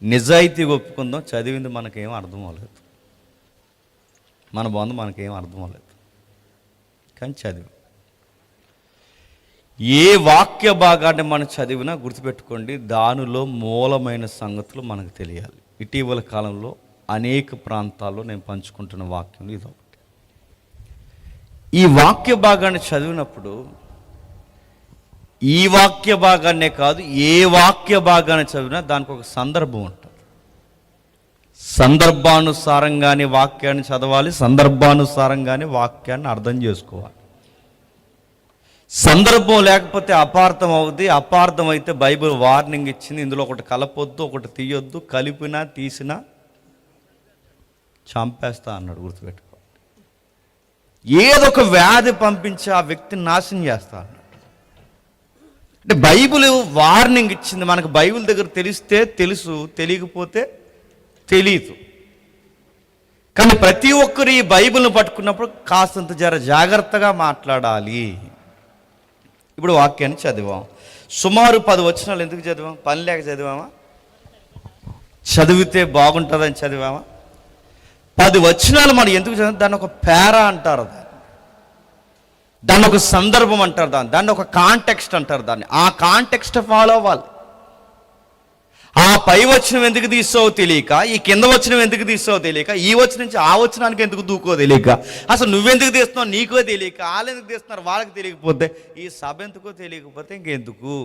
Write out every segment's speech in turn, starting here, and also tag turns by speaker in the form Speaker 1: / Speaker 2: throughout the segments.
Speaker 1: నిజాయితీగా ఒప్పుకుందాం, చదివింది మనకేం అర్థం అవ్వలేదు, మన బంధు మనకేం అర్థం అవ్వలేదు, కానీ చదివి ఏ వాక్య భాగాన్ని మనం చదివినా గుర్తుపెట్టుకోండి, దానిలో మూలమైన సంగతులు మనకు తెలియాలి. ఇటీవల కాలంలో అనేక ప్రాంతాల్లో నేను పంచుకుంటున్న వాక్యం ఇదొకటి. ఈ వాక్య భాగాన్ని చదివినప్పుడు ఈ వాక్య భాగాన్నే కాదు, ఏ వాక్య భాగాన్ని చదివినా దానికి ఒక సందర్భం ఉంటుంది. సందర్భానుసారంగానే వాక్యాన్ని చదవాలి, సందర్భానుసారంగానే వాక్యాన్ని అర్థం చేసుకోవాలి. సందర్భం లేకపోతే అపార్థం అవుద్ది, అపార్థం అయితే బైబిల్ వార్నింగ్ ఇచ్చింది, ఇందులో ఒకటి కలపొద్దు, ఒకటి తీయొద్దు, కలిపినా తీసినా చంపేస్తా అన్నాడు. గుర్తుపెట్టుకో, ఏదొక వ్యాధి పంపించి ఆ వ్యక్తిని నాశనం చేస్తా అన్నాడు. అంటే బైబిల్ వార్నింగ్ ఇచ్చింది. మనకు బైబిల్ దగ్గర తెలిస్తే తెలుసు, తెలియకపోతే తెలీదు. కానీ ప్రతి ఒక్కరు ఈ బైబిల్ని పట్టుకున్నప్పుడు కాస్తంత జాగ్రత్తగా మాట్లాడాలి. ఇప్పుడు వాక్యాన్ని చదివాం, సుమారు 10 వచనాలు. ఎందుకు చదివాం? పని లేక చదివామా? చదివితే బాగుంటుందని చదివామా? 10 వచనాలు మనం ఎందుకు చదివాం? దాన్ని ఒక పేరా అంటారు, దాన్ని ఒక సందర్భం అంటారు, దాన్ని ఒక కాంటెక్స్ట్ అంటారు. దాన్ని ఆ కాంటెక్స్ట్ ఫాలో అవ్వాలి. ఆ పై వచనం ఎందుకు తీసావో తెలియక, ఈ కింద వచనం ఎందుకు తీసావో తెలియక, ఈ వచనం నుంచి ఆ వచనానికి ఎందుకు దూకో తెలియక, అసలు నువ్వెందుకు తీస్తున్నావు నీకో తెలియక, వాళ్ళు ఎందుకు తీస్తున్నారు వాళ్ళకి తెలియకపోతే, ఈ సభ ఎందుకో తెలియకపోతే ఇంకెందుకు?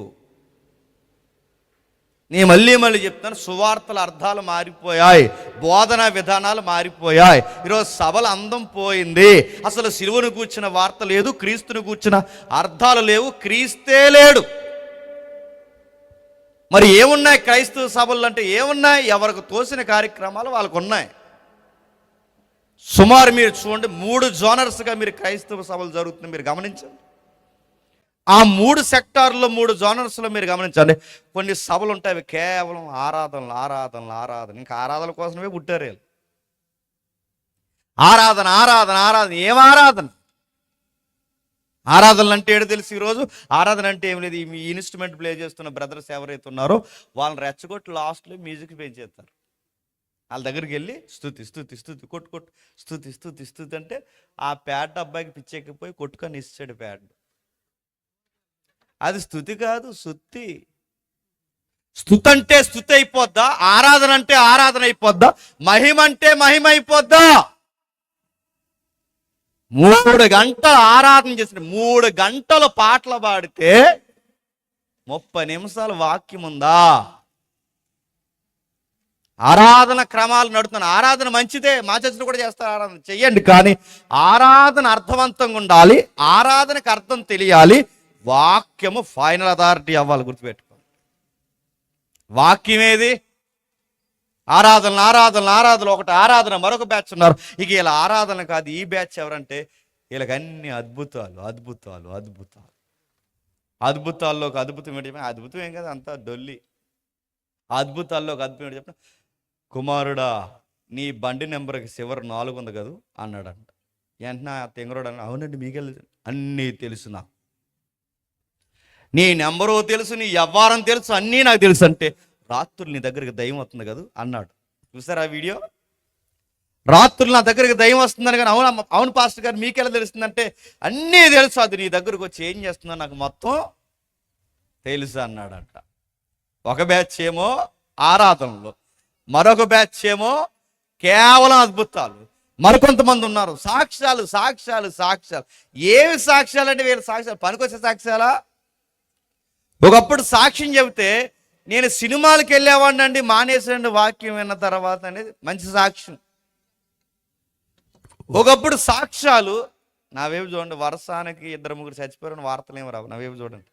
Speaker 1: నేను మళ్ళీ చెప్తాను, సువార్తల అర్థాలు మారిపోయాయి, బోధనా విధానాలు మారిపోయాయి. ఈరోజు సభల అందం పోయింది. అసలు సిలువను కూర్చున్న వార్త లేదు, క్రీస్తుని కూర్చున్న అర్థాలు లేవు, క్రీస్తే లేడు. మరి ఏమున్నాయి క్రైస్తవ సభలు అంటే? ఏమున్నాయి? ఎవరికి తోసిన కార్యక్రమాలు వాళ్ళకు ఉన్నాయి. సుమారు మీరు చూడండి, 3 జోనర్స్గా మీరు క్రైస్తవ సభలు జరుగుతుంది, మీరు గమనించండి. ఆ 3 సెక్టార్లో 3 జోనర్స్లో మీరు గమనించండి. కొన్ని సభలు ఉంటాయి, అవి కేవలం ఆరాధనలు ఆరాధనలు ఆరాధన, ఇంకా ఆరాధన కోసమే పుట్టారు. ఆరాధన ఆరాధన ఆరాధన. ఏం ఆరాధన? ఆరాధనలు అంటే ఏడు తెలుసు ఈరోజు? ఆరాధన అంటే ఏం లేదు, ఈ ఇన్స్ట్రుమెంట్ ప్లే చేస్తున్న బ్రదర్స్ ఎవరైతే ఉన్నారో వాళ్ళని రెచ్చగొట్టి లాస్ట్లో మ్యూజిక్ పెంచేస్తారు. వాళ్ళ దగ్గరికి వెళ్ళి స్తుతి స్తుతి స్తుతి కొట్టు స్తుతి స్తుతి స్తుతి అంటే ఆ ప్యాడ్ అబ్బాయికి పిచ్చెక్కిపోయి కొట్టుకొని ఇస్తాడు ప్యాడ్. అది స్తుతి కాదు, సుత్తి. స్తుతి అంటే స్తుతి అయిపోద్దా? ఆరాధన అంటే ఆరాధన అయిపోద్దా? మహిమ అంటే మహిమ అయిపోద్దా? 3 గంటలు ఆరాధన చేసిన, 3 గంటలు పాటలు పాడితే 30 నిమిషాలు వాక్యం ఉందా? ఆరాధన క్రమాలు నడుతున్నాను. ఆరాధన మంచిదే, మా చర్చలు కూడా చేస్తారు, ఆరాధన చెయ్యండి. కానీ ఆరాధన అర్థవంతంగా ఉండాలి, ఆరాధనకు అర్థం తెలియాలి, వాక్యము ఫైనల్ అథారిటీ అవ్వాలి. గుర్తుపెట్టుకోండి, వాక్యం ఏది? ఆరాధనలు ఆరాధనలు ఆరాధనలు. ఒకటి ఆరాధన, మరొక బ్యాచ్ ఉన్నారు. ఇక వీళ్ళ ఆరాధన కాదు, ఈ బ్యాచ్ ఎవరంటే వీళ్ళకి అన్ని అద్భుతాలు అద్భుతాలు అద్భుతాలు. అద్భుతాల్లో ఒక అద్భుతం ఏంటి? అద్భుతం ఏం కదా, అంతా డొల్లి. అద్భుతాల్లో ఒక అద్భుతం ఏంటి చెప్పిన? కుమారుడా, నీ బండి నెంబర్కి చివరి 4 ఉంది కదా అన్నాడంట. వెంటనే తెంగరోడు అన్న, అవునండి మీకెళ్ళి అన్నీ తెలుసు, నాకు నీ నెంబరు తెలుసు, నీ వ్యవహారం తెలుసు, అన్నీ నాకు తెలుసు అంటే, రాత్రులు నీ దగ్గరికి దయ్యం వస్తుంది కదా అన్నాడు. చూసారా ఆ వీడియో? రాత్రులు నా దగ్గరికి దయ్యం వస్తుందని. కానీ అవును పాస్టర్ గారు మీకెలా తెలుస్తుందంటే, అన్నీ తెలుసు, అది నీ దగ్గరకు వచ్చి ఏం చేస్తుందో నాకు మొత్తం తెలుసు అన్నాడంట. ఒక బ్యాచ్ ఏమో ఆరాధనలో, మరొక బ్యాచ్ ఏమో కేవలం అద్భుతాలు. మరికొంతమంది ఉన్నారు సాక్ష్యాలు సాక్ష్యాలు సాక్ష్యాలు. ఏమి సాక్ష్యాలు అంటే వీళ్ళ సాక్ష్యాలు పనికొచ్చే సాక్ష్యాలా? ఒకప్పుడు సాక్ష్యం చెబితే, నేను సినిమాలకు వెళ్ళేవాడిని అండి, మానేసానండి వాక్యం విన్న తర్వాత అనేది మంచి సాక్ష్యం. ఒకప్పుడు సాక్ష్యాలు, నా వైపు చూడండి, వర్షానికి 2-3 చచ్చిపోయారని వార్తలు ఏమి రావు. నా వైపు చూడండి,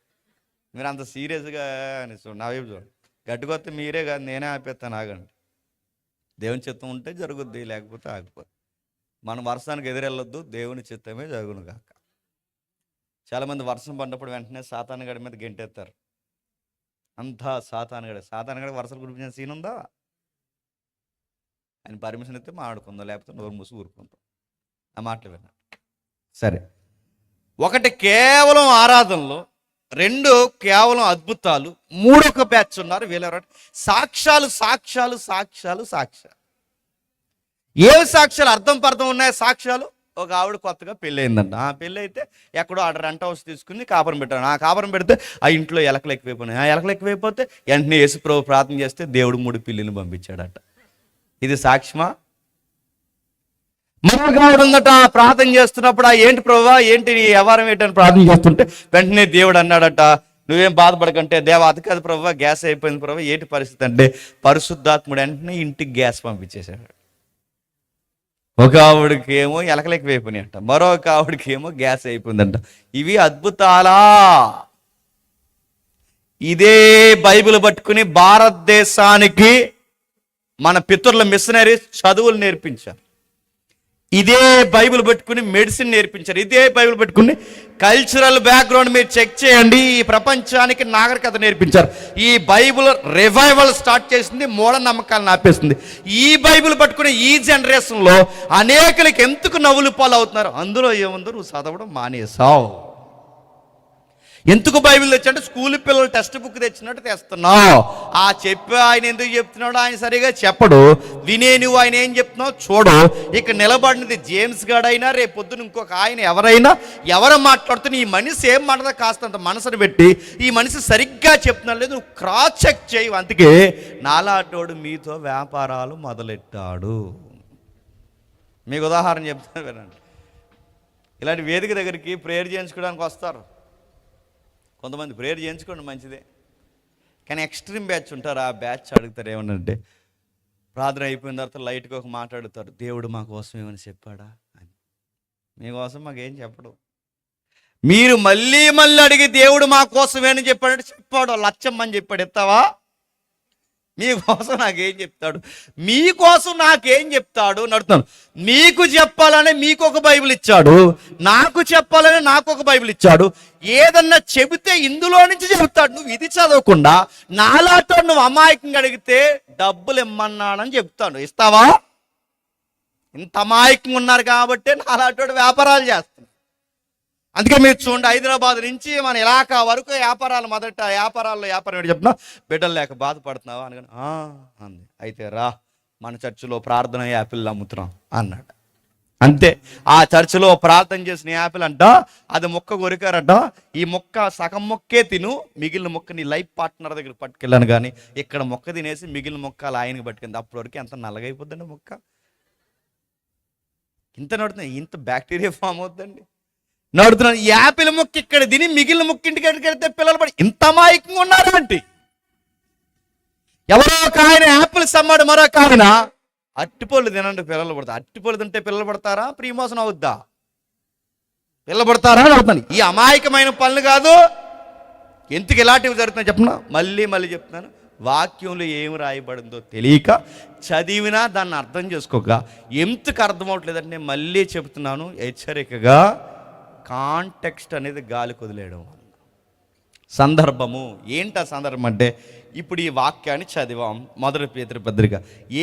Speaker 1: మీరు అంత సీరియస్గా అని చూడండి. నా వైపు చూడండి, గట్టుకొస్తే మీరే కాదు నేనే ఆపేస్తాను, ఆగండి. దేవుని చిత్తం ఉంటే జరుగుద్ది, లేకపోతే ఆగిపోద్ది. మనం వర్షానికి ఎదురెళ్ళొద్దు, దేవుని చిత్తమే జరుగును కాక. చాలామంది వర్షం పడినప్పుడు వెంటనే సాతానుగాడి మీద గెంటేస్తారు. అంతా సాతానుగాడి వర్షాలు కురిపించిన సీన్ ఉందా? ఆయన పర్మిషన్ ఇస్తే మాట్లాడుకుందాం, లేకపోతే నోరు మూసి ఊరుకుందాం. ఆ మాటలు విన్నాను. సరే, ఒకటి కేవలం ఆరాధనలో, రెండు కేవలం అద్భుతాలు. మూడొక బ్యాచ్ ఉన్నారు, వీళ్ళెవరంటే సాక్ష్యాలు సాక్ష్యాలు సాక్ష్యాలు సాక్ష్యాలు. ఏ సాక్ష్యాలు అర్థం పర్థం ఉన్నాయి సాక్ష్యాలు. ఒక ఆవిడ కొత్తగా పెళ్ళి అయిందంట. ఆ పెళ్ళి అయితే ఎక్కడో ఆడ రెంట్ హౌస్ తీసుకుని కాపురం పెట్టాను. ఆ కాపురం పెడితే ఆ ఇంట్లో ఎలకలు ఎక్కువైపోయినాయి. ఆ ఎలకలు ఎక్కువైపోతే వెంటనే యేసు ప్రభు ప్రార్థన చేస్తే దేవుడు 3 పిల్లిని పంపించాడట. ఇది సాక్ష్యమా? మరొక ఆవిడ ఉందట, ప్రార్థన చేస్తున్నప్పుడు ఏంటి ప్రభువా ఏంటి నీ వ్యవహారం ఏంటని ప్రార్థన చేస్తుంటే వెంటనే దేవుడు అన్నాడట, నువ్వేం బాధపడకంటే దేవా అది కాదు ప్రభువా, గ్యాస్ అయిపోయింది ప్రభువా, ఏంటి పరిస్థితి అంటే పరిశుద్ధాత్ముడు వెంటనే ఇంటికి గ్యాస్ పంపించేశాడు. ఒక ఆవిడకి ఏమో ఎలకలెక్కి అయిపోయినాయి అంట, మరొక ఆవిడకి ఏమో గ్యాస్ అయిపోయిందంట. ఇవి అద్భుతాలా? ఇదే బైబిల్ పట్టుకుని భారతదేశానికి మన పితరుల మిషనరీస్ చదువులు నేర్పించారు. ఇదే బైబిల్ పెట్టుకుని మెడిసిన్ నేర్పించారు. ఇదే బైబిల్ పెట్టుకుని కల్చరల్ బ్యాక్గ్రౌండ్ మీరు చెక్ చేయండి, ఈ ప్రపంచానికి నాగరికత నేర్పించారు. ఈ బైబిల్ రివైవల్ స్టార్ట్ చేసింది, మూఢనమ్మకాలను ఆపేసింది. ఈ బైబిల్ పట్టుకుని ఈ జనరేషన్లో అనేకులకి ఎందుకు నవ్వులు పాలు అవుతున్నారు? అందులో ఏముందో నువ్వు చదవడం మానేసావు. ఎందుకు బైబిల్ తెచ్చంటే స్కూల్ పిల్లలు టెక్స్ట్ బుక్ తెచ్చినట్టు తెస్తున్నావు. ఆ చెప్పి ఆయన ఎందుకు చెప్తున్నాడు? ఆయన సరిగా చెప్పడు. వినే నువ్వు ఆయన ఏం చెప్తున్నావు చూడు. ఇక నిలబడినది జేమ్స్ గాడైనా రేపు పొద్దున ఇంకొక ఆయన ఎవరు మాట్లాడుతున్నా ఈ మనిషి ఏం మాట్లాడదో కాస్తంత మనసును పెట్టి ఈ మనిషి సరిగ్గా చెప్తున్నా లేదు నువ్వు క్రాస్ చెక్ చేయవు. అందుకే నాలాటోడు మీతో వ్యాపారాలు మొదలెట్టాడు. మీకు ఉదాహరణ చెప్తాను వినండి. ఇలాంటి వేదిక దగ్గరికి ప్రేయర్ చేయించుకోవడానికి వస్తారు కొంతమంది. ప్రేయర్ చేయించుకోండి మంచిదే, కానీ ఎక్స్ట్రీమ్ బ్యాచ్ ఉంటారు. ఆ బ్యాచ్ అడుగుతారు ఏమనంటే ప్రార్థన అయిపోయిన తర్వాత లైట్గా ఒక మాట్లాడుతారు, దేవుడు మా కోసం ఏమని చెప్పాడా అని. మీకోసం మాకేం చెప్పడు. మీరు మళ్ళీ అడిగి దేవుడు మా కోసం ఏమని చెప్పాడంటే చెప్పాడు, లచ్చమ్మని చెప్పాడు. ఎత్తావా? మీకోసం నాకేం చెప్తాడు, మీకోసం నాకేం చెప్తాడు నడుతాను. మీకు చెప్పాలని మీకు ఒక బైబిల్ ఇచ్చాడు, నాకు చెప్పాలని నాకు ఒక బైబిల్ ఇచ్చాడు. ఏదన్నా చెబితే ఇందులో నుంచి చెబుతాడు. నువ్వు ఇది చదవకుండా నాలాతో నువ్వు అమాయకంగా అడిగితే డబ్బులు ఇమ్మన్నానని చెప్తాడు. ఇస్తావా? ఇంత అమాయకంగా ఉన్నారు కాబట్టి నాలాంటి వ్యాపారాలు చేస్తాను. అందుకే మీరు చూడండి, హైదరాబాద్ నుంచి మన ఇలాకా వరకు వ్యాపారాలు వ్యాపారాల్లో వ్యాపారం ఏంటి చెప్తున్నా, బిడ్డలు లేక బాధపడుతున్నావా అని అంది. అయితే రా మన చర్చిలో ప్రార్థన యాపిల్ అమ్ముతున్నాం అన్నాడు. అంతే. ఆ చర్చిలో ప్రార్థన చేసిన యాపిల్ అంట, అది మొక్క కొరికారట. ఈ మొక్క సగం మొక్కే తిను, మిగిలిన మొక్క నీ లైఫ్ పార్ట్నర్ దగ్గర పట్టుకెళ్ళాను. కానీ ఇక్కడ మొక్క తినేసి మిగిలిన మొక్క అలా ఆయనకి పట్టుకుంది. అప్పటి వరకు ఎంత నల్లగైపోద్దండి మొక్క, ఇంత నడుతుంది, ఇంత బ్యాక్టీరియా ఫామ్ అవుతుందండి. నడుతున్నాను యాపిల్ మొక్క ఇక్కడ తిని మిగిలిన మొక్క ఇంటికి ఎక్కడికెళ్తే పిల్లలు పడి ఇంత అమాయకంగా ఉన్నారు అంటే. ఎవరో ఒక ఆయన యాపిల్స్ అమ్మాడు, మరొక ఆయన అట్టిపళ్ళు తినండి పిల్లలు పడతారు. అట్టిపళ్ళు తింటే పిల్లలు పడతారా? ప్రీమోషన్ అవుద్దా? పిల్లలు పడతారా అని అవుతాను. ఈ అమాయకమైన పనులు కాదు. ఎందుకు ఇలాంటివి జరుగుతున్నాయి చెప్పనా? మళ్ళీ చెప్తున్నాను, వాక్యంలో ఏమి రాయబడిందో తెలియక చదివినా దాన్ని అర్థం చేసుకోక ఎందుకు అర్థం అవట్లేదంటే మళ్ళీ చెబుతున్నాను హెచ్చరికగా, కాంటెక్స్ట్ అనేది గాలి కొదిలేయడం వల్ల. సందర్భము ఏంటి? ఆ సందర్భం అంటే ఇప్పుడు ఈ వాక్యాన్ని చదివాం, మొదటి పేతురు పత్రిక.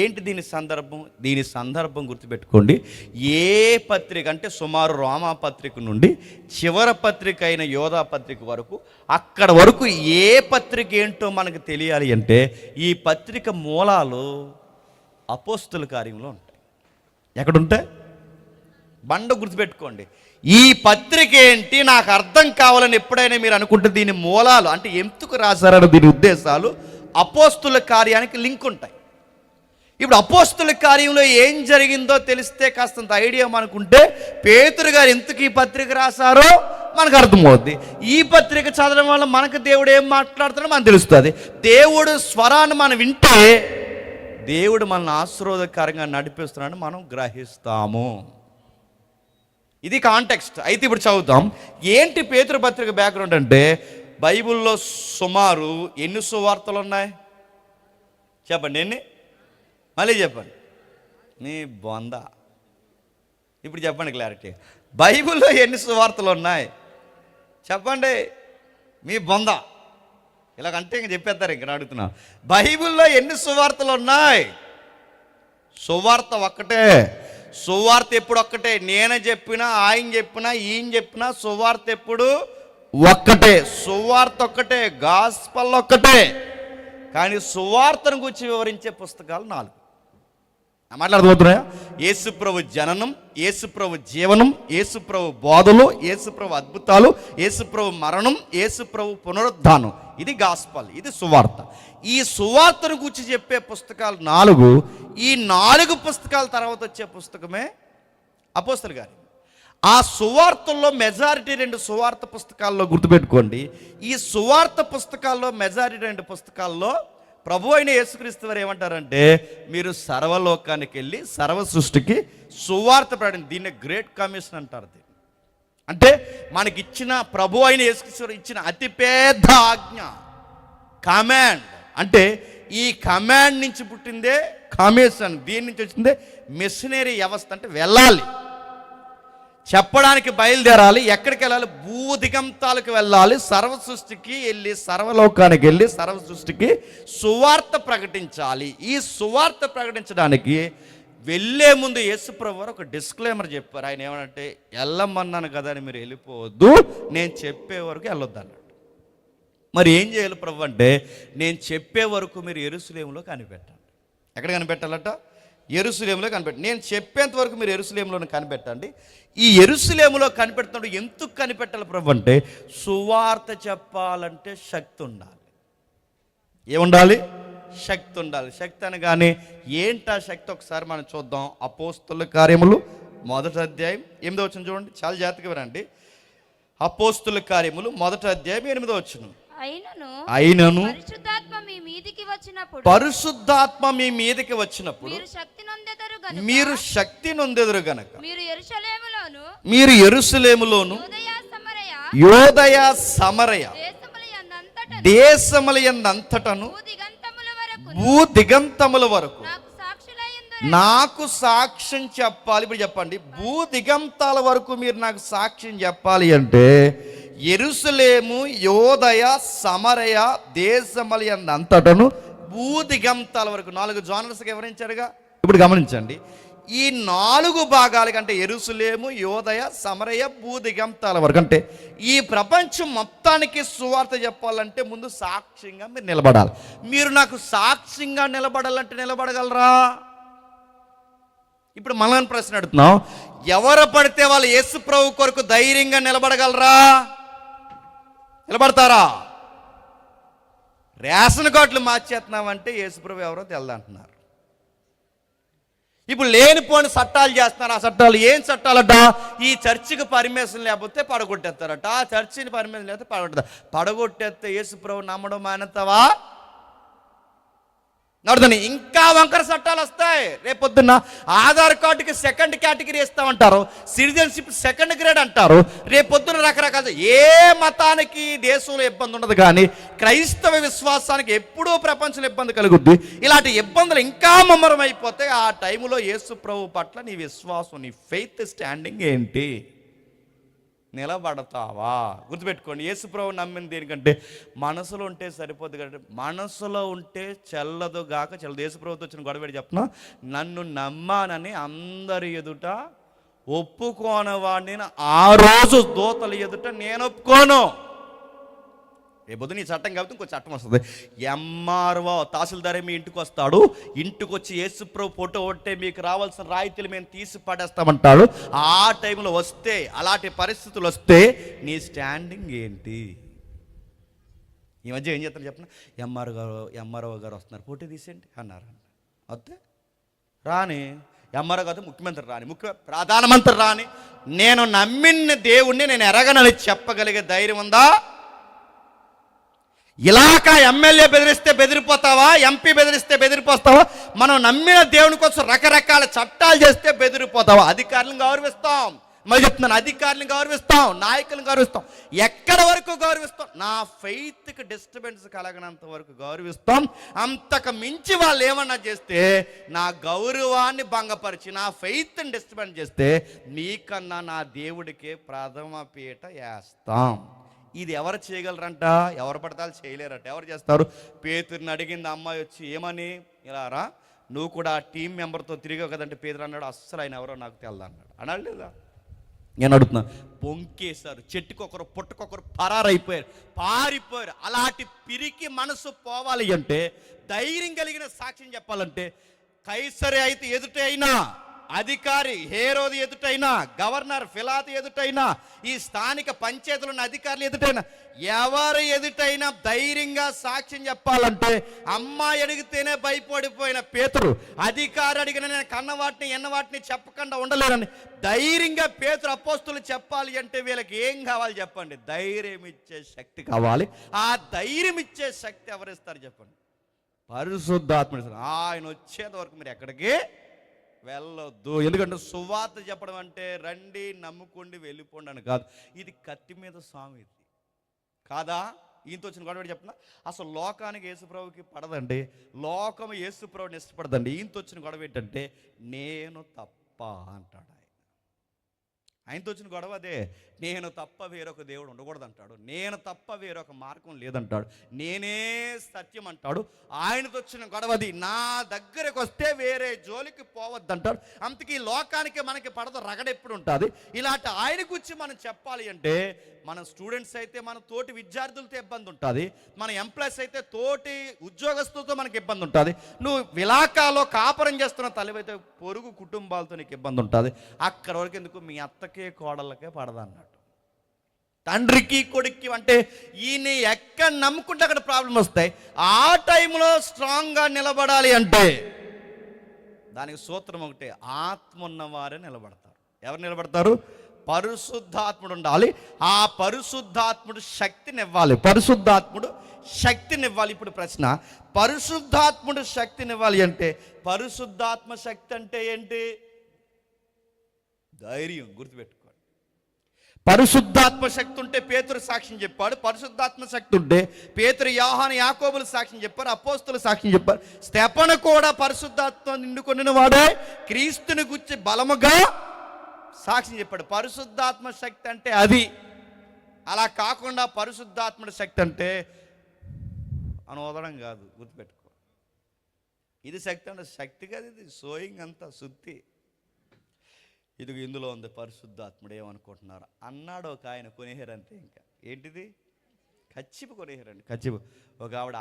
Speaker 1: ఏంటి దీని సందర్భం? దీని సందర్భం గుర్తుపెట్టుకోండి. ఏ పత్రిక అంటే సుమారు రోమా పత్రిక నుండి చివరి పత్రిక అయిన యోధా పత్రిక వరకు, అక్కడ వరకు ఏ పత్రిక ఏంటో మనకు తెలియాలి అంటే ఈ పత్రిక మూలాలు అపోస్తుల కార్యంలో ఉంటాయి. ఎక్కడుంటాయి? బండ గుర్తుపెట్టుకోండి. ఈ పత్రిక ఏంటి నాకు అర్థం కావాలని ఎప్పుడైనా మీరు అనుకుంటే దీని మూలాలు అంటే ఎందుకు రాశారని దీని ఉద్దేశాలు అపోస్తుల కార్యానికి లింక్ ఉంటాయి. ఇప్పుడు అపోస్తుల కార్యంలో ఏం జరిగిందో తెలిస్తే కాస్తంత ఐడియా మనకుంటే పేతురు గారు ఎందుకు ఈ పత్రిక రాశారో మనకు అర్థమవుద్ది. ఈ పత్రిక చదవడం వల్ల మనకు దేవుడు ఏం మాట్లాడుతాడో మనకు తెలుస్తుంది. దేవుడు స్వరాన్ని మనం వింటే దేవుడు మనల్ని ఆశీర్వాదకరంగా నడిపిస్తున్నాడని మనం గ్రహిస్తాము. ఇది కాంటెక్స్ట్. అయితే ఇప్పుడు చదువుతాం. ఏంటి పేతురు పత్రిక బ్యాక్గ్రౌండ్ అంటే బైబిల్లో సుమారు ఎన్ని సువార్తలు ఉన్నాయి చెప్పండి? ఎన్ని? మళ్ళీ చెప్పండి. నీ బొంద. ఇప్పుడు చెప్పండి క్లారిటీ. బైబిల్లో ఎన్ని సువార్తలు ఉన్నాయి చెప్పండి? మీ బొంద. ఇలాగంటే ఇంక చెప్పేస్తారు. ఇక్కడ అడుగుతున్నా, బైబిల్లో ఎన్ని సువార్తలు ఉన్నాయి? సువార్త ఒక్కటే. సువార్త ఎప్పుడు ఒక్కటే. నేను చెప్పినా, ఆయన చెప్పినా, ఈయన చెప్పినా సువార్త ఎప్పుడు ఒక్కటే, సువార్త ఒక్కటే, గాస్పల్ ఒక్కటే. కానీ సువార్తను గురించి వివరించే పుస్తకాలు 4. మాట్లాడబోతున్నాయా? యేసుప్రభు జననం, యేసుప్రభు జీవనం, యేసుప్రభు బోధలు, యేసుప్రభు అద్భుతాలు, యేసుప్రభు మరణం, యేసుప్రభు పునరుద్ధానం. ఇది గాస్పల్, ఇది సువార్త. ఈ సువార్తను గురించి చెప్పే పుస్తకాలు 4. ఈ 4 పుస్తకాల తర్వాత వచ్చే పుస్తకమే అపోస్తలుల కార్యం. ఆ సువార్తల్లో మెజారిటీ 2 సువార్త పుస్తకాల్లో గుర్తుపెట్టుకోండి. ఈ సువార్త పుస్తకాల్లో మెజారిటీ 2 పుస్తకాల్లో ప్రభు అయిన యేసుక్రీస్తు వారు ఏమంటారంటే, మీరు సర్వలోకానికి వెళ్ళి సర్వ సృష్టికి సువార్త ప్రకటన. దీన్ని గ్రేట్ కమిషన్ అంటారు. అంటే మనకిచ్చిన ప్రభు అయిన యేసుక్రీస్తు వారు ఇచ్చిన అతిపెద్ద ఆజ్ఞ, కమాండ్. అంటే ఈ కమాండ్ నుంచి పుట్టిందే కమిషన్. దీని నుంచి వచ్చిందే మిషనరీ వ్యవస్థ. అంటే వెళ్ళాలి, చెప్పడానికి బయలుదేరాలి. ఎక్కడికి వెళ్ళాలి? భూదిగంతాలకు వెళ్ళాలి, సర్వ సృష్టికి వెళ్ళి, సర్వలోకానికి వెళ్ళి సర్వ సృష్టికి సువార్త ప్రకటించాలి. ఈ సువార్త ప్రకటించడానికి వెళ్ళే ముందు యేసుప్రభు వారు ఒక డిస్క్లైమర్ చెప్పారు. ఆయన ఏమంటే, వెళ్ళమన్నాను కదా అని మీరు వెళ్ళిపోవద్దు, నేను చెప్పే వరకు వెళ్ళొద్దు అన్నాడు. మరి ఏం చేయాలి ప్రభు అంటే, నేను చెప్పే వరకు మీరు యెరూషలేములో కనిపెట్టండి. ఎక్కడ కనిపెట్టాలట? యెరూషలేములో కనిపెట్టండి. నేను చెప్పేంత వరకు మీరు యెరూషలేములో కనిపెట్టండి. ఈ యెరూషలేములో కనిపెడుతున్నాడు. ఎందుకు కనిపెట్టాలి ప్రభు అంటే, సువార్త చెప్పాలంటే శక్తి ఉండాలి. ఏముండాలి? శక్తి ఉండాలి. శక్తి అనగానే ఏంటా శక్తి? ఒకసారి మనం చూద్దాం. అపోస్తలుల కార్యములు 1వ అధ్యాయం 8వ వచనం చూడండి. చాలా జాగ్రత్తగా వినండి. అపోస్తలుల కార్యములు 1వ అధ్యాయం 8వ వచనం. అయినను పరిశుద్ధాత్మ మీ మీదికి వచ్చినప్పుడు మీరు శక్తి నొందెదరు గనక మీరు యెరూషలేములోను యోదయ సమరయ దేశములయందంతటను భూదిగంతముల వరకు నాకు సాక్ష్యం చెప్పాలి. ఇప్పుడు చెప్పండి, భూదిగంతాల వరకు మీరు నాకు సాక్ష్యం చెప్పాలి అంటే యెరూషలేము, యోదయ, సమరయ దేశములంతటను భూదిగంతాల వరకు 4 జోనర్స్గా వివరించారుగా. ఇప్పుడు గమనించండి, ఈ 4 భాగాల కంటే యెరూషలేము, యోదయ, సమరయ, భూదిగంతాల వరకు అంటే ఈ ప్రపంచం మొత్తానికి సువార్త చెప్పాలంటే ముందు సాక్ష్యంగా మీరు నిలబడాలి. మీరు నాకు సాక్ష్యంగా నిలబడాలంటే నిలబడగలరా? ఇప్పుడు మనల్ని ప్రశ్న అడుగుతున్నాం, ఎవరు పడితే వాళ్ళు యేసు ప్రభు కొరకు ధైర్యంగా నిలబడగలరా? నిలబడతారా? రేషన్ కార్డులు మార్చేస్తున్నామంటే యేసు ప్రభు ఎవరో తెలదంటున్నారు. ఇప్పుడు లేనిపోని చట్టాలు చేస్తున్నారు. ఆ చట్టాలు ఏం చట్టాలట? ఈ చర్చికి పర్మిషన్ లేకపోతే పడగొట్టేస్తారట, ఆ చర్చిని పర్మిషన్ లేకపోతే పడగొట్టేస్తే యేసు ప్రభు నమ్మడం మానేస్తావా? నడుదని ఇంకా వంకర చట్టాలు వస్తాయి. రేపొద్దున్న ఆధార్ కార్డుకి 2nd category ఇస్తామంటారు, citizenship 2nd grade అంటారు. రేపొద్దున రకరకాల ఏ మతానికి దేశంలో ఇబ్బంది ఉండదు, కానీ క్రైస్తవ విశ్వాసానికి ఎప్పుడూ ప్రపంచంలో ఇబ్బంది కలుగుద్ది. ఇలాంటి ఇబ్బందులు ఇంకా ముమ్మరం అయిపోతే ఆ టైంలో యేసు ప్రభు పట్ల నీ విశ్వాసం, నీ ఫెయిత్ స్టాండింగ్ ఏంటి? నిలబడతావా? గుర్తుపెట్టుకోండి, యేసు ప్రభు నమ్మింది దేనికంటే మనసులో ఉంటే సరిపోద్ది. కంటే మనసులో ఉంటే చెల్లదు గాక చెల్లదు. యేసు ప్రభుతో వచ్చిన గొడవ చెప్పిన, నన్ను నమ్మానని అందరి ఎదుట ఒప్పుకోనవాడిని ఆ రోజు దూతల ఎదుట నేను ఒప్పుకోను. రేపొద్దు నీ చట్టం కాబట్టి ఇంకో చట్టం వస్తుంది. ఎంఆర్ఓ తహసీల్దారే మీ ఇంటికి వస్తాడు. ఇంటికి వచ్చి యేసుప్రభు ఫోటో ఒట్టే మీకు రావాల్సిన రాయితీలు మేము తీసి పడేస్తామంటాడు. ఆ టైంలో వస్తే, అలాంటి పరిస్థితులు వస్తే నీ స్టాండింగ్ ఏంటి? ఈ మధ్య ఏం చేస్తారు చెప్పిన, ఎంఆర్ఓ గారు వస్తున్నారు, ఫోటో తీసేయండి అన్నారు. వస్తే రాని ఎంఆర్ఓ గారు ముఖ్యమంత్రి రాని, ప్రధానమంత్రి రాని, నేను నమ్మిన దేవుణ్ణి నేను ఎరగనని చెప్పగలిగే ధైర్యం ఉందా? ఇలాగా ఎమ్మెల్యే బెదిరిస్తే బెదిరిపోతావా? ఎంపీ బెదిరిస్తే బెదిరిపోతావా? మనం నమ్మిన దేవుని కోసం రకరకాల చట్టాలు చేస్తే బెదిరిపోతావా? అధికారులను గౌరవిస్తాం, మరి చెప్తున్నాను, అధికారులను గౌరవిస్తాం, నాయకులను గౌరవిస్తాం. ఎక్కడ వరకు గౌరవిస్తాం? నా ఫెయిత్కి డిస్టర్బెన్స్ కలగనంత వరకు గౌరవిస్తాం. అంతకు మించి వాళ్ళు ఏమన్నా చేస్తే, నా గౌరవాన్ని భంగపరిచి నా ఫెయిత్ని డిస్టర్బెన్స్ చేస్తే, మీకన్నా నా దేవుడికే ప్రథమ పీట వేస్తాం. ఇది ఎవరు చేయగలరంట? ఎవరు పడతారు చేయలేరట. ఎవరు చేస్తారు? పేతురుని అడిగింది అమ్మాయి వచ్చి, ఏమని, ఇలా రా, నువ్వు కూడా టీం మెంబర్తో తిరిగావు కదంటే పేతురు అన్నాడు, అస్సలు ఆయన ఎవరో నాకు తెలదు అన్నాడు. అన్నాడు లేదా? నేను అడుగుతున్నా, పొంకేశారు, చెట్టుకొకరు పుట్టకొకరు పరారైపోయారు, పారిపోయారు. అలాంటి పిరికి మనసు పోవాలి అంటే, ధైర్యం కలిగిన సాక్ష్యం చెప్పాలంటే, కైసరే అయితే ఎదుటైనా, అధికారి హేరోది ఎదుటైనా, గవర్నర్ ఫిలాతు ఎదుటైనా, ఈ స్థానిక పంచాయతీలో ఉన్న అధికారులు ఎదుటైనా, ఎవరు ఎదుటైనా ధైర్యంగా సాక్ష్యం చెప్పాలంటే, అమ్మాయి అడిగితేనే భయపడిపోయిన పేతురు, అధికారి అడిగిన నేను కన్నవాటిని ఎన్నవాటిని చెప్పకుండా ఉండలేనని ధైర్యంగా పేతురు అపోస్తులు చెప్పాలి అంటే వీళ్ళకి ఏం కావాలి చెప్పండి? ధైర్యం ఇచ్చే శక్తి కావాలి. ఆ ధైర్యం ఇచ్చే శక్తి ఎవరిస్తారు చెప్పండి? పరిశుద్ధాత్మ. ఆయన వచ్చేంత వరకు మీరు ఎక్కడికి వెళ్ళొద్దు. ఎందుకంటే సువార్త చెప్పడం అంటే రండి నమ్ముకోండి వెళ్ళిపోండి అని కాదు. ఇది కత్తి మీద సాము, ఇది కాదా? ఈయనతో వచ్చిన గొడవ చెప్తున్నా, అసలు లోకానికి యేసుప్రభుకి పడదండి, లోకం యేసుప్రభుని ఇష్టపడదండి. ఈయనతో వచ్చిన గొడవ ఏంటంటే నేను తప్ప అంటాడు. ఆయనతో వచ్చిన గొడవ అదే, నేను తప్ప వేరొక దేవుడు ఉండకూడదు అంటాడు, నేను తప్ప వేరొక మార్గం లేదంటాడు, నేనే సత్యం అంటాడు. ఆయనతో వచ్చిన గొడవది, నా దగ్గరకు వస్తే వేరే జోలికి పోవద్దంటాడు. అందుకే ఈ లోకానికి మనకి పడదు రగడ ఎప్పుడు ఉంటుంది. ఇలాంటి ఆయన గురించి మనం చెప్పాలి అంటే, మన స్టూడెంట్స్ అయితే మన తోటి విద్యార్థులతో ఇబ్బంది ఉంటుంది, మన ఎంప్లాయీస్ అయితే తోటి ఉద్యోగస్తులతో మనకి ఇబ్బంది ఉంటుంది, నువ్వు విలాకాలో కాపురం చేస్తున్న తల్లివైతే పొరుగు కుటుంబాలతో నీకు ఇబ్బంది ఉంటుంది. అక్కడ వరకు ఎందుకు, మీ అత్తకే కోడళ్ళకే పడదన్నాడు. తండ్రికి కొడుక్కి అంటే ఈయన ఎక్కడ నమ్ముకుంటే అక్కడ ప్రాబ్లం వస్తాయి. ఆ టైంలో స్ట్రాంగ్గా నిలబడాలి అంటే దానికి సూత్రం ఒకటే, ఆత్మ ఉన్నవారే నిలబడతారు. ఎవరు నిలబడతారు? పరిశుద్ధాత్ముడు ఉండాలి. ఆ పరిశుద్ధాత్ముడు శక్తినివ్వాలి. పరిశుద్ధాత్ముడు శక్తినివ్వాలి. ఇప్పుడు ప్రశ్న, పరిశుద్ధాత్ముడు శక్తినివ్వాలి అంటే పరిశుద్ధాత్మ శక్తి అంటే ఏంటి? ధైర్యం. గుర్తుపెట్టుకోండి, పరిశుద్ధాత్మ శక్తి ఉంటే పేతురు సాక్ష్యం చెప్పాడు, పరిశుద్ధాత్మ శక్తి ఉంటే పేతురు, యోహాను, యాకోబులు సాక్ష్యం చెప్పారు, అపోస్తులు సాక్ష్యం చెప్పారు, స్తెఫను కూడా పరిశుద్ధాత్మ నిండుకొనిన వాడే క్రీస్తుని గురించి బలముగా సాక్ష్యం చెప్పాడు. పరిశుద్ధాత్మ శక్తి అంటే అది. అలా కాకుండా పరిశుద్ధాత్ముడి శక్తి అంటే అని వదలడం కాదు. గుర్తుపెట్టుకో, ఇది శక్తి అంటే శక్తి కాదు, ఇది సోయింగ్ అంతా శుద్ధి. ఇది ఇందులో ఉంది పరిశుద్ధాత్ముడు. ఏమనుకుంటున్నారు అన్నాడు ఒక ఆయన, కొనేహారంతే. ఇంకా ఏంటిది? కచ్చిపు కొనేహారండి, కచ్చిపు. ఒక ఆవిడ,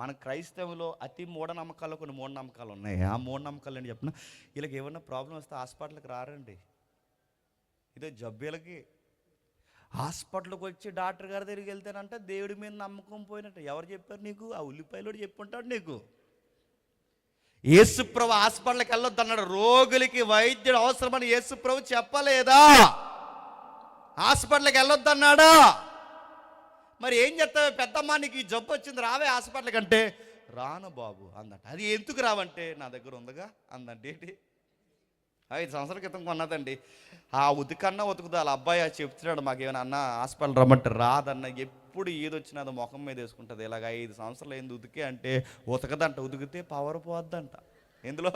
Speaker 1: మన క్రైస్తవంలో అతి మూఢనమ్మకాల్లో కొన్ని మూఢనమ్మకాలు ఉన్నాయి. ఆ మూఢనమ్మకాలు అని చెప్పిన వీళ్ళకి ఏమన్నా ప్రాబ్లం వస్తే హాస్పిటల్కి రారండి. ఇదే జబ్బులకి హాస్పిటల్కి వచ్చి డాక్టర్ గారి దగ్గరికి వెళ్తానంటే దేవుడి మీద నమ్మకం పోయినట్టు. ఎవరు చెప్పారు నీకు? ఆ ఉల్లిపాయలోడు చెప్పుంటాడు నీకు. యేసుప్రభు హాస్పిటల్కి వెళ్ళొద్దు అన్నాడు. రోగులకి వైద్యుడు అవసరమని యేసుప్రభు చెప్పలేదా? హాస్పిటల్కి వెళ్ళొద్దు అన్నాడా? మరి ఏం చెప్తావు? పెద్దమ్మ నీకు ఈ జబ్బు వచ్చింది, రావే హాస్పిటల్కి అంటే రాను బాబు అందంట. అది ఎందుకు రావంటే నా దగ్గర ఉందిగా అందంటే. ఏంటి? 5 సంవత్సరాల క్రితం కొన్నదండి. ఆ ఉతికన్నా ఉతుకుదా వాళ్ళ అబ్బాయి చెప్తున్నాడు, మాకేమైనా అన్న హాస్పిటల్ రమ్మంటే రాదన్న. ఎప్పుడు ఏది వచ్చినా అది ముఖం మీద వేసుకుంటుంది. ఇలాగ 5 సంవత్సరాలు ఏంది ఉతికే అంటే ఉతకదంట. ఉతికితే పవర్ పోద్దంట. ఎందులో?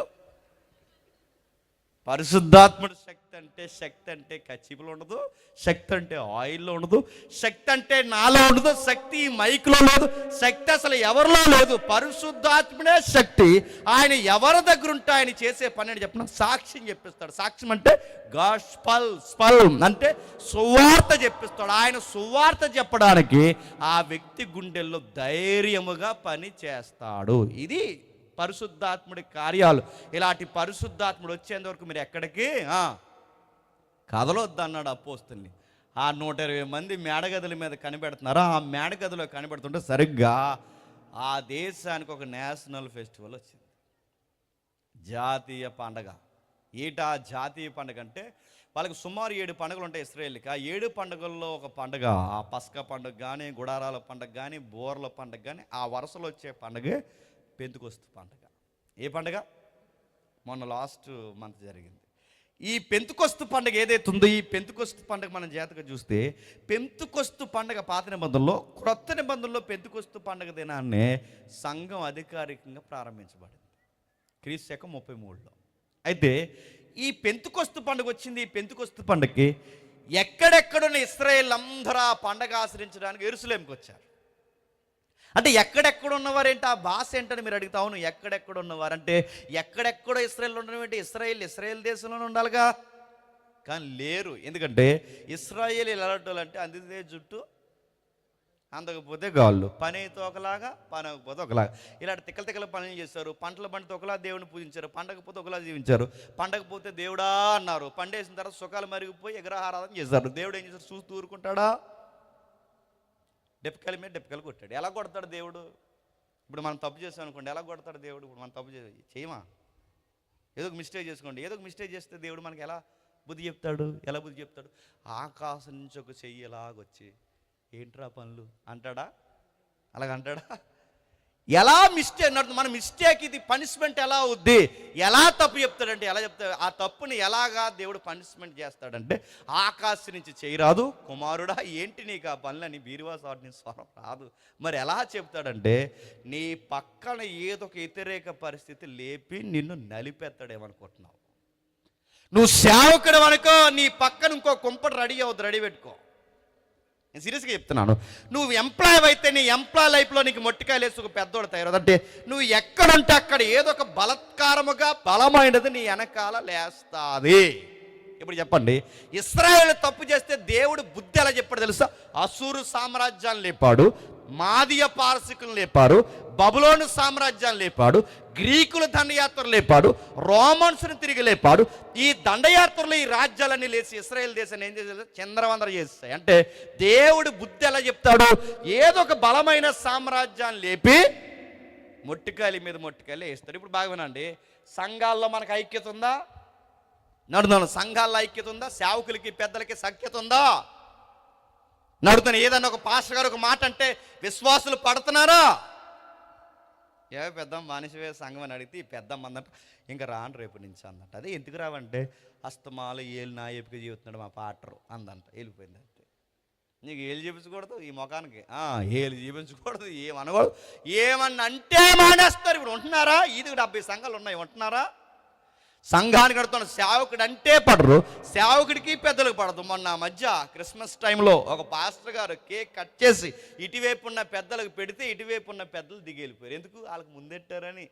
Speaker 1: పరిశుద్ధాత్ముడు శక్తి అంటే కచ్చిపులో ఉండదు, శక్తి అంటే ఆయిల్లో ఉండదు, శక్తి అంటే నాలో ఉండదు, శక్తి మైక్లో లేదు, శక్తి అసలు ఎవరిలో లేదు. పరిశుద్ధాత్ముడే శక్తి. ఆయన ఎవరి దగ్గర ఉంటే ఆయన చేసే పని అని చెప్పిన సాక్ష్యం చెప్పిస్తాడు. సాక్ష్యం అంటే గాస్పల్ అంటే సువార్త చెప్పిస్తాడు. ఆయన సువార్త చెప్పడానికి ఆ వ్యక్తి గుండెల్లో ధైర్యముగా పని చేస్తాడు. ఇది పరిశుద్ధాత్ముడి కార్యాలు. ఇలాంటి పరిశుద్ధాత్ముడు వచ్చేంతవరకు మీరు ఎక్కడికి కదలొద్దు అన్నాడు అపోస్తుల్ని. ఆ 120 మంది మేడగదుల మీద కనిపెడుతున్నారు. ఆ మేడగదిలో కనిపెడుతుంటే సరిగ్గా ఆ దేశానికి ఒక నేషనల్ ఫెస్టివల్ వచ్చింది, జాతీయ పండగ. ఏటా జాతీయ పండగ అంటే వాళ్ళకి సుమారు 7 పండుగలు ఉంటాయి ఇశ్రాయేలుకి. ఆ 7 పండుగల్లో ఒక పండుగ, ఆ పస్కా పండుగ కానీ, గుడారాల పండుగ కానీ, బోర్ల పండుగ కానీ, ఆ వరుసలో వచ్చే పండుగే పెంతుకొస్తు పండుగ. ఏ పండుగ? మొన్న లాస్ట్ మంత్ జరిగింది. ఈ పెంతుకొస్తు పండుగ ఏదైతే ఉందో, ఈ పెంతుకొస్తు పండుగ మనం జాతకగా చూస్తే, పెంతుకొస్తు పండుగ పాత నిబంధనలో, క్రొత్త నిబంధనలో పెంతుకొస్తు పండుగ దినాన్నే సంఘం అధికారికంగా ప్రారంభించబడింది క్రీస్తు శకం 33లో. అయితే ఈ పెంతుకొస్తు పండుగ వచ్చింది. ఈ పెంతుకొస్తు పండుగకి ఎక్కడెక్కడున్న ఇశ్రాయేల్ అందరూ ఆ పండుగ ఆచరించడానికి యెరూషలేముకి వచ్చారు. అంటే ఎక్కడెక్కడ ఉన్నవారేంటి? ఆ భాష ఏంటని మీరు అడుగుతా. అవును, ఎక్కడెక్కడ ఉన్నవారంటే ఎక్కడెక్కడో ఇశ్రాయేల్ ఉండడం ఏంటి? ఇశ్రాయేల్ దేశంలోనే ఉండాలిగా. కానీ లేరు. ఎందుకంటే ఇశ్రాయేలు ఎలాంటి వాళ్ళు అంటే అందితే జుట్టు అందకపోతే గాళ్ళు, పని అయితే ఒకలాగా, పని అవ్వకపోతే ఒకలాగా, ఇలాంటి తిక్కల పనులు చేస్తారు. పంటల పండితే ఒకలా దేవుని పూజించారు, పండగపోతే ఒకలా జీవించారు. పండగపోతే దేవుడా అన్నారు, పండేసిన తర్వాత సుఖాలు మరిగిపోయి విగ్రహారాధన చేశారు. దేవుడు ఏం చేశారు? చూస్తూ ఊరుకుంటాడా? డెప్పకాయల మీద డెప్పకాయలు కొట్టాడు. ఎలా కొడతాడు దేవుడు? ఇప్పుడు మనం తప్పు చేసాం అనుకోండి, ఎలా కొడతాడు దేవుడు? ఇప్పుడు మనం తప్పు చేయమా? ఏదో ఒక మిస్టేక్ చేసుకోండి, ఏదో ఒక మిస్టేక్ చేస్తే దేవుడు మనకి ఎలా బుద్ధి చెప్తాడు? ఎలా బుద్ధి చెప్తాడు? ఆకాశం నుంచి ఒక చెయ్యి ఎలాగొచ్చి ఏంట్రా పనులు అంటాడా? అలాగంటాడా? ఎలా మిస్టేక్ నడుతుంది? మన మిస్టేక్ ఇది పనిష్మెంట్ ఎలా అవుద్ది? ఎలా తప్పు చెప్తాడంటే ఎలా చెప్తాడు? ఆ తప్పుని ఎలాగా దేవుడు పనిష్మెంట్ చేస్తాడంటే, ఆకాశం నుంచి చేయరాదు కుమారుడా ఏంటి నీకు ఆ పనులని బీరువాసాడిని స్వరం రాదు. మరి ఎలా చెప్తాడంటే, నీ పక్కన ఏదో ఒక వ్యతిరేక పరిస్థితి లేపి నిన్ను నలిపెత్తాడేమనుకుంటున్నావు. నువ్వు సేవకుడు అనుకో, నీ పక్కన ఇంకో కుంపటి రెడీ అవుద్ది, రెడీ పెట్టుకో. నేను సీరియస్గా చెప్తున్నాను. నువ్వు ఎంప్లాయ్ అయితే నీ ఎంప్లాయ్ లైఫ్లో నీకు మొట్టికాయలు వేసి ఒక పెద్దోడు తయారు అంటే, నువ్వు ఎక్కడుంటే అక్కడ ఏదో ఒక బలత్కారముగా బలమైనది నీ వెనకాల లేస్తాది. ఇప్పుడు చెప్పండి, ఇశ్రాయేలు తప్పు చేస్తే దేవుడు బుద్ధి ఎలా చెప్పాడు తెలుసా? అసూరు సామ్రాజ్యాన్ని లేపాడు, మాదియ పారసికులను లేపారు, బబులోను సామ్రాజ్యాన్ని లేపాడు, గ్రీకుల దండయాత్రలు లేపాడు, రోమన్స్ని తిరిగి లేపాడు. ఈ దండయాత్రలు ఈ రాజ్యాలన్నీ లేచి ఇశ్రాయేల్ దేశాన్ని ఏం చేసేది? చంద్రవందర చేస్తాయి. అంటే దేవుడు బుద్ధి ఎలా చెప్తాడు? ఏదో ఒక బలమైన సామ్రాజ్యాన్ని లేపి మొట్టికాయల మీద మొట్టికాయలు వేస్తాడు. ఇప్పుడు బాగా వినండి, సంఘాల్లో మనకు ఐక్యత ఉందా? నడుతున్నాను, సంఘాల్లో ఐక్యత ఉందా? సేవకులకి పెద్దలకి సఖ్యత ఉందా? నడుతున్నాను. ఏదన్నా ఒక పాస్టర్ గారు ఒక మాట అంటే విశ్వాసులు పడుతున్నారా? పెద్ద మనిషివే సంఘం అని అడిగితే ఈ పెద్దమ్మ అందంట ఇంకా రాను రేపు నుంచి అందంట. అదే ఎందుకు రావంటే, అస్తమాలు ఏళ్ళు నా ఎప్పుకు జీవిస్తున్నాడు మా పాటరు అందంట. వెళ్ళిపోయింది అంతే. నీకు ఏళ్ళు చూపించకూడదు ఈ ముఖానికి, ఏళ్ళు చూపించకూడదు, ఏమనకూడదు. ఏమన్నా అంటే మానేస్తారు. ఇప్పుడు ఉంటున్నారా? ఇది 70 సంఘాలు ఉన్నాయి, ఉంటున్నారా? సంఘానికి కడుతున్న సేవకుడు అంటే పడరు, సేవకుడికి పెద్దలకు పడదు. మొన్న మధ్య క్రిస్మస్ టైంలో ఒక పాస్టర్ గారు కేక్ కట్ చేసి ఇటువైపు ఉన్న పెద్దలకు పెడితే ఇటువైపు ఉన్న పెద్దలు దిగి వెళ్ళిపోయారు. ఎందుకు? వాళ్ళకి ముందెట్టారని.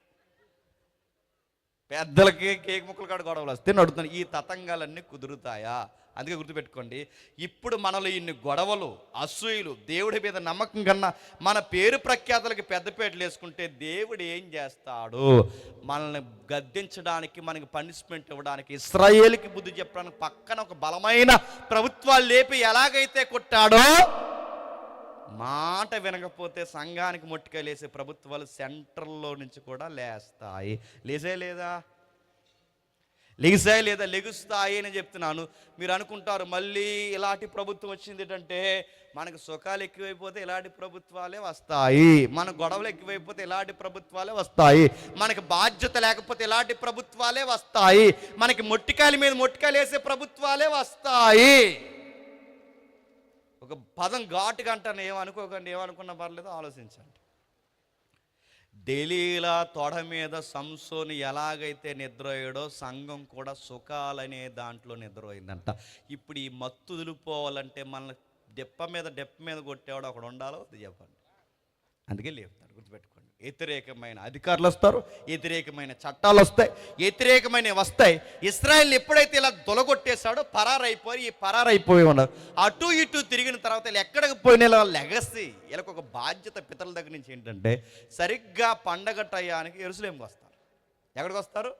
Speaker 1: పెద్దలకి కేక్ ముక్కలు కాడ గొడవలు వస్తే నడుతున్నాయి. ఈ తతంగాలన్నీ కుదురుతాయా? అందుకే గుర్తుపెట్టుకోండి, ఇప్పుడు మనలో ఇన్ని గొడవలు, అసూయలు, దేవుడి మీద నమ్మకం కన్నా మన పేరు ప్రఖ్యాతలకి పెద్దపేటలు వేసుకుంటే దేవుడు ఏం చేస్తాడు? మనల్ని గద్దించడానికి, మనకి పనిష్మెంట్ ఇవ్వడానికి, ఇశ్రాయేలుకి బుద్ధి చెప్పడానికి పక్కన ఒక బలమైన ప్రభుత్వాలు లేపి ఎలాగైతే కొట్టాడో, మాట వినకపోతే సంఘానికి మొట్టికాయలు వేసే ప్రభుత్వాలు సెంట్రల్లో నుంచి కూడా లేస్తాయి. లేసే లేదా? లెగిసాయి లేదా? లెగుస్తాయి అని చెప్తున్నాను. మీరు అనుకుంటారు మళ్ళీ ఇలాంటి ప్రభుత్వం వచ్చింది ఏంటంటే, మనకు సుఖాలు ఎక్కువైపోతే ఇలాంటి ప్రభుత్వాలే వస్తాయి, మన గొడవలు ఎక్కువైపోతే ఇలాంటి ప్రభుత్వాలే వస్తాయి, మనకి బాధ్యత లేకపోతే ఇలాంటి ప్రభుత్వాలే వస్తాయి, మనకి మొట్టికాయల మీద మొట్టికాయలు వేసే ప్రభుత్వాలే వస్తాయి. ఒక పదం ఘాటుగా అంటాను, ఏమనుకోకండి, ఏమనుకున్నా పర్లేదు, ఆలోచించండి. దెలీలా తొడ మీద సంసోను ఎలాగైతే నిద్రపోయాడో సంఘం కూడా సుఖాలనే దాంట్లో నిద్రపోయిందంట. ఇప్పుడు ఈ మత్తు వదిలిపోవాలంటే మన డెప్ప మీద కొట్టేవాడు అక్కడ ఉండాలో అది చెప్పండి. అందుకే లేపుతాడు, గుర్తుపెట్టుకోండి. వ్యతిరేకమైన అధికారులు వస్తారు, వ్యతిరేకమైన చట్టాలు వస్తాయి, వ్యతిరేకమైనవి వస్తాయి. ఇశ్రాయేల్ని ఎప్పుడైతే ఇలా దొలగొట్టేశాడో పరారైపోయి ఉన్నారు. అటు ఇటు తిరిగిన తర్వాత వీళ్ళు ఎక్కడికి పోయిన లెగసీ, వీళ్ళకి ఒక బాధ్యత పితరుల దగ్గర నుంచి ఏంటంటే, సరిగ్గా పండగ టయానికి యెరూషలేముకి వస్తారు. ఎక్కడికి వస్తారు?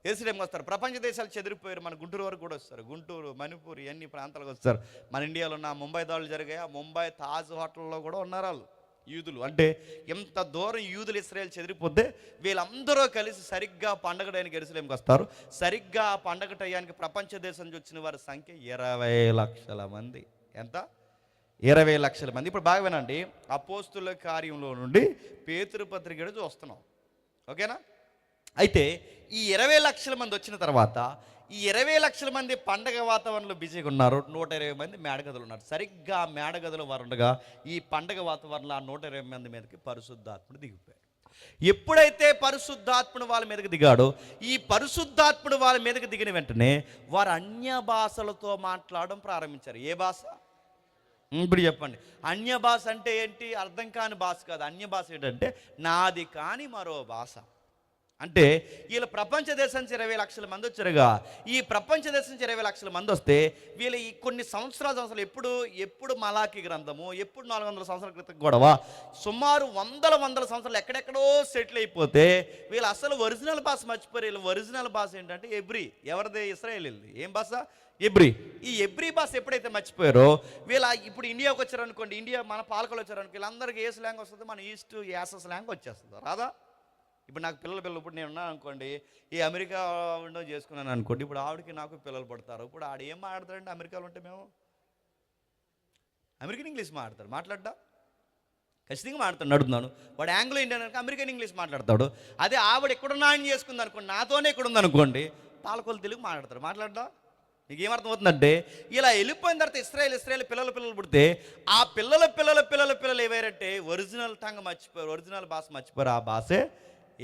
Speaker 1: యెరూషలేముకి వస్తారు. ప్రపంచ దేశాలు చెదిరిపోయారు, మన గుంటూరు వరకు కూడా వస్తారు. గుంటూరు, మణిపూర్, ఇవన్నీ ప్రాంతాలకు వస్తారు. మన ఇండియాలో ఉన్న ముంబై దాడులు జరిగాయి, ఆ ముంబై తాజ్ హోటల్లో కూడా ఉన్నారు వాళ్ళు యూదులు. అంటే ఎంత దూరం యూదులు ఇశ్రాయేల్ చెదిరిపోతే వీళ్ళందరూ కలిసి సరిగ్గా పండగ టయానికి యెరూషలేముకి వస్తారు. సరిగ్గా ఆ పండగ టయానికి ప్రపంచ దేశం నుంచి వచ్చిన వారి సంఖ్య 20 లక్షల మంది. ఎంత? 20 లక్షల మంది. ఇప్పుడు బాగా వినండి, అపోస్తుల కార్యంలో నుండి పేతురు పత్రిక చూస్తున్నాం, ఓకేనా? అయితే ఈ 20 లక్షల మంది వచ్చిన తర్వాత ఈ 20 లక్షల మంది పండగ వాతావరణంలో బిజీగా ఉన్నారు. 120 మంది మేడగదులు ఉన్నారు. సరిగ్గా ఆ మేడగదులు వారు ఉండగా ఈ పండగ వాతావరణంలో ఆ 120 మంది మీదకి పరిశుద్ధాత్ముడు దిగిపోయాడు. ఎప్పుడైతే పరిశుద్ధాత్ముడు వాళ్ళ మీదకి దిగాడో, ఈ పరిశుద్ధాత్ముడు వాళ్ళ మీదకి దిగిన వెంటనే వారు అన్య భాషలతో మాట్లాడడం ప్రారంభించారు. ఏ భాష? ఇప్పుడు చెప్పండి. అన్య భాష అంటే ఏంటి? అర్థం కాని భాష కాదు. అన్య భాష ఏంటంటే నాది కాని మరో భాష. అంటే వీళ్ళు ప్రపంచ దేశం నుంచి 20 లక్షల మంది వచ్చారుగా. ఈ ప్రపంచ దేశం నుంచి 20 లక్షల మంది వస్తే వీళ్ళు ఈ కొన్ని సంవత్సరాలు ఎప్పుడు మలాకి గ్రంథము, ఎప్పుడు 400 సంవత్సరాల క్రితం గొడవ, సుమారు వందల సంవత్సరాలు ఎక్కడెక్కడో సెటిల్ అయిపోతే వీళ్ళు అసలు ఒరిజినల్ భాష మర్చిపోయారు. వీళ్ళు ఒరిజినల్ భాష ఏంటంటే ఎబ్రీ. ఎవరిది? ఇశ్రాయేలీది. ఏం భాష? ఎబ్రీ. ఈ ఎబ్రీ భాష ఎప్పుడైతే మర్చిపోయారో వీళ్ళ ఇప్పుడు ఇండియాకి వచ్చారనుకోండి, ఇండియా మన పాలకులు వచ్చారనుకో, వీళ్ళందరికీ ఏ స్లాంగ్ వస్తుంది? మన ఈస్ట్ యాస స్లాంగ్ వచ్చేస్తుంది, రాదా? ఇప్పుడు నాకు పిల్లలు ఇప్పుడు నేను ఉన్నాను అనుకోండి, ఈ అమెరికా ఉండో చేసుకున్నాను అనుకోండి, ఇప్పుడు ఆవిడకి నాకు పిల్లలు పడతారు. ఇప్పుడు ఆడ ఏం మాట్లాడతారండి? అమెరికాలో ఉంటే మేము అమెరికన్ ఇంగ్లీష్ మాట్లాడ్డా ఖచ్చితంగా మాట్లాడుతాడు. అడుగుతున్నాను, వాడు ఆంగ్లో ఇండియన్ అనుకో అమెరికన్ ఇంగ్లీష్ మాట్లాడతాడు. అదే ఆవిడ ఎక్కడున్నా ఆయన చేసుకుంది అనుకోండి, నాతోనే ఇక్కడ ఉందనుకోండి, పాలకోలు తెలుగు మాట్లాడతాడు. నీకు ఏమర్థమవుతుందంటే ఇలా వెళ్ళిపోయిన తర్వాత ఇస్రాయేల్ పిల్లలు పుడితే ఆ పిల్లలు ఏవైరంటే ఒరిజినల్ టంగ్ మర్చిపోయారు, ఒరిజినల్ భాష మర్చిపోయారు. ఆ భాషే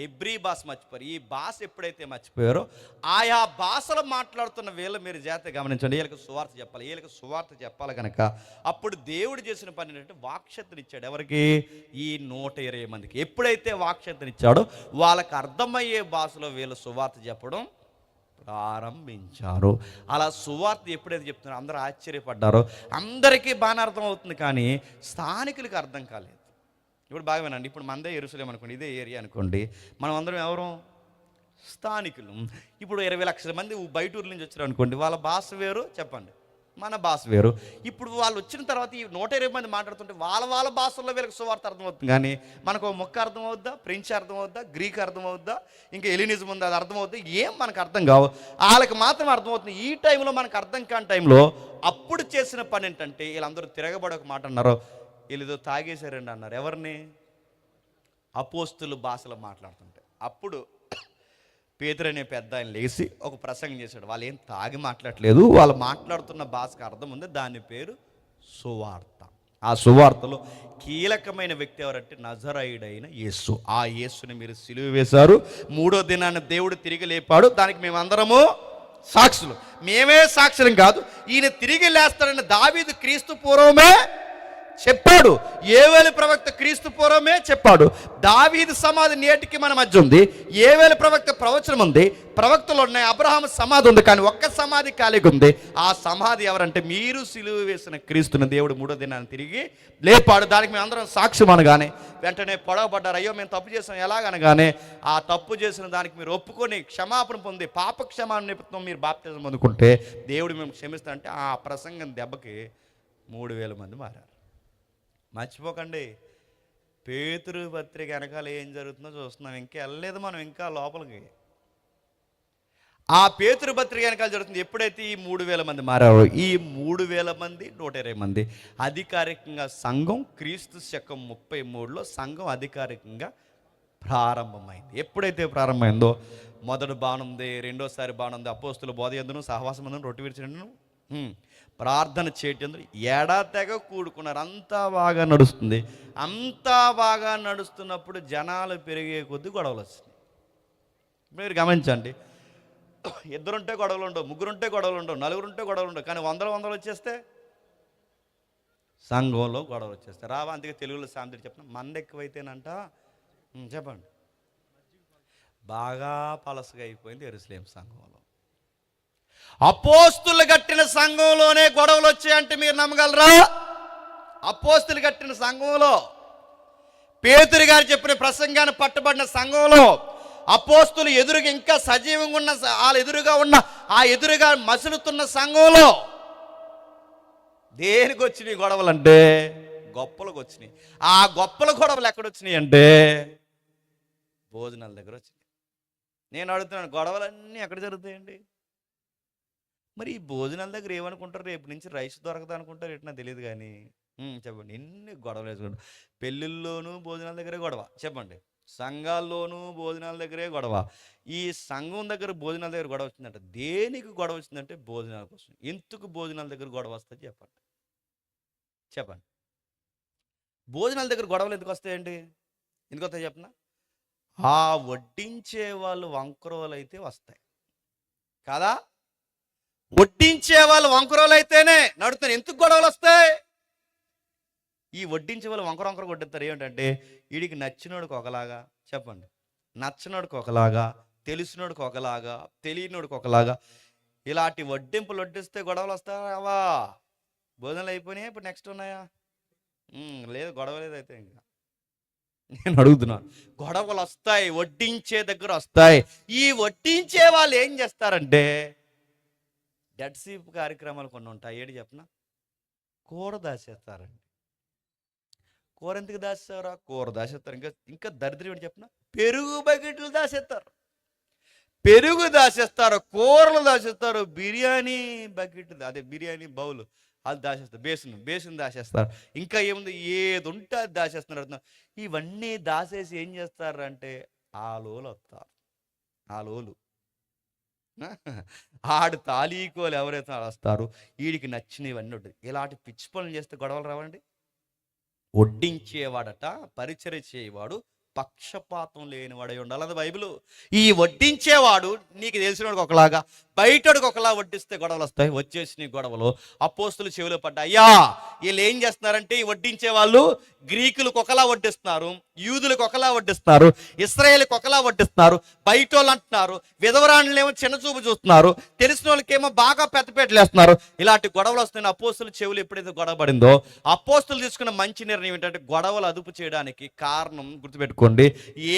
Speaker 1: ఎబ్రీ భాష మర్చిపోయారు. ఈ భాష ఎప్పుడైతే మర్చిపోయారో ఆయా భాషలు మాట్లాడుతున్న వీళ్ళు మీరు జాగ్రత్తగా గమనించండి. వీళ్ళకి సువార్త చెప్పాలి కనుక అప్పుడు దేవుడు చేసిన పని ఏంటంటే వాక్శక్తినిచ్చాడు. ఎవరికి? ఈ 120 మందికి. ఎప్పుడైతే వాక్శక్తినిచ్చాడో వాళ్ళకి అర్థమయ్యే భాషలో వీళ్ళు సువార్త చెప్పడం ప్రారంభించారు. అలా సువార్త ఎప్పుడైతే చెప్తున్నారో అందరూ ఆశ్చర్యపడ్డారో. అందరికీ బాగా అర్థం అవుతుంది, కానీ స్థానికులకి అర్థం కాలేదు. ఇప్పుడు బాగా వినండి. ఇప్పుడు మనదే యెరూషలేం అనుకోండి, ఇదే ఏరియా అనుకోండి, మనం అందరం ఎవరు? స్థానికులు. ఇప్పుడు 20 లక్షల మంది బయట ఊర్ల నుంచి వచ్చారు అనుకోండి, వాళ్ళ భాష వేరు, చెప్పండి, మన భాష వేరు. ఇప్పుడు వాళ్ళు వచ్చిన తర్వాత ఈ 120 మంది మాట్లాడుతుంటే వాళ్ళ భాషల్లో వీళ్ళకి సువార్త అర్థమవుతుంది, కానీ మనకు ఒక మొక్క అర్థమవుద్దా? ఫ్రెంచ్ అర్థమవుద్దా? గ్రీక్ అర్థమవుద్దా? ఇంకా ఎలినిజం ఉంది, అది అర్థమవుద్దా? ఏం మనకు అర్థం కావు, వాళ్ళకి మాత్రం అర్థమవుతుంది. ఈ టైంలో మనకు అర్థం కాని టైంలో అప్పుడు చేసిన పని ఏంటంటే వీళ్ళందరూ తిరగబడి ఒక మాట అన్నారు, వీళ్ళు ఏదో తాగేశారండి అన్నారు. ఎవరిని? అపోస్తుల భాషలో మాట్లాడుతుంటే. అప్పుడు పేతురు అనే పెద్ద ఆయన లేచి ఒక ప్రసంగం చేశాడు. వాళ్ళు ఏం తాగి మాట్లాడలేదు, వాళ్ళు మాట్లాడుతున్న భాషకు అర్థం ఉంది, దాని పేరు సువార్త. ఆ సువార్తలో కీలకమైన వ్యక్తి ఎవరంటే నజరేయుడైన యేసు. ఆ యేసుని మీరు సిలువ వేశారు, 3వ దినాన్ని దేవుడు తిరిగి లేపాడు. దానికి మేమందరము సాక్షులు. మేమే సాక్షులం కాదు, ఈయన తిరిగి లేస్తాడని దావీదు క్రీస్తు పూర్వమే చెప్పాడు. యోవేలు ప్రవక్త క్రీస్తు పూర్వమే చెప్పాడు. దావీదు సమాధి నేటికి మన మధ్య ఉంది. యోవేలు ప్రవక్త ప్రవచనం ఉంది, ప్రవక్తలు ఉన్నాయి, అబ్రహాము సమాధి ఉంది, కానీ ఒక్క సమాధి ఖాళీగా ఉంది. ఆ సమాధి ఎవరంటే మీరు సిలువ వేసిన క్రీస్తుని దేవుడు 3వ దినాన్ని తిరిగి లేపాడు. దానికి మేము అందరం సాక్ష్యం అనగానే వెంటనే పొడవబడ్డారు. అయ్యో మేము తప్పు చేసాం ఎలాగనగానే ఆ తప్పు చేసిన దానికి మీరు ఒప్పుకొని క్షమాపణ పొంది పాప క్షమాపణ నిమిత్తం మీరు బాప్తిజం పొందుకుంటే దేవుడు మేము క్షమిస్తా అంటే ఆ ప్రసంగం దెబ్బకి 3000 మంది మారారు. మర్చిపోకండి, పేతురు పత్రిక వెనకాల ఏం జరుగుతుందో చూస్తున్నాం. ఇంకా వెళ్ళలేదు మనం, ఇంకా లోపలికి. ఆ పేతురు పత్రిక వెనకాల జరుగుతుంది. ఎప్పుడైతే ఈ 3000 మంది మారారో, ఈ 3000 మంది 120 మంది అధికారికంగా సంఘం క్రీస్తు శకం 33లో సంఘం అధికారికంగా ప్రారంభమైంది. ఎప్పుడైతే ప్రారంభమైందో మొదటి బాణం ఉంది, రెండోసారి బాణం ఉంది, అపోస్తుల బోధ యందును సహవాసం యందును రొట్టె విరిచినను ప్రార్థన చేయటం ఎడతెగ కూడుకున్నారు. అంతా బాగా నడుస్తుంది. అంతా బాగా నడుస్తున్నప్పుడు జనాలు పెరిగే కొద్దీ గొడవలు వస్తున్నాయి. మీరు గమనించండి, 2 ఉంటే గొడవలు ఉండవు, 3 ఉంటే గొడవలు ఉండవు, 4 ఉంటే గొడవలు ఉండవు, కానీ 100 వచ్చేస్తే సంఘంలో గొడవలు వచ్చేస్తాయి. రావా? అందుకే తెలుగులో సామెత చెప్తున్నా, మంద ఎక్కువైతేనంట చెప్పండి బాగా పలసగా అయిపోయింది యెరూషలేం సంఘంలో. అపోస్తులు కట్టిన సంఘంలోనే గొడవలు వచ్చాయంటే మీరు నమ్మగలరా? అపోస్తులు కట్టిన సంఘంలో, పేతురు గారు చెప్పిన ప్రసంగాన్ని పట్టుబడిన సంఘంలో, అపోస్తులు ఎదురుగా ఇంకా సజీవంగా ఉన్న వాళ్ళ ఎదురుగా మసులుతున్న సంఘంలో దేనికి వచ్చినాయి గొడవలు అంటే గొప్పలకు వచ్చినాయి. ఆ గొప్పల గొడవలు ఎక్కడొచ్చినాయి అంటే భోజనాల దగ్గర వచ్చినాయి. నేను అడుగుతున్నాను, గొడవలన్నీ ఎక్కడ జరుగుతాయండి? మరి ఈ భోజనాల దగ్గర ఏమనుకుంటారు? రేపు నుంచి రైస్ దొరకదు అనుకుంటారు, ఎట్లా తెలియదు. కానీ చెప్పండి, ఎన్ని గొడవలు వేసుకుంటారు. పెళ్ళిళ్ళలోనూ భోజనాల దగ్గరే గొడవ, చెప్పండి, సంఘాల్లోనూ భోజనాల దగ్గరే గొడవ. ఈ సంఘం దగ్గర భోజనాల దగ్గర గొడవ వచ్చిందంట. దేనికి గొడవ వచ్చిందంటే భోజనాల కోసం. ఎందుకు భోజనాల దగ్గర గొడవ వస్తుంది చెప్పండి? చెప్పండి, భోజనాల దగ్గర గొడవలు ఎందుకు వస్తాయండి? ఎందుకు వస్తాయి చెప్పనా? ఆ వడ్డించే వాళ్ళు వంకరోలు అయితే వస్తాయి కదా. వడ్డించే వాళ్ళు వంకరోలు అయితేనే నడుతారు. ఎందుకు గొడవలు వస్తాయి? ఈ వడ్డించే వాళ్ళు వంకర వడ్డిస్తారు. ఏమిటంటే వీడికి నచ్చినోడికి ఒకలాగా, చెప్పండి, నచ్చనోడికి ఒకలాగా, తెలిసినోడికి ఒకలాగా, తెలియనోడికి ఒకలాగా. ఇలాంటి వడ్డింపులు వడ్డిస్తే గొడవలు వస్తావా? భోజనాలు అయిపోయినాయి, ఇప్పుడు నెక్స్ట్ ఉన్నాయా? లేదు, గొడవ లేదైతే. ఇంకా నేను అడుగుతున్నాను, గొడవలు వస్తాయి, వడ్డించే దగ్గర వస్తాయి. ఈ వడ్డించే వాళ్ళు ఏం చేస్తారంటే డెడ్ సీప్ కార్యక్రమాలు కొన్ని ఉంటాయి. ఏడు చెప్పనా? కూర దాచేస్తారండి. కూర ఎందుకు దాచేస్తారా? కూర దాచేస్తారు. ఇంకా ఇంకా దరిద్రం ఏంటి చెప్పనా? పెరుగు బకెట్లు దాచేస్తారు. పెరుగు దాచేస్తారు, కూరలు దాచేస్తారు, బిర్యానీ బకెట్, అదే బిర్యానీ బౌల్ అది దాచేస్తారు, బేసిన్ దాచేస్తారు. ఇంకా ఏముంది, ఏది ఉంటే అది దాచేస్తున్నారు. ఇవన్నీ దాచేసి ఏం చేస్తారు అంటే ఆలోలు వస్తారు. ఆలోలు ఆడు తాలీకోలు ఎవరైతే వస్తారు, వీడికి నచ్చినవన్నీ ఉంటుంది. ఇలాంటి పిచ్చి పనులు చేస్తే గొడవలు రావండి. వడ్డించేవాడట, పరిచర్య చేయవాడు పక్షపాతం లేనివాడై ఉండాలి, అది బైబిల్. ఈ వడ్డించేవాడు నీకు తెలిసినవాడికి ఒకలాగా, బయటడికి ఒకలా వడ్డిస్తే గొడవలు వస్తాయి. వచ్చేసిన గొడవలు అపోస్తులు చెవిలో పడ్డా. అయ్యా, వీళ్ళు ఏం చేస్తున్నారంటే ఈ వడ్డించే వాళ్ళు గ్రీకులకు ఒకలా వడ్డిస్తున్నారు, యూదులకు ఒకలా వడ్డిస్తున్నారు, ఇశ్రాయేలుకి ఒకలా వడ్డిస్తున్నారు. బయట వాళ్ళు అంటున్నారు, విధవరాణులేమో చిన్న చూపు చూస్తున్నారు, తెలిసిన వాళ్ళకేమో బాగా పెద్దపేటలు వేస్తున్నారు. ఇలాంటి గొడవలు వస్తున్నాయి. అపోస్తుల చెవులు ఎప్పుడైతే గొడవ పడిందో, అపోస్తులు తీసుకున్న మంచి నిర్ణయం ఏంటంటే గొడవలు అదుపు చేయడానికి కారణం గుర్తుపెట్టుకోండి.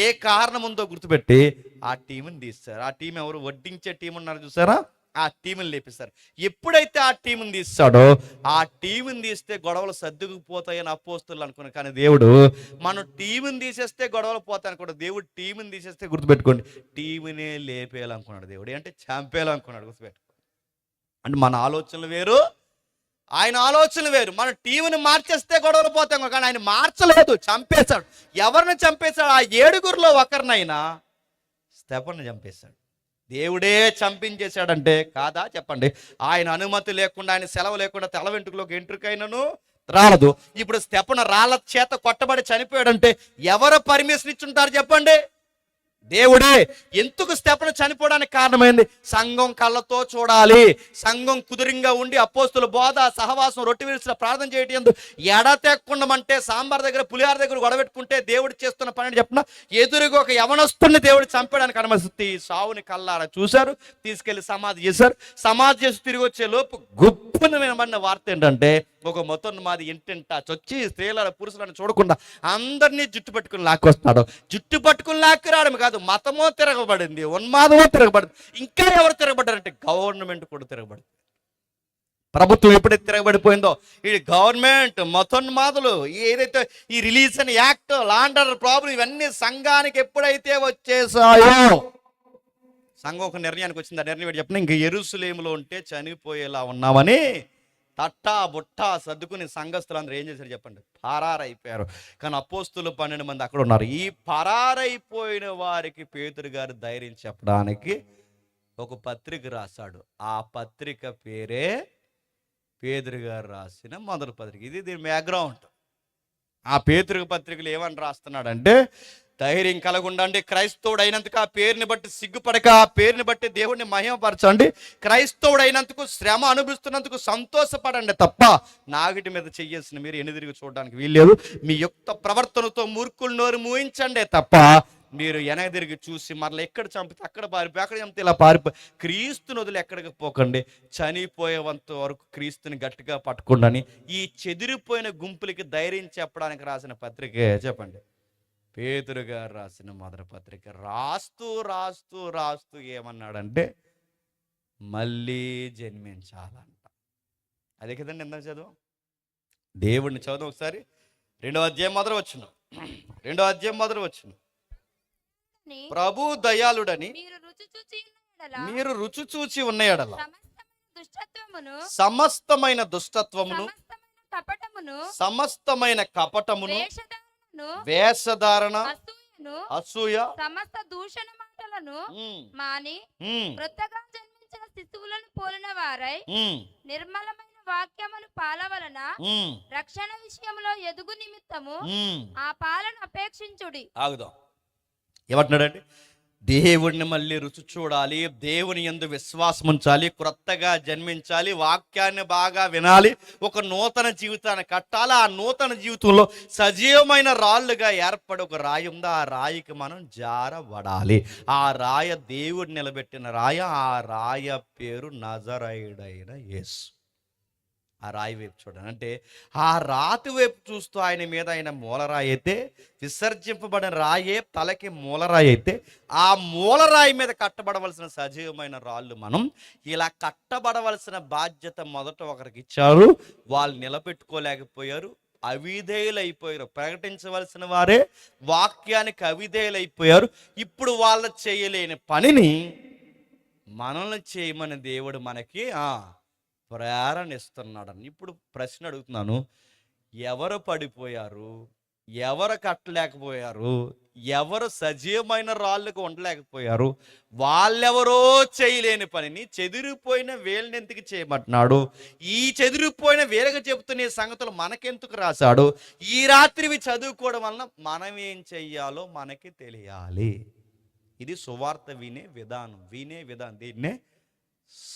Speaker 1: ఏ కారణం ఉందో గుర్తుపెట్టి ఆ టీంని తీస్తారు. ఆ టీం ఎవరు? వడ్డించే టీం ఉన్నారు చూసారా, ఆ టీంని లేపిస్తారు. ఎప్పుడైతే ఆ టీంని తీస్తాడో, ఆ టీంని తీస్తే గొడవలు సర్దుకుపోతాయని అపోస్తులు అనుకున్నారు. కానీ దేవుడు మనం టీంని తీసేస్తే గొడవలు పోతాయి అనుకోండి. దేవుడు టీంని తీసేస్తే గుర్తుపెట్టుకోండి, టీంనే లేపేయాలనుకున్నాడు దేవుడు. అంటే చంపేయాలనుకున్నాడు. గుర్తుపెట్టుకోండి. అంటే మన ఆలోచనలు వేరు, ఆయన ఆలోచనలు వేరు. మన టీంని మార్చేస్తే గొడవలు పోతాం, కానీ ఆయన మార్చలేదు, చంపేశాడు. ఎవరిని చంపేశాడు? ఆ 7గురిలో ఒకరినైనా, స్తెఫనుని చంపేశాడు. దేవుడే చంపించేశాడంటే కాదా? చెప్పండి. ఆయన అనుమతి లేకుండా, ఆయన సెలవు లేకుండా తల వెంట్రుకలోకి ఎంట్రుకైనను రాలదు. ఇప్పుడు స్తెఫను రాళ్ళ చేత కొట్టబడి చనిపోయాడంటే ఎవరు పర్మిషన్ ఇచ్చుంటారు చెప్పండి? దేవుడే. ఎందుకు స్తెఫను చనిపోవడానికి కారణమైంది? సంఘం కళ్ళతో చూడాలి, సంఘం కుదురింగా ఉండి అపోస్తుల బోధ, సహవాసం, రొట్టె విరిచిన ప్రార్థన చేయటం ఎందుకు ఎడతెక్కుండమంటే, సాంబార్ దగ్గర పులిహార దగ్గర గొడవెట్టుకుంటే దేవుడు చేస్తున్న పని చెప్పిన ఎదురుగా ఒక యవనస్తుని దేవుడు చంపడానికి అనుమతి. సావుని కల్లారా చూశారు, తీసుకెళ్లి సమాధి చేశారు. సమాధి చేసి తిరిగి వచ్చే లోపు గుప్పున వినబడిన వార్త ఏంటంటే, ఒక మొత్తమాది ఇంటింటా చొచ్చి స్త్రీల పురుషులను చూడకుండా అందరినీ జుట్టు పట్టుకుని లాక్కొస్తాడు. జుట్టు పట్టుకుని లాక్కి రావడం కాదు, మతమో తిరగబడింది, ఉన్మాదమో తిరగబడింది. ఇంకా ఎవరు తిరగబడ్డారంటే గవర్నమెంట్ కూడా తిరగబడింది. ప్రభుత్వం ఎప్పుడైతే తిరగబడిపోయిందో, ఈ గవర్నమెంట్, మతోన్మాదులు, ఏదైతే ఈ religion act, land order problem, ఇవన్నీ సంఘానికి ఎప్పుడైతే వచ్చేసాయో, సంఘం ఒక నిర్ణయానికి వచ్చింది. ఆ నిర్ణయం చెప్పిన, ఇంక యెరూషలేములో ఉంటే చనిపోయేలా ఉన్నామని తట్టా బుట్టా సర్దుకుని సంఘస్థులందరూ ఏం చేశారు చెప్పండి? పరారైపోయారు. కానీ అపోస్తులు 12 మంది అక్కడ ఉన్నారు. ఈ పరారైపోయిన వారికి పేతురు గారు ధైర్యం చెప్పడానికి ఒక పత్రిక రాశాడు. ఆ పత్రిక పేరే పేతురు గారు రాసిన మొదటి పత్రిక. ఇది దీని బ్యాక్గ్రౌండ్. ఆ పేతురు పత్రికలు ఏమని రాస్తున్నాడంటే, ధైర్యం కలగుండండి, క్రైస్తవుడు అయినందుకు ఆ పేరుని బట్టి సిగ్గుపడక, ఆ పేరుని బట్టి దేవుడిని మహిమపరచండి, క్రైస్తవుడు అయినందుకు, శ్రమ అనుభవిస్తున్నందుకు సంతోషపడండి తప్ప నాగిటి మీద చెయ్యాల్సిన మీరు ఎన్నిదిరిగి చూడడానికి వీల్లేదు. మీ యుక్త ప్రవర్తనతో మూర్ఖులు నోరు మూయించండి తప్ప మీరు వెనకదిరిగి చూసి మరలా ఎక్కడ చంపితే అక్కడ పారిపోయి, అక్కడ చంపితే ఇలా పారిపోయి, క్రీస్తుని వదిలి ఎక్కడికి పోకండి, చనిపోయేంత వరకు క్రీస్తుని గట్టిగా పట్టుకోండి. ఈ చెదిరిపోయిన గుంపులకి ధైర్యం చెప్పడానికి రాసిన పత్రికే చెప్పండి, పేతురు గారు రాసిన మొదటి పత్రిక. రాస్తూ రాస్తూ రాస్తూ ఏమన్నాడంటే, మళ్ళీ జన్మించాలంట. అదే కదండి ఎంత చదువు, దేవుడిని చదువు ఒకసారి. 2వ అధ్యాయం మొదలు వచ్చును. 2వ అధ్యాయం మొదలు వచ్చును. ప్రభు దయాళుడని మీరు రుచి చూచి ఉన్న ఎడల సమస్తమైన దుష్టత్వమును, సమస్తమైన కపటమును, వేషధారణ, అసూయ,
Speaker 2: సమస్త దూషణ మాటలను మాని క్రొత్తగా జన్మించిన శిశువులను పోలిన వారై నిర్మలమైన వాక్యమును పాలవలన రక్షణ విషయంలో ఎదుగు నిమిత్తము ఆ పాలను అపేక్షించుడి.
Speaker 1: ఆగుదాం. ఏమంటున్నాడండి? దేవుడిని మళ్ళీ రుచి చూడాలి, దేవుని యందు విశ్వాసం ఉంచాలి, క్రొత్తగా జన్మించాలి, వాక్యాన్ని బాగా వినాలి, ఒక నూతన జీవితాన్ని కట్టాలి. ఆ నూతన జీవితంలో సజీవమైన రాళ్ళుగా ఏర్పడి ఒక రాయి ఉందో ఆ రాయికి మనం జారబడాలి. ఆ రాయ దేవుడు నిలబెట్టిన రాయ, ఆ రాయ పేరు నజరేయుడైన యేసు. ఆ రాయి వైపు చూడండి, అంటే ఆ రాతి వైపు చూస్తూ ఆయన మీద ఆయన మూలరాయి అయితే, విసర్జింపబడిన రాయే తలకి మూలరాయి అయితే, ఆ మూలరాయి మీద కట్టబడవలసిన సజీవమైన రాళ్ళు మనం. ఇలా కట్టబడవలసిన బాధ్యత మొదట ఒకరికి ఇచ్చారు, వాళ్ళు నిలబెట్టుకోలేకపోయారు, అవిధేయులైపోయారు. ప్రకటించవలసిన వారే వాక్యానికి అవిధేయులైపోయారు. ఇప్పుడు వాళ్ళు చేయలేని పనిని మనల్ని చేయమని దేవుడు మనకి ప్రేరణ ఇస్తున్నాడని. ఇప్పుడు ప్రశ్న అడుగుతున్నాను, ఎవరు పడిపోయారు, ఎవరు కట్టలేకపోయారు, ఎవరు సజీవమైన రాళ్ళకు ఉండలేకపోయారు, వాళ్ళెవరో చేయలేని పనిని చెదిరిపోయిన వేళ్ళని ఎందుకు చేయమంటున్నాడు? ఈ చెదిరిపోయిన వేలకు చెబుతున్న సంగతులు మనకెందుకు రాశాడు? ఈ రాత్రివి చదువుకోవడం వలన మనం ఏం చెయ్యాలో మనకి తెలియాలి. ఇది సువార్త వినే విధానం. దీన్నే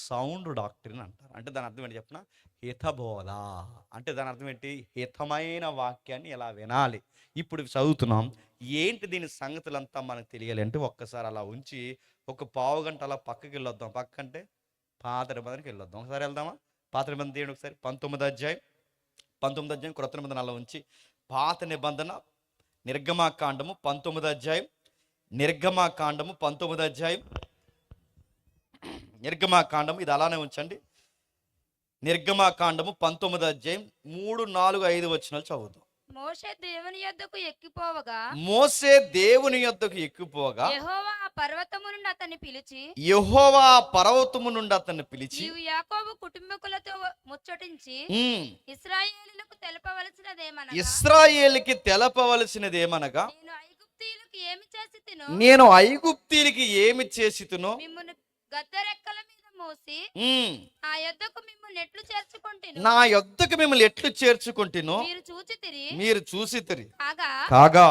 Speaker 1: సౌండ్ డాక్ట్రిన్ అంటారు. అంటే దాని అర్థం ఏంటి చెప్పిన? హితబోధ. అంటే దాని అర్థం ఏంటి? హితమైన వాక్యాన్ని ఎలా వినాలి. ఇప్పుడు చదువుతున్నాం, ఏంటి దీని సంగతులంతా మనకు తెలియాలి అంటే ఒక్కసారి అలా ఉంచి ఒక పావు గంట అలా పక్కకి వెళ్ళొద్దాం. పక్కంటే పాత నిబంధనకి వెళ్ళొద్దాం. ఒకసారి వెళ్దామా? పాత నిబంధన తీయండి ఒకసారి. 19వ అధ్యాయం క్రొత్త నిబంధన అలా ఉంచి, పాత నిబంధన నిర్గమాకాండము 19వ అధ్యాయం, నిర్గమాకాండము 19వ అధ్యాయం, నిర్గమాకాండము ఇది అలానే ఉంచండి. నిర్గమాకాండము 19వ అధ్యాయం 3, 4, 5 వచనాలు చదువుతాం.
Speaker 2: మోషే దేవుని యొద్దకు ఎక్కిపోవగా యెహోవా ఆ పర్వతము నుండి అతన్ని పిలిచి నీవు యాకోబు కుటుంబీకులతో ముచ్చటించి ఇశ్రాయేలుకి తెలపవలసినదేమనగా నేను ఐగుప్తీయులకి ఏమి చేసితినో మిమ్మును గద్దరెక్కల మీద మోసి నా యొద్దకు మిమ్మల్ని ఎట్లు చేర్చుకుంటును మీరు చూసితిరి. కాగా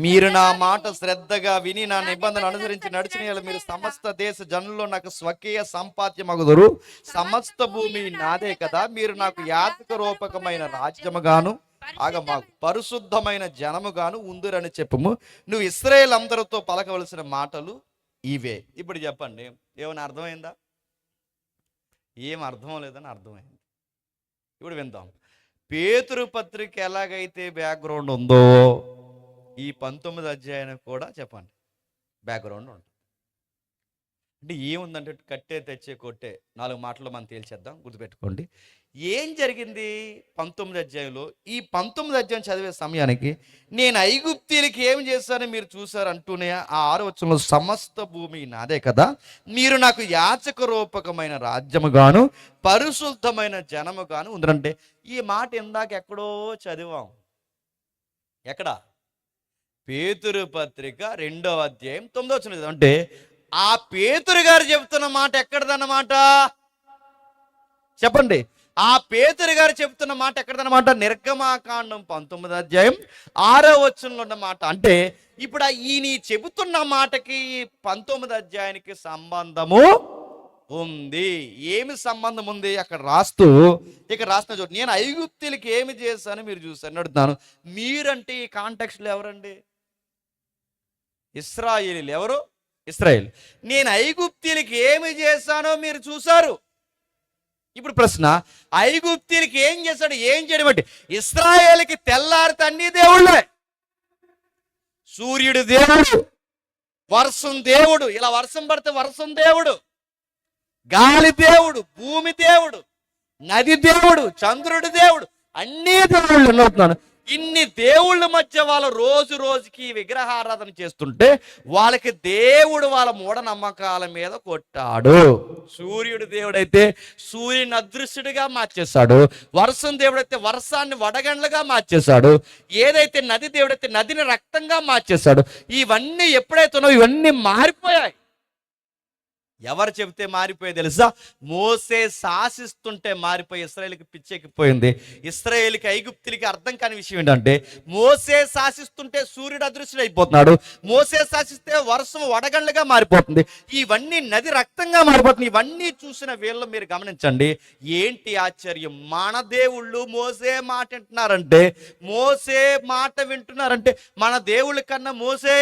Speaker 2: మీరు నా మాట శ్రద్ధగా విని నా నిబంధన అనుసరించి నడిచిన మీరు సమస్త దేశ జనుల్లో నాకు స్వకీయ సంపాద్యమగుదురు. సమస్త భూమి నాదే కదా. మీరు నాకు యాజక రూపకమైన రాజ్యముగాను మాకు పరిశుద్ధమైన జనముగాను ఉందురని చెప్పుము. నువ్వు ఇశ్రాయేలు అందరితో పలకవలసిన మాటలు ఇవే. ఇప్పుడు చెప్పండి, ఏమైనా అర్థమైందా? ఏం అర్థం లేదని అర్థమైంది. ఇప్పుడు విందాం. పేతురు పత్రిక ఎలాగైతే బ్యాక్గ్రౌండ్ ఉందో ఈ 19వ అధ్యాయానికి కూడా చెప్పండి బ్యాక్గ్రౌండ్ ఉంటుంది. అంటే ఏముందంటే కట్టే తెచ్చే కొట్టే 4 మాటలు మనం తేల్చేద్దాం. గుర్తుపెట్టుకోండి ఏం జరిగింది 19వ అధ్యాయంలో. ఈ 19వ అధ్యాయం చదివే సమయానికి నేను ఐగుప్తీయులకి ఏం చేశానో మీరు చూసారు అంటూనే ఆ 6వ వచనంలో సమస్త భూమి నాదే కదా. మీరు నాకు యాచక రూపకమైన రాజ్యముగాను పరిశుద్ధమైన జనముగాను ఉందంటే ఈ మాట ఇందాక ఎక్కడో చదివాం. ఎక్కడ? పేతురు పత్రిక 2వ అధ్యాయం 9వ వచనం చదివాం. అంటే ఆ పేతురు గారు చెప్తున్న మాట ఎక్కడదన్నమాట చెప్పండి. ఆ పేతురు గారు చెప్తున్న మాట ఎక్కడదన్నమాట? నిర్గమాకాండం 19వ అధ్యాయం 6వ వచనంలో ఉన్న మాట. అంటే ఇప్పుడు ఈయన చెబుతున్న మాటకి 19వ అధ్యాయానికి సంబంధము ఉంది. ఏమి సంబంధం ఉంది? అక్కడ రాస్తున్న చోటు నేను ఐగుప్తీయులకి ఏమి చేశాను మీరు చూసారు అడుగుతాను. మీరంటే ఈ కాంటెక్స్ట్లో ఎవరండి? ఇశ్రాయేలీలు. ఎవరు? ఇశ్రాయేల్. నేను ఐగుప్తీయులకి ఏమి చేశానో మీరు చూసారు. ఇప్పుడు ప్రశ్న, ఐగుప్తీయులకి ఏం చేశాడు? ఏం చేయడం బట్టి ఇశ్రాయేలుకి తెల్లారితే అన్ని దేవుళ్ళే. సూర్యుడు దేవుడు, వర్షం దేవుడు, ఇలా వర్షం పడితే వర్షం దేవుడు, గాలి దేవుడు, భూమి దేవుడు, నది దేవుడు, చంద్రుడు దేవుడు, అన్ని దేవుళ్ళు అడుగుతున్నాను. ఇన్ని దేవుళ్ళ మధ్య వాళ్ళు రోజు రోజుకి విగ్రహారాధన చేస్తుంటే వాళ్ళకి దేవుడు వాళ్ళ మూఢనమ్మకాల మీద కొట్టాడు. సూర్యుడు దేవుడైతే సూర్యుని అదృశ్యుడిగా మార్చేశాడు. వర్షం దేవుడైతే వర్షాన్ని వడగండ్లుగా మార్చేశాడు. ఏదైతే నది దేవుడైతే నదిని రక్తంగా మార్చేశాడు. ఇవన్నీ ఎప్పుడైతేనో ఇవన్నీ మారిపోయాయి.
Speaker 1: ఎవరు చెబితే మారిపోయే తెలుసా? మోసే శాసిస్తుంటే మారిపోయి ఇశ్రాయేలుకి పిచ్చెక్కిపోయింది. ఇశ్రాయేలుకి ఐగుప్తులకి అర్థం కాని విషయం ఏంటంటే, మోసే శాసిస్తుంటే సూర్యుడు అదృశ్యుడు అయిపోతున్నాడు, మోసే శాసిస్తే వర్షం వడగండ్లుగా మారిపోతుంది, ఇవన్నీ నది రక్తంగా మారిపోతుంది. ఇవన్నీ చూసిన వీళ్ళు మీరు గమనించండి, ఏంటి ఆశ్చర్యం? మన దేవుళ్ళు మోసే మాట వింటున్నారంటే, మోసే మాట వింటున్నారంటే మన దేవుళ్ళ కన్నా మోసే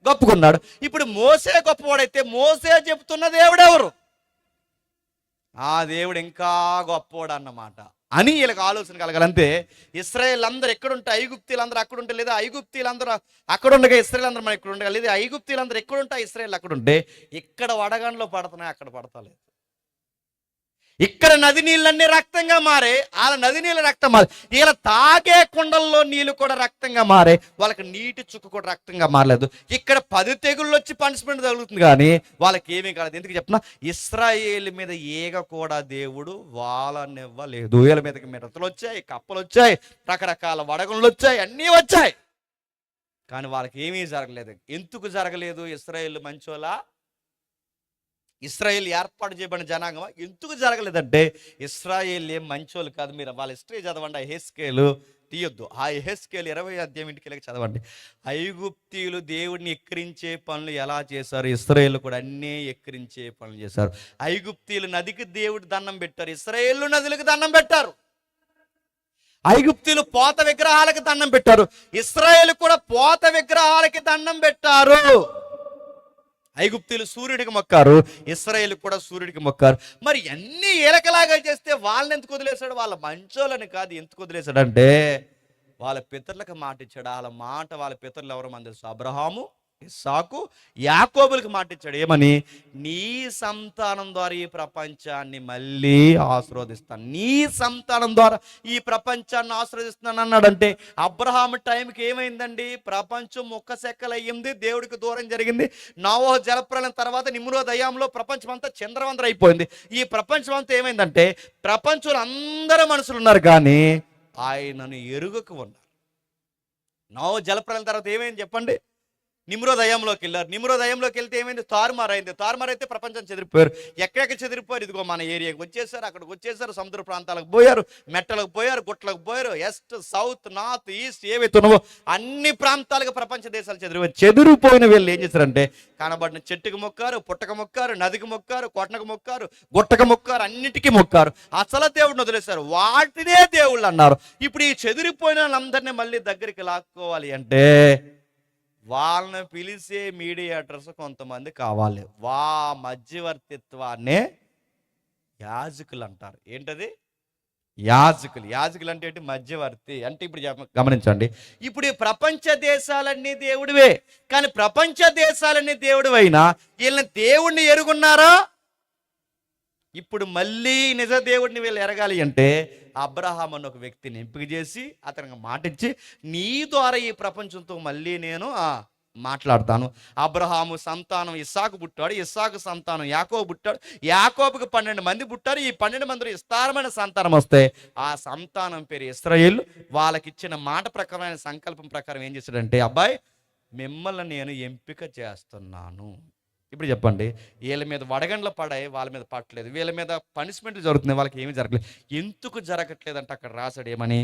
Speaker 1: గొప్పకున్నాడు. ఇప్పుడు మోసే గొప్పవాడైతే మోసే చెప్తున్న దేవుడు ఎవరు? ఆ దేవుడు ఇంకా గొప్పవాడు అన్నమాట అని వీళ్ళకి ఆలోచన కలగాలంతే. ఇశ్రాయేల్ అందరూ ఎక్కడుంటే ఐగుప్తీలందరూ అక్కడ ఉంటే, లేదా ఐగుప్తీలందరూ అక్కడ ఉండగా ఇశ్రాయేల్ అందరూ మనం ఇక్కడ ఉండగా, లేదా ఐగుప్తీలందరూ ఎక్కడుంటే ఇశ్రాయేల్ అక్కడ ఉంటే, ఇక్కడ వడగండ్లో పడుతున్నాయి, అక్కడ పడతలేదు. ఇక్కడ నది నీళ్ళన్నీ రక్తంగా మారే, వాళ్ళ నది నీళ్ళు రక్తం మారే, వీళ్ళ తాగే కుండల్లో నీళ్ళు కూడా రక్తంగా మారే, వాళ్ళకి నీటి చుక్క కూడా రక్తంగా మారలేదు. ఇక్కడ 10 తెగుళ్ళు వచ్చి పనిష్మెంట్ తగులుతుంది కానీ వాళ్ళకి ఏమీ కాలేదు. ఎందుకు చెప్తున్నా? ఇశ్రాయేలు మీద ఈగ కూడా దేవుడు వాళ్ళనివ్వలేదు. వీళ్ళ మీదకి మిడతలు వచ్చాయి, కప్పలు వచ్చాయి, రకరకాల వడగండ్లు వచ్చాయి, అన్నీ వచ్చాయి, కానీ వాళ్ళకి ఏమీ జరగలేదు. ఎందుకు జరగలేదు? ఇశ్రాయేలు మంచోలా? ఇశ్రాయేల్ ఏర్పాటు చేయబడిన జనాంగమా? ఎందుకు జరగలేదంటే, ఇశ్రాయేల్ ఏం మంచోళ్ళు కాదు. మీరు వాళ్ళ హిస్టరీ చదవండి, యెహెజ్కేలు తీయొద్దు, ఆ యెహెజ్కేలు 20వ అధ్యాయం ఇంటికి చదవండి. ఐగుప్తీయులు దేవుడిని ఎక్కిరించే పనులు ఎలా చేశారు, ఇశ్రాయేలు కూడా అన్నీ ఎక్కిరించే పనులు చేశారు. ఐగుప్తీయులు నదికి దేవుడు దండం పెట్టారు, ఇశ్రాయేలు నదులకు దండం పెట్టారు. ఐగుప్తీయులు పోత విగ్రహాలకి దండం పెట్టారు, ఇశ్రాయేలు కూడా పోత విగ్రహాలకి దండం పెట్టారు. ఐగుప్తీయులు సూర్యుడికి మొక్కారు, ఇశ్రాయేలు కూడా సూర్యుడికి మొక్కారు. మరి అన్ని ఏలకలాగా చేస్తే వాళ్ళని ఎందుకు వదిలేశాడు? వాళ్ళ మంచోళ్ళని కాదు, ఎందుకు వదిలేశాడంటే వాళ్ళ పితరులకు మాట ఇచ్చాడు. వాళ్ళ మాట, వాళ్ళ పితరులు ఎవరు మన తెలుసు? అబ్రహాము, ఇస్సాకు, యాకోబులకు మాట ఇచ్చాడు. ఏమని? నీ సంతానం ద్వారా ఈ ప్రపంచాన్ని మళ్ళీ ఆశీర్వదిస్తాను, నీ సంతానం ద్వారా ఈ ప్రపంచాన్ని ఆశీర్వదిస్తున్నాను అన్నాడంటే, అబ్రహాము టైంకి ఏమైందండి? ప్రపంచం ముక్కసెక్కలయ్యింది, దేవుడికి దూరం జరిగింది. నోవహు జలప్రలయం తర్వాత నిమ్రోద్ దయ్యంలో ప్రపంచం అంతా చంద్రవందర అయిపోయింది. ఈ ప్రపంచం అంతా ఏమైందంటే, ప్రపంచంలో అందరూ మనుషులు ఉన్నారు కానీ ఆయనను ఎరుగకు ఉన్నారు. నోవహు జలప్రలయం తర్వాత ఏమైంది చెప్పండి? నిమ్రోద్ దయ్యంలోకి వెళ్ళారు. నిమ్రోద్ దయ్యంలోకి వెళ్తే ఏమైంది? తారుమారైంది. తారుమారైతే ప్రపంచం చెదిరిపోయారు. ఎక్కడెక్కడ చెదిరిపోయారు? ఇదిగో మన ఏరియాకి వచ్చేసారు, అక్కడికి వచ్చేసారు, సముద్ర ప్రాంతాలకు పోయారు, మెట్టలకు పోయారు, గుట్లకు పోయారు, వెస్ట్, సౌత్, నార్త్, ఈస్ట్ ఏవైతే ఉన్నావో అన్ని ప్రాంతాలకు ప్రపంచ దేశాలు చెదిరిపోయారు. చెదిరిపోయిన వీళ్ళు ఏం చేశారంటే, కనబడిన చెట్టుకు మొక్కారు, పుట్టక మొక్కారు, నదికి మొక్కారు, కొట్టకు మొక్కారు, గుట్టక మొక్కారు, అన్నిటికీ మొక్కారు. అసలు దేవుడిని వదిలేశారు, వాటినే దేవుళ్ళు అన్నారు. ఇప్పుడు ఈ చెదిరిపోయిన వాళ్ళందరినీ మళ్ళీ దగ్గరికి లాక్కోవాలి అంటే వాళ్ళని పిలిచే మీడియేటర్స్ కొంతమంది కావాలి. మధ్యవర్తిత్వాన్నే యాజకులు అంటారు. ఏంటది? యాజకులు. యాజకులు అంటే ఏంటి? మధ్యవర్తి అంటే. ఇప్పుడు గమనించండి, ఇప్పుడు ఈ ప్రపంచ దేశాలన్నీ దేవుడివే, కానీ ప్రపంచ దేశాలన్నీ దేవుడివైనా వీళ్ళని దేవుణ్ణి ఎరుగున్నారా? ఇప్పుడు మళ్ళీ నిజ దేవుడిని వీళ్ళు ఎరగాలి అంటే అబ్రహాం అన్న ఒక వ్యక్తిని ఎంపిక చేసి అతనికి మాట ఇచ్చి, నీ ద్వారా ఈ ప్రపంచంతో మళ్ళీ నేను మాట్లాడతాను. అబ్రహాము సంతానం ఇస్సాకు పుట్టాడు, ఇస్సాకు సంతానం యాకోబు పుట్టాడు, యాకోబుకి 12 మంది పుట్టారు. ఈ 12 మందిలో విస్తారమైన సంతానం వస్తే ఆ సంతానం పేరు ఇశ్రాయేలు. వాళ్ళకి ఇచ్చిన మాట ప్రకారమైన సంకల్పం ప్రకారం ఏం చేశాడంటే, అబ్బాయి మిమ్మల్ని నేను ఎంపిక చేస్తున్నాను. ఇప్పుడు చెప్పండి, వీళ్ళ మీద వడగండ్ల పడాయి, వాళ్ళ మీద పట్టలేదు. వీళ్ళ మీద పనిష్మెంట్ జరుగుతుంది, వాళ్ళకి ఏమీ జరగలేదు. ఎందుకు జరగట్లేదు అంటే అక్కడ రాశాడు ఏమని?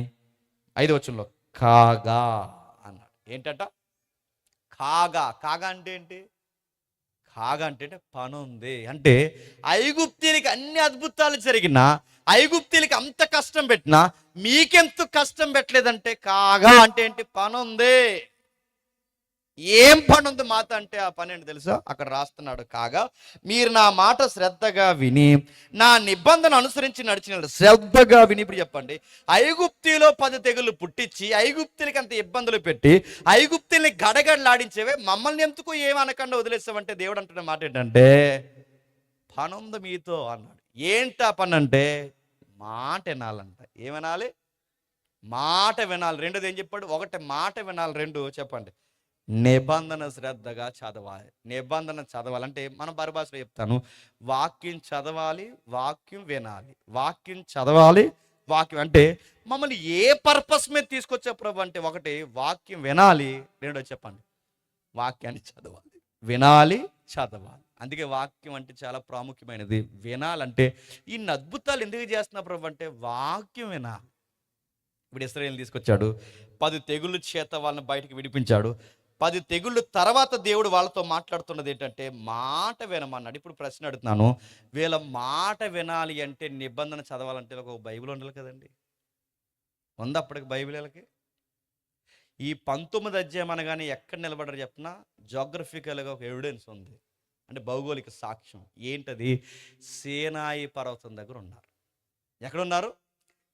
Speaker 1: 5వ వచనంలో కాగా అన్నాడు. ఏంటంట? కాగా. కాగా అంటే ఏంటి? కాగా అంటే పని ఉంది. అంటే ఐగుప్తీయులకి అన్ని అద్భుతాలు జరిగినా, ఐగుప్తీయులకి అంత కష్టం పెట్టినా మీకెంత కష్టం పెట్టలేదంటే కాగా అంటే ఏంటి? పని ఉంది. ఏం పని ఉంది మాత అంటే ఆ పని ఏంటి తెలుసా? అక్కడ రాస్తున్నాడు, కాగా మీరు నా మాట శ్రద్ధగా విని నా నిబంధన అనుసరించి నడిచిన శ్రద్ధగా విని. ఇప్పుడు చెప్పండి, ఐగుప్తిలో 10 తెగులు పుట్టించి ఐగుప్తులకి అంత ఇబ్బందులు పెట్టి ఐగుప్తుల్ని గడగడలాడించేవే మమ్మల్ని ఎందుకు ఏమనకుండా వదిలేసామంటే దేవుడు అంటున్న మాట ఏంటంటే, పని ఉంది మీతో అన్నాడు. ఏంటా పని అంటే మాట వినాలంట. ఏమనాలి? మాట వినాలి. రెండోది ఏం చెప్పాడు? 1 మాట వినాలి, 2 చెప్పండి నిబంధన శ్రద్ధగా చదవాలి. నిబంధన చదవాలంటే మనం పరిభాషలో చెప్తాను, వాక్యం చదవాలి, వాక్యం వినాలి. వాక్యం చదవాలి, వాక్యం అంటే మమ్మల్ని ఏ పర్పస్ మీద తీసుకొచ్చే ప్రభు అంటే 1 వాక్యం వినాలి, 2 చెప్పండి వాక్యాన్ని చదవాలి. వినాలి, చదవాలి అందుకే వాక్యం అంటే చాలా ప్రాముఖ్యమైనది. వినాలంటే ఇన్ని అద్భుతాలు ఎందుకు చేస్తున్నా ప్రభు అంటే వాక్యం వినాలి. ఇప్పుడు ఇశ్రాయేలుని తీసుకొచ్చాడు, 10 తెగుళ్ళ చేత వాళ్ళని బయటికి విడిపించాడు. 10 తెగుళ్ళు తర్వాత దేవుడు వాళ్ళతో మాట్లాడుతున్నది ఏంటంటే మాట వినమన్నాడు. ఇప్పుడు ప్రశ్న అడుగుతున్నాను, వీళ్ళ మాట వినాలి అంటే నిబంధన చదవాలంటే ఒక బైబిల్ ఉండాలి కదండి. ఉంది అప్పటికి బైబిల్ వీళ్ళకి. ఈ 19 అధ్యాయం అనగానే ఎక్కడ నిలబడరు చెప్పినా జోగ్రఫికల్గా ఒక ఎవిడెన్స్ ఉంది, అంటే భౌగోళిక సాక్ష్యం. ఏంటది? సీనాయి పర్వతం దగ్గర ఉన్నారు. ఎక్కడున్నారు?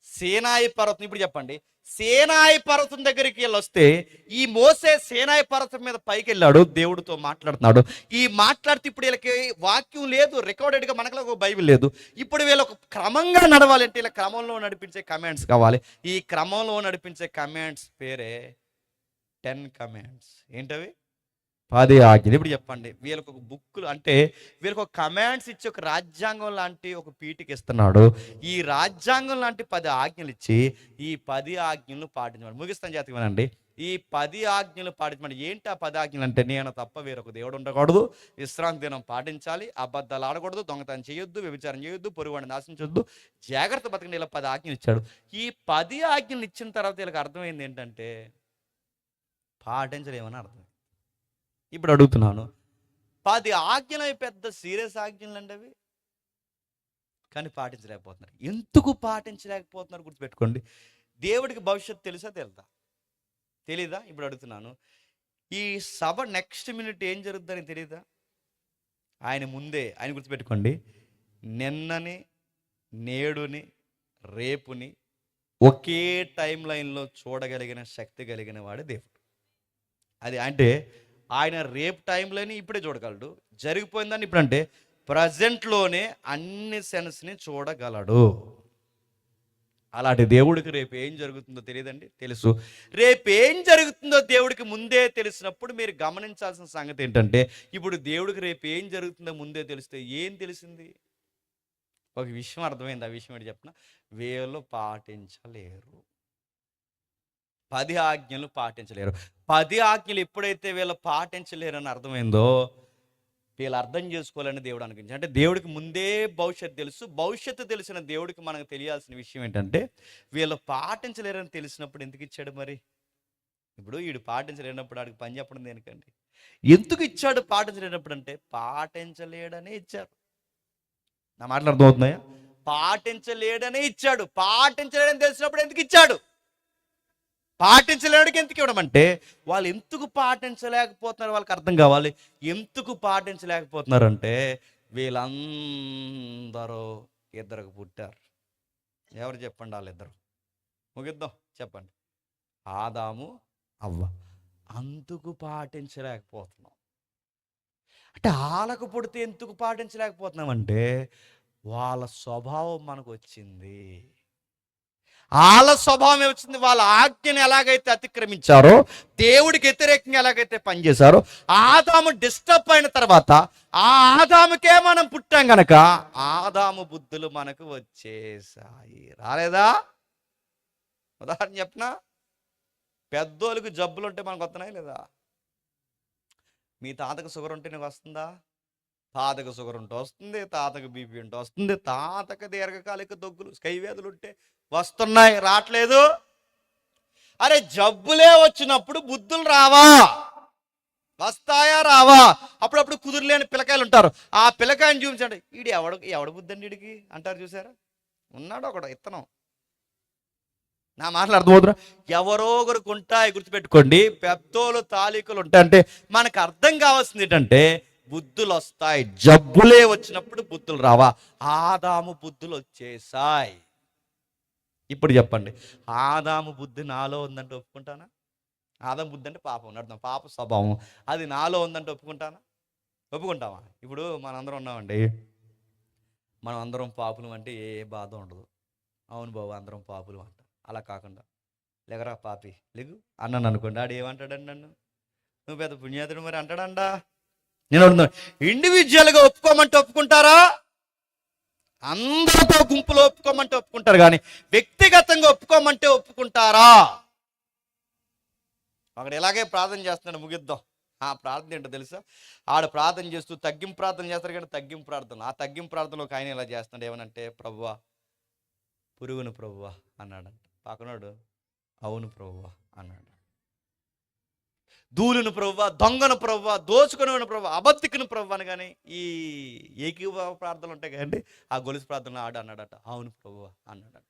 Speaker 1: సీనాయి పర్వతం. ఇప్పుడు చెప్పండి, సీనాయి పర్వతం దగ్గరికి వెళ్ళి వస్తే ఈ మోసే సీనాయి పర్వతం మీద పైకి వెళ్ళాడు, దేవుడితో మాట్లాడుతున్నాడు. ఈ మాట్లాడితే ఇప్పుడు వీళ్ళకి వాక్యం లేదు, రికార్డెడ్గా మనకు ఒక బైబిల్ లేదు. ఇప్పుడు వీళ్ళకు క్రమంగా నడవాలంటే ఇలా క్రమంలో నడిపించే కమాండ్స్ కావాలి. ఈ క్రమంలో నడిపించే కమాండ్స్ పేరే 10 కమాండ్స్. ఏంటవి? 10 ఆజ్ఞలు. ఇప్పుడు చెప్పండి, వీళ్ళకి ఒక బుక్ అంటే వీళ్ళకి ఒక కమాండ్స్ ఇచ్చి ఒక రాజ్యాంగం లాంటి ఒక పీఠకి ఇస్తున్నాడు. ఈ రాజ్యాంగం లాంటి 10 ఆజ్ఞలు ఇచ్చి ఈ 10 ఆజ్ఞలను పాటించమని ముగిస్తాను. జాతకమేనండి, ఈ 10 ఆజ్ఞలు పాటించమని. ఏంటి ఆ 10 ఆజ్ఞలు అంటే? నేను తప్ప వేరొక దేవుడు ఉండకూడదు, విశ్రాంతి దినం పాటించాలి, అబద్ధాలు ఆడకూడదు, దొంగతనం చేయొద్దు, వ్యభిచారం చేయొద్దు, పొరుగువాడిని నాశించొద్దు, జాగ్రత్త బతకండి. ఇలా 10 ఆజ్ఞలు ఇచ్చాడు. ఈ 10 ఆజ్ఞలు ఇచ్చిన తర్వాత వీళ్ళకి అర్థమైంది ఏంటంటే పాటించలేమని అర్థం. ఇప్పుడు అడుగుతున్నాను, 10 ఆజ్ఞలు అవి పెద్ద సీరియస్ ఆజ్ఞలు అండి అవి, కానీ పాటించలేకపోతున్నారు. ఎందుకు పాటించలేకపోతున్నారు? గుర్తుపెట్టుకోండి, దేవుడికి భవిష్యత్తు తెలుసా తెలీదా? తెలీదా? ఇప్పుడు అడుగుతున్నాను, ఈ సభ నెక్స్ట్ మినిట్ ఏం జరుగుతుందని తెలీదా? ఆయన ముందే, ఆయన గుర్తుపెట్టుకోండి, నిన్నని, నేడుని, రేపుని ఒకే టైం లైన్లో చూడగలిగిన శక్తి కలిగిన వాడే దేవుడు. అది అంటే ఆయన రేపు టైంలోనే ఇప్పుడే చూడగలడు, జరిగిపోయిందని ఇప్పుడు అంటే ప్రజెంట్లోనే అన్ని సెన్స్ని చూడగలడు. అలాంటి దేవుడికి రేపు ఏం జరుగుతుందో తెలియదండి, తెలుసు. రేపు ఏం జరుగుతుందో దేవుడికి ముందే తెలిసినప్పుడు మీరు గమనించాల్సిన సంగతి ఏంటంటే, ఇప్పుడు దేవుడికి రేపు ఏం జరుగుతుందో ముందే తెలిస్తే ఏం తెలిసింది? ఒక విషయం అర్థమైంది. ఆ విషయం ఏంటి చెప్పిన? వీళ్ళు పాటించలేరు, 10 ఆజ్ఞలు పాటించలేరు. 10 ఆజ్ఞలు ఎప్పుడైతే వీళ్ళు పాటించలేరని అర్థమైందో, వీళ్ళు అర్థం చేసుకోవాలని దేవుడు అనుకుంది. అంటే దేవుడికి ముందే భవిష్యత్తు తెలుసు. భవిష్యత్తు తెలిసిన దేవుడికి మనకు తెలియాల్సిన విషయం ఏంటంటే, వీళ్ళు పాటించలేరని తెలిసినప్పుడు ఎందుకు ఇచ్చాడు మరి? ఇప్పుడు వీడు పాటించలేనప్పుడు వాడికి పని చెప్పడం దేనికండి? ఎందుకు ఇచ్చాడు పాటించలేనప్పుడు అంటే పాటించలేడనే ఇచ్చాడు. నా మాటలు అర్థమవుతున్నాయా? పాటించలేడనే ఇచ్చాడు. పాటించలేడని తెలిసినప్పుడు ఎందుకు ఇచ్చాడు? పాటించలేడికి ఎందుకు ఇవ్వడం అంటే, వాళ్ళు ఎందుకు పాటించలేకపోతున్నారు వాళ్ళకి అర్థం కావాలి. ఎందుకు పాటించలేకపోతున్నారు అంటే, వీళ్ళందరూ ఇద్దరికి పుట్టారు. ఎవరు చెప్పండి? వాళ్ళిద్దరు ముగిద్దాం, చెప్పండి. ఆదాము, అవ్వ. అందుకు పాటించలేకపోతున్నాం. అంటే వాళ్ళకు పుడితే ఎందుకు పాటించలేకపోతున్నాం అంటే, వాళ్ళ స్వభావం మనకు వచ్చింది. వాళ్ళ స్వభావం వచ్చింది. వాళ్ళ ఆజ్ఞని ఎలాగైతే అతిక్రమించారో, దేవుడికి వ్యతిరేకంగా ఎలాగైతే పనిచేశారో, ఆదాము డిస్టర్బ్ అయిన తర్వాత ఆ ఆదాముకే మనం పుట్టాం గనక ఆదాము బుద్ధులు మనకు వచ్చేసాయి. రాలేదా? ఉదాహరణ చెప్పనా? పెద్దోళ్ళకి జబ్బులు ఉంటే మనకు వస్తున్నాయి లేదా? మీ తాతకు షుగర్ ఉంటే నీకు వస్తుందా? తాతకు షుగర్ ఉంటే వస్తుంది, తాతకు బీపీ ఉంటే వస్తుంది, తాతకు దీర్ఘకాలిక దగ్గులు, స్కైవ్యాధులు ఉంటే వస్తున్నాయి, రావట్లేదు. అరే జబ్బులే వచ్చినప్పుడు బుద్ధులు రావా? వస్తాయా? రావా? అప్పుడప్పుడు కుదురులేని పిల్లకాయలు ఉంటారు. ఆ పిల్లకాయని చూపించండి, వీడు ఎవడు బుద్ధి అండి వీడికి అంటారు. చూసారా? ఉన్నాడు ఒకడు ఇత్తనం. నా మాటలు అర్థమవుతున్నా? ఎవరో ఒకరికి ఉంటాయి, గుర్తుపెట్టుకోండి. పెద్దోళ్ళు తాలీకులు ఉంటాయి. అంటే మనకు అర్థం కావాల్సింది ఏంటంటే, బుద్ధులు వస్తాయి. జబ్బులే వచ్చినప్పుడు బుద్ధులు రావా? ఆదాము బుద్ధులు వచ్చేసాయి. ఇప్పుడు చెప్పండి, ఆదాము బుద్ధి నాలో ఉందంటే ఒప్పుకుంటానా? ఆదాము బుద్ధి అంటే పాపం నడుతాం, పాప స్వభావం, అది నాలో ఉందంటే ఒప్పుకుంటానా? ఒప్పుకుంటామా? ఇప్పుడు మనందరం ఉన్నామండి, మనం అందరం పాపులు అంటే ఏ బాధ ఉండదు. అవును బాబు అందరం పాపులు అంట. అలా కాకుండా లేకరా పాపి లేగు అన్నాను అనుకోండి, ఆడు ఏమంటాడండి? నన్ను నువ్వు పెద్ద పుణ్యాతుడు మరి అంటాడంట. నేను అడుగుతాను, ఇండివిజువల్గా ఒప్పుకోమంటే ఒప్పుకుంటారా? అందరితో గుంపులో ఒప్పుకోమంటే ఒప్పుకుంటారు, కానీ వ్యక్తిగతంగా ఒప్పుకోమంటే ఒప్పుకుంటారా? అక్కడ ఎలాగే ప్రార్థన చేస్తున్నాడు, ముగిద్దాం. ఆ ప్రార్థన ఏంటో తెలుసా? ఆడ ప్రార్థన చేస్తూ తగ్గింపు ప్రార్థన చేస్తారు కానీ తగ్గింపు ప్రార్థన, ఆ తగ్గింపు ప్రార్థనలో ఒక ఆయన ఇలా చేస్తున్నాడు. ఏమనంటే, ప్రభువా పురుగును ప్రభువా అన్నాడంట. పక్కనోడు అవును ప్రభువా అన్నాడు. ధూళిని ప్రభువా, దొంగను ప్రభువా, దోచుకుని ప్రభువా, అబద్ధికుని ప్రభువా అని. కానీ ఈ ఏకీభావ ప్రార్థనలు ఉంటాయి కదండి, ఆ గొలుసు ప్రార్థనలో ఆడు అన్నాడట అవును ప్రభువా అన్నాడట.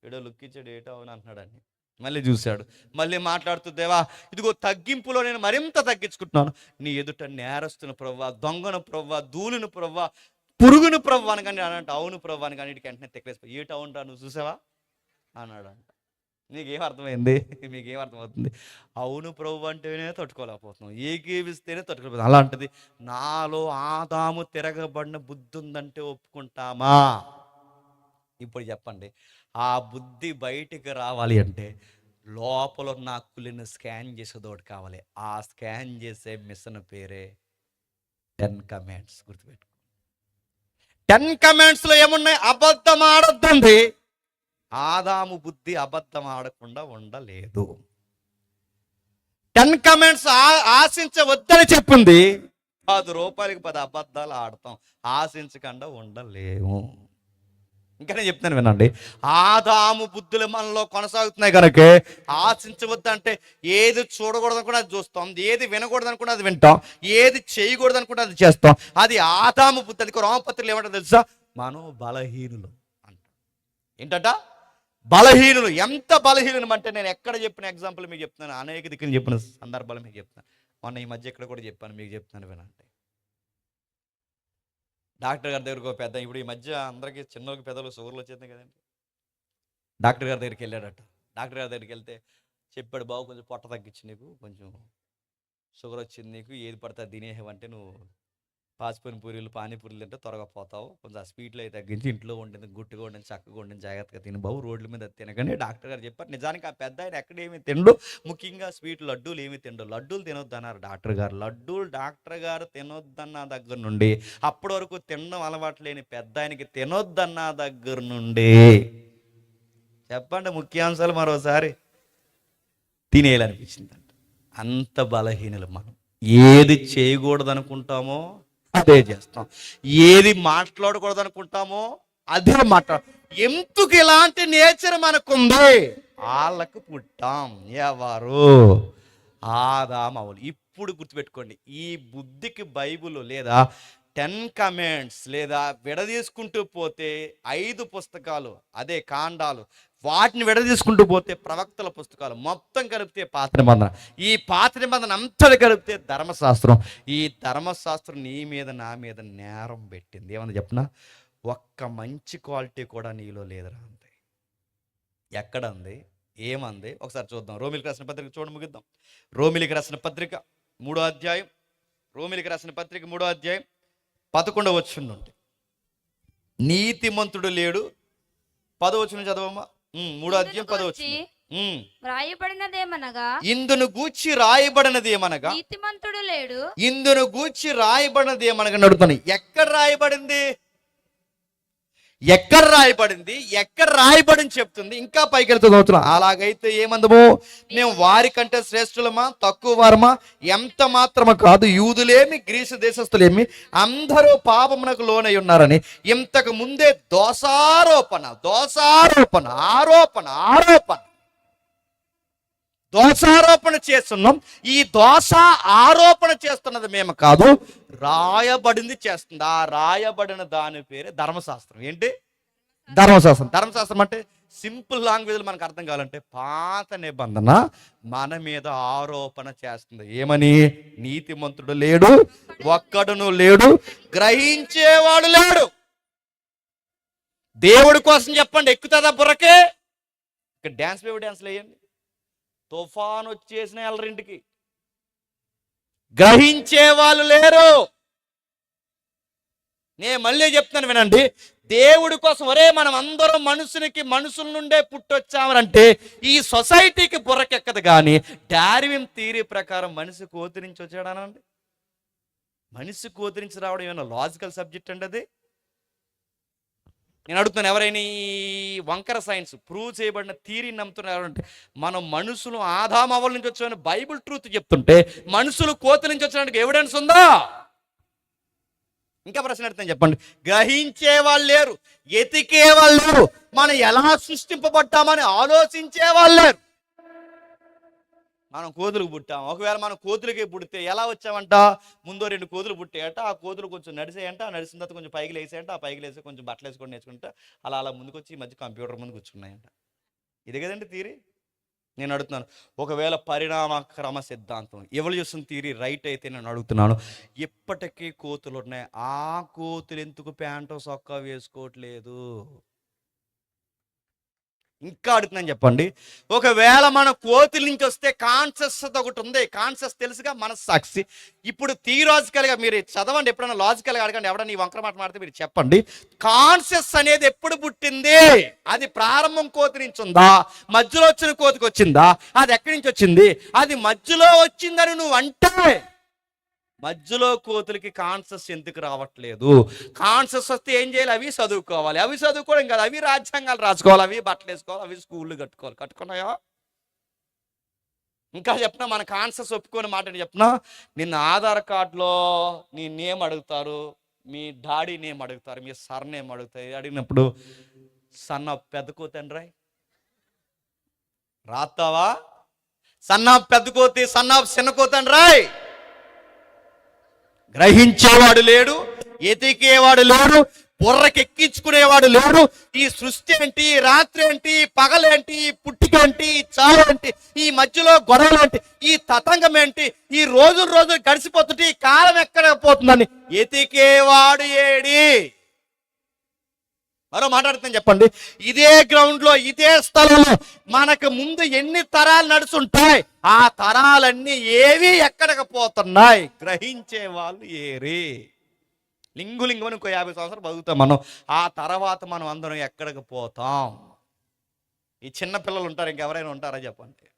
Speaker 1: ఏడో లుక్ ఇచ్చాడు, ఏటో అవును అంటున్నాడని. మళ్ళీ చూశాడు, మళ్ళీ మాట్లాడుతూ, దేవా ఇదిగో తగ్గింపులో నేను మరింత తగ్గించుకుంటున్నాను, నీ ఎదుట నేరస్తును ప్రభువా, దొంగను ప్రభువా, ధూళిని ప్రభువా, పురుగును ప్రభువా అని. కానీ అనంట అవును ప్రభువా అని. కానీ ఇటుకి వెంటనే తెక్కేసిపోయి, ఏటో అవునరా నువ్వు చూసావా అన్నాడంట. నీకేం అర్థమైంది? మీకేం అర్థమవుతుంది? అవును ప్రభు అంటేనే తట్టుకోలేకపోతున్నాం, ఏకీవిస్తేనే తట్టుకోలేకపోతున్నాం. అలాంటిది నాలో ఆదాము తిరగబడిన బుద్ధి ఉందంటే ఒప్పుకుంటామా? ఇప్పుడు చెప్పండి, ఆ బుద్ధి బయటికి రావాలి అంటే లోపల ఉన్న హక్కులను స్కాన్ చేసేదోటి కావాలి. ఆ స్కాన్ చేసే మిషన్ పేరే 10 కమాండ్స్. గుర్తుపెట్టుకో, 10 కమాండ్స్లో ఏమున్నాయి? అబద్ధం ఆడొద్దండి. ఆదాము బుద్ధి అబద్ధం ఆడకుండా ఉండలేదు. 10 కమాండ్స్ ఆశించవద్దని చెప్పింది. 10 రూపాయలకి 10 అబద్ధాలు ఆడతాం, ఆశించకుండా ఉండలేము. ఇంకా నేను చెప్తాను వినండి, ఆదాము బుద్ధులు మనలో కొనసాగుతున్నాయి కనుక ఆశించవద్దు అంటే ఏది చూడకూడదు అనుకుంటే అది చూస్తాం, ఏది వినకూడదు అనుకుంటే అది వింటాం, ఏది చేయకూడదు అనుకుంటే అది చేస్తాం. అది ఆదాము బుద్ధి. అది రోమపత్రికలు ఏమంటారు తెలుసా? మనం బలహీనులు అంట. ఏంటట? బలహీనులు. ఎంత బలహీనం అంటే, నేను ఎక్కడ చెప్పిన ఎగ్జాంపుల్ మీకు చెప్తున్నాను, అనేక దిక్కులు చెప్పిన సందర్భాలు మీకు చెప్తున్నాను. మొన్న ఈ మధ్య ఇక్కడ కూడా చెప్పాను, మీకు చెప్తున్నాను వినండి. డాక్టర్ గారి దగ్గరకు ఒక పెద్ద, ఇప్పుడు ఈ మధ్య అందరికీ చిన్నోళ్ళకి పెద్దలు షుగర్లు వచ్చేది కదండి. డాక్టర్ గారి దగ్గరికి వెళ్ళాడట. డాక్టర్ గారి దగ్గరికి వెళ్తే చెప్పాడు, బాబు కొంచెం పొట్ట తగ్గించి, నీకు కొంచెం షుగర్ వచ్చింది, నీకు ఏది పడితే తినేవంటే నువ్వు పాచిపోయిన పూరీలు పానీపూరీలు తింటే త్వరగా పోతావు, కొంచెం ఆ స్వీట్లు అవి తగ్గించి ఇంట్లో వండింది గుట్టుగా వండింది చక్కగా వండింది జాగ్రత్తగా తిని బాబు, రోడ్ల మీద తినగానే డాక్టర్ గారు చెప్పారు. నిజానికి ఆ పెద్ద ఆయన ఎక్కడేమి తిండు, ముఖ్యంగా స్వీట్ లడ్డూలు ఏమి తిండు. లడ్డూలు తినొద్దు అన్నారు డాక్టర్ గారు. లడ్డూలు డాక్టర్ గారు తినొద్దన్న దగ్గర నుండి అప్పటి వరకు తినడం అలవాటు లేని పెద్ద ఆయనకి తినొద్దన్న దగ్గర నుండి చెప్పండి, ముఖ్యాంశాలు మరోసారి తినేయాలనిపించిందంట. అంత బలహీనలు మనం. ఏది చేయకూడదు అనుకుంటామో అదే చేస్తాం, ఏది మాట్లాడకూడదు అనుకుంటామో అదే మాట్లాడ. ఎందుకు ఇలాంటి నేచర్ మనకుంది? వాళ్ళకు పుట్టాం. ఎవరు? ఆదామవులు. ఇప్పుడు గుర్తుపెట్టుకోండి, ఈ బుద్ధికి బైబుల్ లేదా 10 కమాండ్స్ లేదా విడదీసుకుంటూ పోతే 5 పుస్తకాలు, అదే కాండాలు, వాటిని విడదీసుకుంటూ పోతే ప్రవక్తల పుస్తకాలు, మొత్తం కలిపితే పాత నిబంధన. ఈ పాత నిబంధన అంతటి కలిపితే ధర్మశాస్త్రం. ఈ ధర్మశాస్త్రం నీ మీద నా మీద నేరం పెట్టింది. ఏమన్నా చెప్పనా? ఒక్క మంచి క్వాలిటీ కూడా నీలో లేదురా అంతే. ఎక్కడ ఉంది? ఏమంది? ఒకసారి చూద్దాం. రోమిలికి రాసిన పత్రిక చూడండి, ముగిద్దాం. రోమిలికి రాసిన పత్రిక 3వ అధ్యాయం, రోమిలికి రాసిన పత్రిక 3వ అధ్యాయం 11వ వచనం నుండి. నీతిమంతుడు లేడు. 10వ వచనం చదవమ్మా. 3వ అధ్యాయం 10వ వచనం.
Speaker 2: రాయబడినదేమనగా,
Speaker 1: ఇందును గూర్చి రాయబడినది ఏమనగా,
Speaker 2: నీతిమంతుడు లేడు.
Speaker 1: ఇందును గూర్చి రాయబడినది ఏమనగా నడుతుంది. ఎక్కడ రాయబడింది? ఎక్కడ రాయబడింది? ఎక్కడ రాయబడింది చెప్తుంది. ఇంకా పైకి వెళ్తుంది అవుతున్నాం. అలాగైతే ఏమందము? మేము వారి కంటే శ్రేష్ఠులమా, తక్కువ వారమా? ఎంత మాత్రము కాదు. యూదులేమి గ్రీసు దేశస్తులేమి అందరూ పాపమునకు లోనై ఉన్నారని ఇంతకు ముందే దోషారోపణ చేస్తున్నాం. ఈ దోష ఆరోపణ చేస్తున్నది మేము కాదు, రాయబడింది చేస్తుంది. ఆ రాయబడిన దాని పేరే ధర్మశాస్త్రం. ఏంటి? ధర్మశాస్త్రం. ధర్మశాస్త్రం అంటే సింపుల్ లాంగ్వేజ్లో మనకు అర్థం కావాలంటే, పాత నిబంధన మన మీద ఆరోపణ చేస్తుంది. ఏమని? నీతిమంతుడు లేడు, ఒక్కడును లేడు, గ్రహించేవాడు లేడు. దేవుడి కోసం చెప్పండి, ఎక్కుతుందా బుర్రకే? ఇక్కడ డ్యాన్స్లు వేయండి. తుఫాన్ వచ్చేసిన ఎల్లరింటికి గ్రహించే వాళ్ళు లేరు. నేను మళ్ళీ చెప్తాను వినండి, దేవుడి కోసం ఒరే మనం అందరం మనుషుల నుండే పుట్టొచ్చామనంటే ఈ సొసైటీకి బుర్రకెక్కదు. కానీ డార్విన్ థియరీ ప్రకారం మనిషి కోతి నుంచి వచ్చాడానండి. మనిషి కోతి నుంచి రావడం ఏమైనా లాజికల్ సబ్జెక్ట్ అండి అది? నేను అడుగుతున్నాను, ఎవరైనా ఈ వంకర సైన్స్ ప్రూవ్ చేయబడిన థియరీని నమ్ముతున్నారు ఎవరంటే, మనం మనుషులు ఆదామవ్వల నుంచి వచ్చామని బైబిల్ ట్రూత్ చెప్తుంటే మనుషులు కోతి నుంచి వచ్చినట్టు ఎవిడెన్స్ ఉందా? ఇంకా ప్రశ్న అడుగుతాను చెప్పండి. గ్రహించే వాళ్ళు లేరు, ఎతికే వాళ్ళు లేరు, మనం ఎలా సృష్టింపబడ్డామని ఆలోచించే వాళ్ళు లేరు. మనం కోతులకు పుట్టాం. ఒకవేళ మనం కోతులకి పుడితే ఎలా వచ్చామంట? ముందు 2 కోతులు పుట్టాయట, ఆ కోతులు కొంచెం నడిచాయంట, ఆ నడిచిన తర్వాత కొంచెం పైకి లేసాయంట, ఆ పైకి లేసి కొంచెం బట్టలు వేసుకొని నేర్చుకుంటా అలా అలా ముందుకు వచ్చి ఈ మధ్య కంప్యూటర్ ముందు కూర్చున్నాయంట. ఇదే కదండి థియరీ. నేను అడుగుతున్నాను, ఒకవేళ పరిణామ క్రమ సిద్ధాంతం ఎవల్యూషన్ థియరీ రైట్ అయితే నేను అడుగుతున్నాను, ఇప్పటికీ కోతులు ఉన్నాయి, ఆ కోతులు ఎందుకు ప్యాంటు సొక్కా వేసుకోవట్లేదు? ఇంకా అడుగుతున్నాను చెప్పండి, ఒకవేళ మన కోతుల నుంచి వస్తే కాన్షియస్ ఒకటి ఉంది, కాన్షియస్ తెలుసుగా, మనస్సాక్షి. ఇప్పుడు థియలాజికల్గా మీరు చదవండి, ఎప్పుడైనా లాజికల్గా అడగండి, ఎవడన్నా ఈ వంకర మాట మాడితే మీరు చెప్పండి, కాన్షియస్ అనేది ఎప్పుడు పుట్టింది? అది ప్రారంభం కోతి నుంచి ఉందా, మధ్యలో వచ్చిన కోతికి వచ్చిందా, అది ఎక్కడి నుంచి వచ్చింది? అది మధ్యలో వచ్చిందని నువ్వు అంటే మధ్యలో కోతులకి కాన్షియస్ ఎందుకు రావట్లేదు? కాన్షియస్ వస్తే ఏం చేయాలి? అవి చదువుకోవాలి, అవి చదువుకోవడం కాదు, అవి రాజ్యాంగాలు రాసుకోవాలి, అవి బట్టలు వేసుకోవాలి, అవి స్కూళ్ళు కట్టుకోవాలి. కట్టుకున్నాయా? ఇంకా చెప్పినా మన కాన్షియస్ ఒప్పుకోని మాట చెప్పినా, నిన్న ఆధార్ కార్డులో నీ నేమ్ అడుగుతారు, మీ డాడీ నేమ్ అడుగుతారు, మీ సర్ నేమ్ అడుగుతారు. అడిగినప్పుడు సన్ ఆఫ్ పెద్ద కోతండ్రాయ్ రాస్తావా? సన్ ఆఫ్ పెద్ద కోతి, సన్ ఆఫ్ చిన్న కోతండ్రాయ్. గ్రహించేవాడు లేడు, ఎతికేవాడు లేడు, బుర్రకెక్కించుకునేవాడు లేడు. ఈ సృష్టి ఏంటి, రాత్రి ఏంటి, పగలేంటి, పుట్టికేంటి, చావేంటి, ఈ మధ్యలో గొడవలేంటి, ఈ తతంగం ఏంటి, ఈ రోజులు గడిచిపోతుంటే ఈ కాలం ఎక్కడ పోతుందని ఎతికేవాడు ఏడి? మరో మాట్లాడుతాను చెప్పండి, ఇదే గ్రౌండ్లో, ఇదే స్థలంలో మనకు ముందు ఎన్ని తరాలు నడుచుంటాయి, ఆ తరాలన్నీ ఏవి ఎక్కడికి పోతున్నాయి? గ్రహించే వాళ్ళు ఏరి. లింగులింగమని ఇంకో 50 సంవత్సరాలు బతుకుతాం మనం, ఆ తర్వాత మనం అందరం ఎక్కడికి పోతాం? ఈ చిన్న పిల్లలు ఉంటారు, ఇంకెవరైనా ఉంటారా చెప్పండి?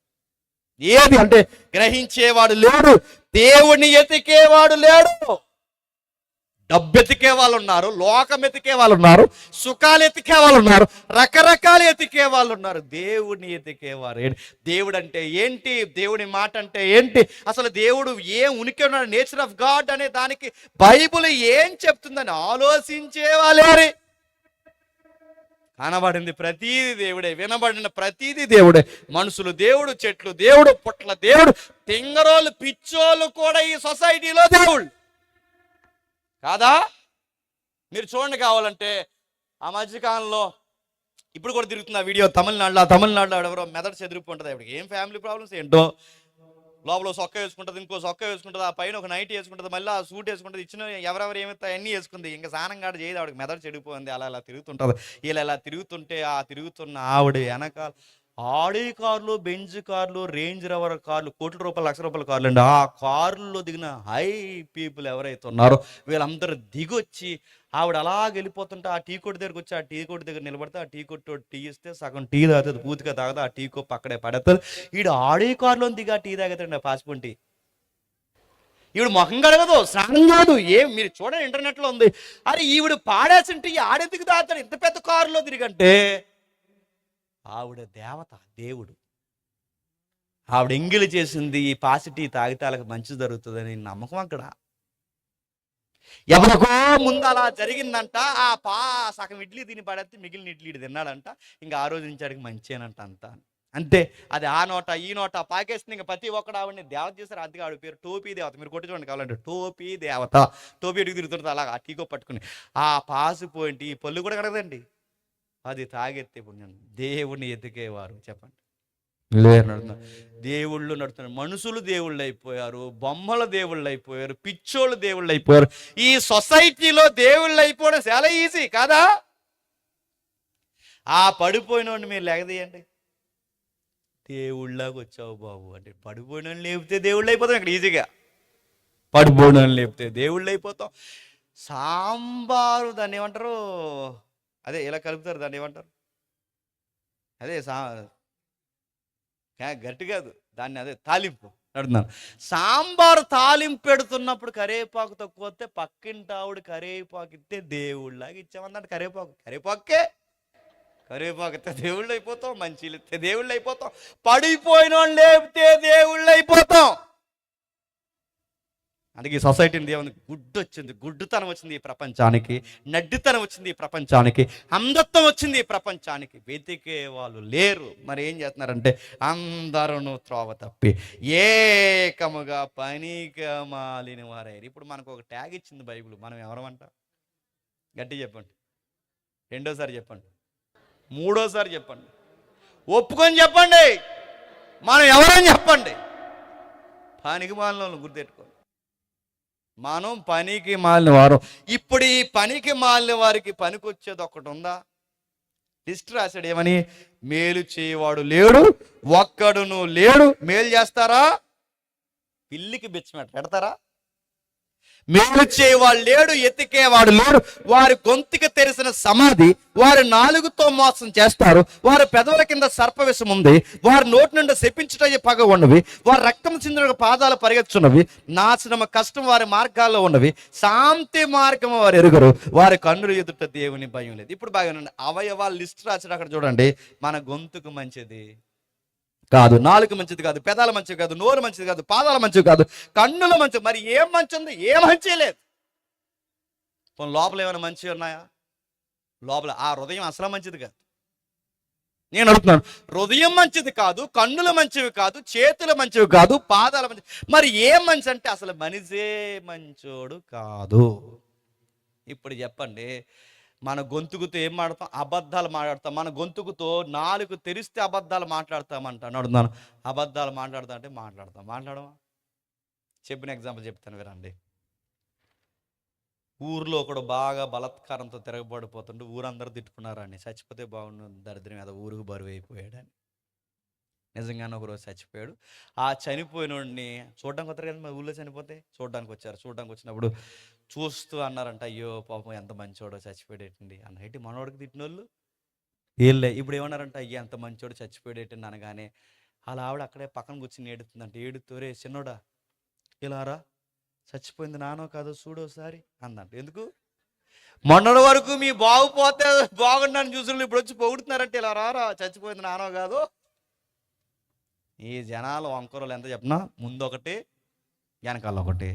Speaker 1: ఏది అంటే గ్రహించేవాడు లేడు, దేవుణ్ణి ఎతికేవాడు లేడు. డబ్బు ఎతికే వాళ్ళు ఉన్నారు, లోకం ఎతికే వాళ్ళు ఉన్నారు, సుఖాలు ఎతికే వాళ్ళు ఉన్నారు, రకరకాలు ఎతికే వాళ్ళు ఉన్నారు. దేవుడిని ఎతికేవారు ఏంటి? దేవుడు అంటే ఏంటి? దేవుడి మాట అంటే ఏంటి? అసలు దేవుడు ఏం ఉనికి ఉన్నాడు, నేచర్ ఆఫ్ గాడ్ అనే దానికి బైబిల్ ఏం చెప్తుందని ఆలోచించే వాళ్ళే. కనబడింది ప్రతీది దేవుడే, వినబడిన ప్రతీది దేవుడే. మనుషులు దేవుడు, చెట్లు దేవుడు, పుట్ల దేవుడు, తింగరోళ్ళు పిచ్చోళ్ళు కూడా ఈ సొసైటీలో దేవుళ్ళు కాదా? మీరు చూడండి, కావాలంటే ఆ మధ్యకాలంలో ఇప్పుడు కూడా తిరుగుతుంది ఆ వీడియో, తమిళనాడులో ఎవరో మెదడు చెదిరిపోతుంది. ఇప్పుడు ఏం ఫ్యామిలీ ప్రాబ్లమ్స్ ఏంటో, లోపల సొక్క వేసుకుంటుంది, ఇంకో సొక్క వేసుకుంటుంది, ఆ పైన ఒక నైట్ వేసుకుంటుంది, మళ్ళీ ఆ సూట్ వేసుకుంటుంది, ఇచ్చిన ఎవరెవరు ఏమైతే అన్నీ వేసుకుంది, ఇంకా స్నానం కాడ చేయదు, ఆవిడకి మెదడు చెడిపోయింది. అలా తిరుగుతుంటుంది. ఇలా తిరుగుతుంటే ఆ తిరుగుతున్న ఆవిడ వెనకాల ఆడి కార్లు, బెంజ్ కార్లు, రేంజ్ రోవర్ కార్లు, కోట్ల రూపాయలు, లక్ష రూపాయల కార్లు అండి, ఆ కార్లలో దిగిన హై పీపుల్ ఎవరైతే ఉన్నారో వీళ్ళందరూ దిగొచ్చి ఆవిడ అలా వెళ్ళిపోతుంటే ఆ టీ కొట్టు దగ్గరకు వచ్చి ఆ టీ కొట్టు దగ్గర నిలబడితే ఆ టీ కొట్టు టీ ఇస్తే సగం టీ తాగుతుంది, పూర్తిగా తాగదు, ఆ టీ కప్పు అక్కడే పడేస్తుంది. ఈడు ఆడి కార్లో దిగా టీ తాగుతాడు, పాసిపోంటి. ఈవిడ ముఖం కడగదు, స్నానం కాదు, ఏం మీరు చూడండి, ఇంటర్నెట్లో ఉంది. అరే ఈవిడ పాడేసింటే ఆడెందుకు తాగుతాడు ఇంత పెద్ద కారులో తిరిగంటే? ఆవిడ దేవత, దేవుడు. ఆవిడ ఎంగిలి చేసింది ఈ పాసిటీ తాగితే వాళ్ళకి మంచి జరుగుతుందని నమ్మకం అక్కడ. ఎవరికో ముందు అలా జరిగిందంట, ఆ సగం ఇడ్లీ తిని పడేస్తే మిగిలిన ఇడ్లీ తిన్నాడంట, ఇంకా ఆ రోజు నుంచి ఆడికి మంచేనంట అంతా. అంతే, అది ఆ నోట ఈ నోట పాకేస్తుంది. ఇంకా ప్రతి ఒక్కడు ఆవిడని దేవత చేశారు. అందుకే ఆవిడ పేరు టోపీ దేవత. మీరు కొట్టి చూడండి కావాలంటే, టోపీ దేవత. టోపీ ఎడుగు తిరుగుతుంది అలా ఆ టీకో పట్టుకుని. ఆ పాసిపోయింటి ఈ పళ్ళు కూడా కడగదండి, అది తాగెత్తే పుణ్యం. దేవుణ్ణి ఎతికేవారు చెప్పండి లేరు. దేవుళ్ళు నడుతున్నారు, మనుషులు దేవుళ్ళు అయిపోయారు, బొమ్మల దేవుళ్ళు అయిపోయారు, పిచ్చోళ్ళు దేవుళ్ళు అయిపోయారు. ఈ సొసైటీలో దేవుళ్ళు అయిపోవడం చాలా ఈజీ కాదా? ఆ పడిపోయిన వాడిని మీరు లేగదీయండి, దేవుళ్ళలాగా వచ్చావు బాబు అంటే పడిపోయిన వాళ్ళని లేపితే దేవుళ్ళు అయిపోతాం. ఇక్కడ ఈజీగా పడిపోయిన వాళ్ళని లేపితే దేవుళ్ళు అయిపోతాం. సాంబారు దాన్ని ఏమంటారు, అదే ఇలా కలుపుతారు, దాన్ని ఏమంటారు, అదే గట్టి కాదు దాన్ని, అదే తాలింపు, అడుగుతున్నాను. సాంబారు తాలింపు పెడుతున్నప్పుడు కరివేపాకు తక్కువ వస్తే పక్కింటి ఆవిడ కరివేపాకు ఇస్తే దేవుళ్ళలాగా ఇచ్చామన్నాడు. కరివేపాకే కరివేపాకు ఇస్తే దేవుళ్ళు అయిపోతాం, మంచిలు ఇస్తే దేవుళ్ళు అయిపోతాం, పడిపోయిన వాళ్ళు లేపితే దేవుళ్ళు అయిపోతాం. అందుకే ఈ సొసైటీని దేవుని గుడ్డు వచ్చింది, గుడ్డుతనం వచ్చింది ఈ ప్రపంచానికి, నడ్డితనం వచ్చింది ఈ ప్రపంచానికి, అంధత్వం వచ్చింది ఈ ప్రపంచానికి. వెతికే వాళ్ళు లేరు. మరి ఏం చేస్తున్నారంటే అందరూ త్రోవ తప్పి ఏకముగా పనికి మాలిన వారయ్యారు. ఇప్పుడు మనకు ఒక ట్యాగ్ ఇచ్చింది బైబిల్. మనం ఎవరమంట? గట్టి చెప్పండి, రెండోసారి చెప్పండి, మూడోసారి చెప్పండి, ఒప్పుకొని చెప్పండి, మనం ఎవరని చెప్పండి. పనికి మాలిన వాళ్ళని గుర్తెట్టుకోండి. మనం పనికి మాలిన వారు. ఇప్పుడు ఈ పనికి మాలిన వారికి పనికి వచ్చేది ఒకటి ఉందా? లిస్ట్ రాశాడు. ఏమని? మేలు చేయవాడు లేడు, ఒక్కడును లేడు. మేలు చేస్తారా? పిల్లికి బిచ్చమెట పెడతారా? మేలు చేయవాడు లేడు, ఎతికేవాడు లేడు. వారి గొంతుకి తెరిసిన సమాధి, వారి నాలుగుతో మోసం చేస్తారు, వారి పెదవుల కింద సర్పవిషం ఉంది, వారి నోటి నుండి శపించుట పగ ఉన్నవి, వారి రక్తం చిందిన పాదాలు పరిగెత్తున్నవి, నాశనం కష్టం వారి మార్గాల్లో ఉన్నవి, శాంతి మార్గం వారు ఎరుగరు, వారి కన్నులు ఎదుట దేవుని భయం లేదు. ఇప్పుడు బాగా అవయవాల లిస్ట్ రాశాడు అక్కడ చూడండి. మన గొంతుకు మంచిది కాదు, నాలుగు మంచిది కాదు, పెదాల మంచిది కాదు, నోరు మంచిది కాదు, పాదాల మంచిది కాదు, కన్నుల మంచిది. మరి ఏం మంచి ఉంది? ఏ మంచి లేదు. లోపల ఏమైనా మంచి ఉన్నాయా? లోపల ఆ హృదయం అసలు మంచిది కాదు. నేను అడుగుతున్నాను, హృదయం మంచిది కాదు, కన్నులు మంచివి కాదు, చేతులు మంచివి కాదు, పాదాల మంచివి. మరి ఏం మంచి అంటే అసలు మనిషే మంచోడు కాదు. ఇప్పుడు చెప్పండి, మన గొంతుకుతో ఏం మాట్లాడతాం? అబద్ధాలు మాట్లాడతాం. మన గొంతుకుతో నాలుగు తెరిస్తే అబద్ధాలు మాట్లాడతామంట. అడుగుతున్నాను, అబద్ధాలు మాట్లాడతా అంటే మాట్లాడమా? చెప్పిన ఎగ్జాంపుల్ చెప్తాను వినండి. ఊర్లో ఒకడు బాగా బలాత్కారంతో తిరగబడిపోతుంటే ఊరందరూ తిట్టుకున్నారని, చచ్చిపోతే బాగుండు, దరిద్రం ఏదో ఊరుకు బరువు అయిపోయాడని. నిజంగానే ఒకరోజు చచ్చిపోయాడు. ఆ చనిపోయినోడిని చూడడానికి వస్తారు కదా, మా ఊళ్ళో చనిపోతే చూడడానికి వచ్చారు. చూడడానికి వచ్చినప్పుడు చూస్తూ అన్నారంట, అయ్యో పాపం ఎంత మంచోడో చచ్చిపోయేటండి అన్న. ఏంటి మనోడికి తిట్టిన వాళ్ళు వీళ్ళే. ఇప్పుడు ఏమన్నారంట, అయ్యో ఎంత మంచోడు చచ్చిపోయేటండి అనగానే అలా ఆవిడ అక్కడే పక్కన కూర్చుని ఏడుతుందంట. ఏడుతూరే చిన్నోడా ఇలారా, చచ్చిపోయింది నానో కాదో చూడోసారి అందంట. ఎందుకు? మొన్నటి వరకు మీ బాగుపోతే బాగుండని చూసిన ఇప్పుడు వచ్చి పొగుడుతున్నారంటే ఇలా రారా, చచ్చిపోయింది నానో కాదు. ఈ జనాలు వంకరలు ఎంత చెప్పినా ముందు ఒకటి వెనకాల ఒకటి.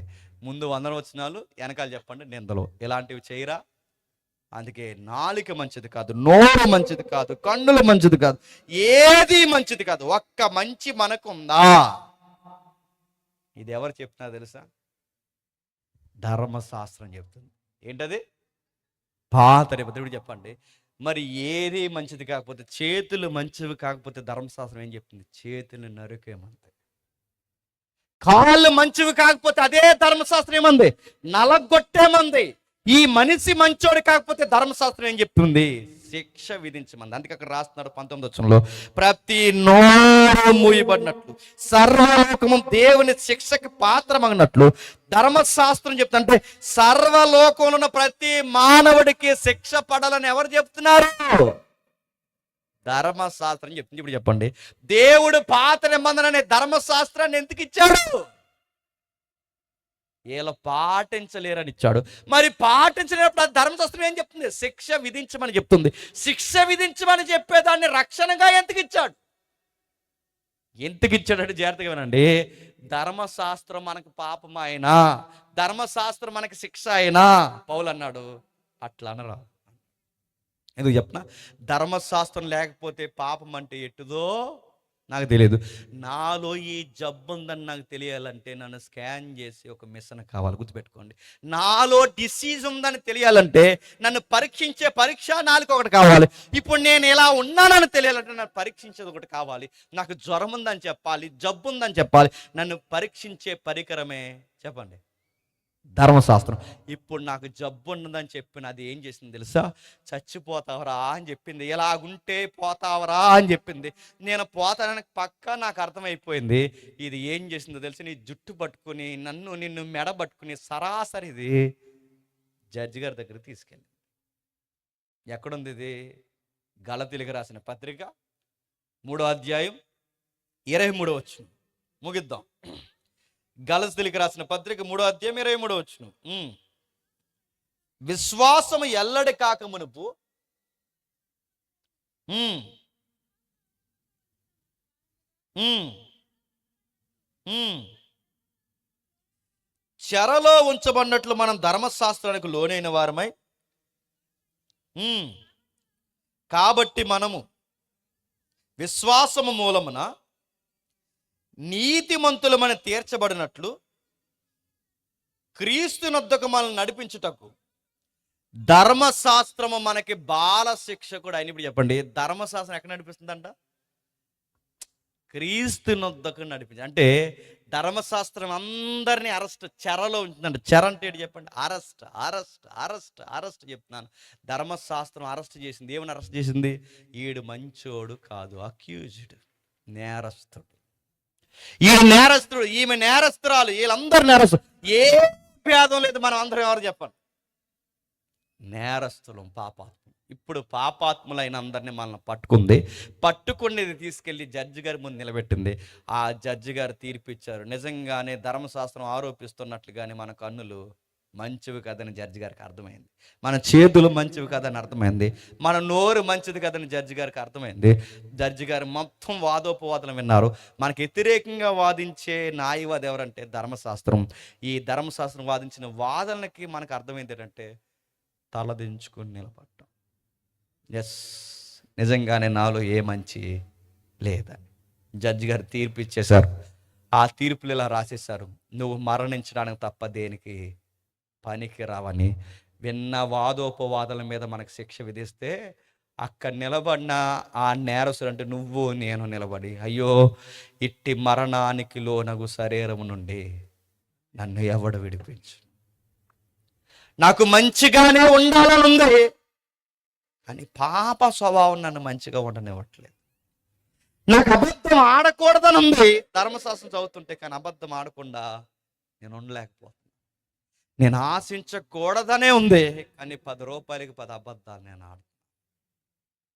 Speaker 1: ముందు వందన వచనాలు, వెనకాల చెప్పండి నిందలు. ఇలాంటివి చేయరా. అందుకే నాలుక మంచిది కాదు, నోరు మంచిది కాదు, కన్నులు మంచిది కాదు, ఏది మంచిది కాదు. ఒక్క మంచి మనకుందా? ఇది ఎవరు చెప్తున్నారు తెలుసా? ధర్మశాస్త్రం చెప్తుంది. ఏంటది? పాత నిబంధన. చెప్పండి, మరి ఏది మంచిది కాకపోతే, చేతులు మంచివి కాకపోతే ధర్మశాస్త్రం ఏం చెప్తుంది? చేతులు నరుకేమంది. కాళ్ళు మంచివి కాకపోతే అదే ధర్మశాస్త్రం ఏమంది? నలగొట్టేమంది. ఈ మనిషి మంచోడు కాకపోతే ధర్మశాస్త్రం ఏం చెప్తుంది? శిక్ష విధించమంది. అందుకే అక్కడ రాస్తున్నాడు 19వ వచనంలో, ప్రతి నోరు మూయబడినట్లు సర్వలోకము దేవుని శిక్షకి పాత్రమగినట్లు ధర్మశాస్త్రం చెప్తుంటే, సర్వలోకంలో ఉన్న ప్రతి మానవుడికి శిక్ష పడాలని ఎవరు చెప్తున్నారు? ధర్మశాస్త్రం చెప్తుంది. ఇప్పుడు చెప్పండి, దేవుడు పాత నిబంధన అనే ధర్మశాస్త్రాన్ని ఎందుకు ఇచ్చాడు? వీళ్ళు పాటించలేరని ఇచ్చాడు. మరి పాటించలేనప్పుడు ఆ ధర్మశాస్త్రం ఏం చెప్తుంది? శిక్ష విధించమని చెప్తుంది. శిక్ష విధించమని చెప్పేదాన్ని రక్షణగా ఎందుకు ఇచ్చాడు? ఎందుకు ఇచ్చాడంటే జాగ్రత్తగా వినండి, ధర్మశాస్త్రం మనకు పాపం అయినా, ధర్మశాస్త్రం మనకి శిక్ష అయినా, పౌలు అన్నాడు అట్లా అనరా. ఎందుకు చెప్పనా? ధర్మశాస్త్రం లేకపోతే పాపం అంటే ఎట్టుదో నాకు తెలియదు. నాలో ఈ జబ్బు ఉందని నాకు తెలియాలంటే నన్ను స్కాన్ చేసి ఒక మిషన్ కావాలి. గుర్తుపెట్టుకోండి, నాలో డిసీజ్ ఉందని తెలియాలంటే నన్ను పరీక్షించే పరీక్ష నాలుగు ఒకటి కావాలి. ఇప్పుడు నేను ఎలా ఉన్నానని తెలియాలంటే నన్ను పరీక్షించేది ఒకటి కావాలి. నాకు జ్వరం ఉందని చెప్పాలి, జబ్బు ఉందని చెప్పాలి. నన్ను పరీక్షించే పరికరమే చెప్పండి ధర్మశాస్త్రం. ఇప్పుడు నాకు జబ్బు ఉన్నదని చెప్పిన అది ఏం చేసింది తెలుసా? చచ్చిపోతావరా అని చెప్పింది. ఎలాగుంటే పోతావరా అని చెప్పింది. నేను పోతానని పక్కా నాకు అర్థమైపోయింది. ఇది ఏం చేసిందో తెలిసి నీ జుట్టు పట్టుకుని నిన్ను మెడ పట్టుకుని సరాసరిది జడ్జి గారి దగ్గరికి తీసుకెళ్ళి. ఎక్కడుంది ఇది? గలతీయులకు రాసిన పత్రిక 3వ అధ్యాయం 23వ వచనం. ముగిద్దాం. గలతీయులకు రాసిన పత్రిక 3:23. విశ్వాసము ఎల్లడి కాక మునుపు ఉమ్, ఉమ్, ఉమ్, చెరలో ఉంచబడినట్లు మనం ధర్మశాస్త్రానికి లోనైన వారమై కాబట్టి మనము విశ్వాసము మూలమున నీతిమంతులమని తీర్చబడినట్లు క్రీస్తునొద్దకు మనల్ని నడిపించుటకు ధర్మశాస్త్రము మనకి బాల శిక్షకుడు అయిన. ఇప్పుడు చెప్పండి, ధర్మశాస్త్రం ఎక్కడ నడిపిస్తుందంట? క్రీస్తునొద్దకు నడిపించి. అంటే ధర్మశాస్త్రం అందరినీ చెరలో ఉంటుందంట. చెర అంటే ఏంటి చెప్పండి? అరెస్ట్ అరెస్ట్ అరెస్ట్ అరెస్ట్ చెప్తున్నాను. ధర్మశాస్త్రం అరెస్ట్ చేసింది. ఏమని అరెస్ట్ చేసింది? ఈడు మంచోడు కాదు, అక్యూజ్డ్, నేరస్తుడు. ఈడు నేరస్తుడు, ఈమె నేరస్తురాలు, వీళ్ళందరూ నేరస్తుడు. ఏ భేదం లేదు. మనం అందరం ఎవరు చెప్పండి? నేరస్తులం, పాపాత్మ. ఇప్పుడు పాపాత్ములైన అందరినీ మనల్ని పట్టుకునేది తీసుకెళ్ళి జడ్జి గారి ముందు నిలబెట్టింది. ఆ జడ్జి గారు తీర్పిచ్చారు. నిజంగానే ధర్మశాస్త్రం ఆరోపిస్తున్నట్లుగానే మన కన్నులు మంచివి కదని జడ్జి గారికి అర్థమైంది. మన చేతులు మంచివి కదని అర్థమైంది. మన నోరు మంచిది కదని జడ్జి గారికి అర్థమైంది. జడ్జి గారు మొత్తం వాదోపవాదనలు విన్నారు. మనకు వ్యతిరేకంగా వాదించే న్యాయవాది ఎవరంటే ధర్మశాస్త్రం. ఈ ధర్మశాస్త్రం వాదించిన వాదనలకి మనకు అర్థమైంది ఏంటంటే తలదించుకుని నిలబడ్డాం. ఎస్, నిజంగానే నాలో ఏ మంచి లేదని జడ్జి గారు తీర్పు ఇచ్చేశారు. ఆ తీర్పులు ఇలా రాసేశారు: నువ్వు మరణించడానికి తప్ప దేనికి పనికి రావని. విన్న వాదోపవాదాల మీద మనకు శిక్ష విధిస్తే అక్కడ నిలబడిన ఆ నేరస్తుడు అంటే నువ్వు నేను నిలబడి, అయ్యో ఇట్టి మరణానికి లోనగు శరీరము నుండి నన్ను ఎవడు విడిపించు, నాకు మంచిగానే ఉండాలని ఉంది కానీ పాప స్వభావం నన్ను మంచిగా ఉండనివ్వట్లేదు. నాకు అబద్ధం ఆడకూడదని ఉంది ధర్మశాస్త్రం చదువుతుంటే, కానీ అబద్ధం ఆడకుండా నేను ఉండలేకపోతున్నాను. నేను ఆశించకూడదనే ఉంది కానీ 10 రూపాయలకి 10 అబద్ధాలు నేను ఆడుతున్నాను.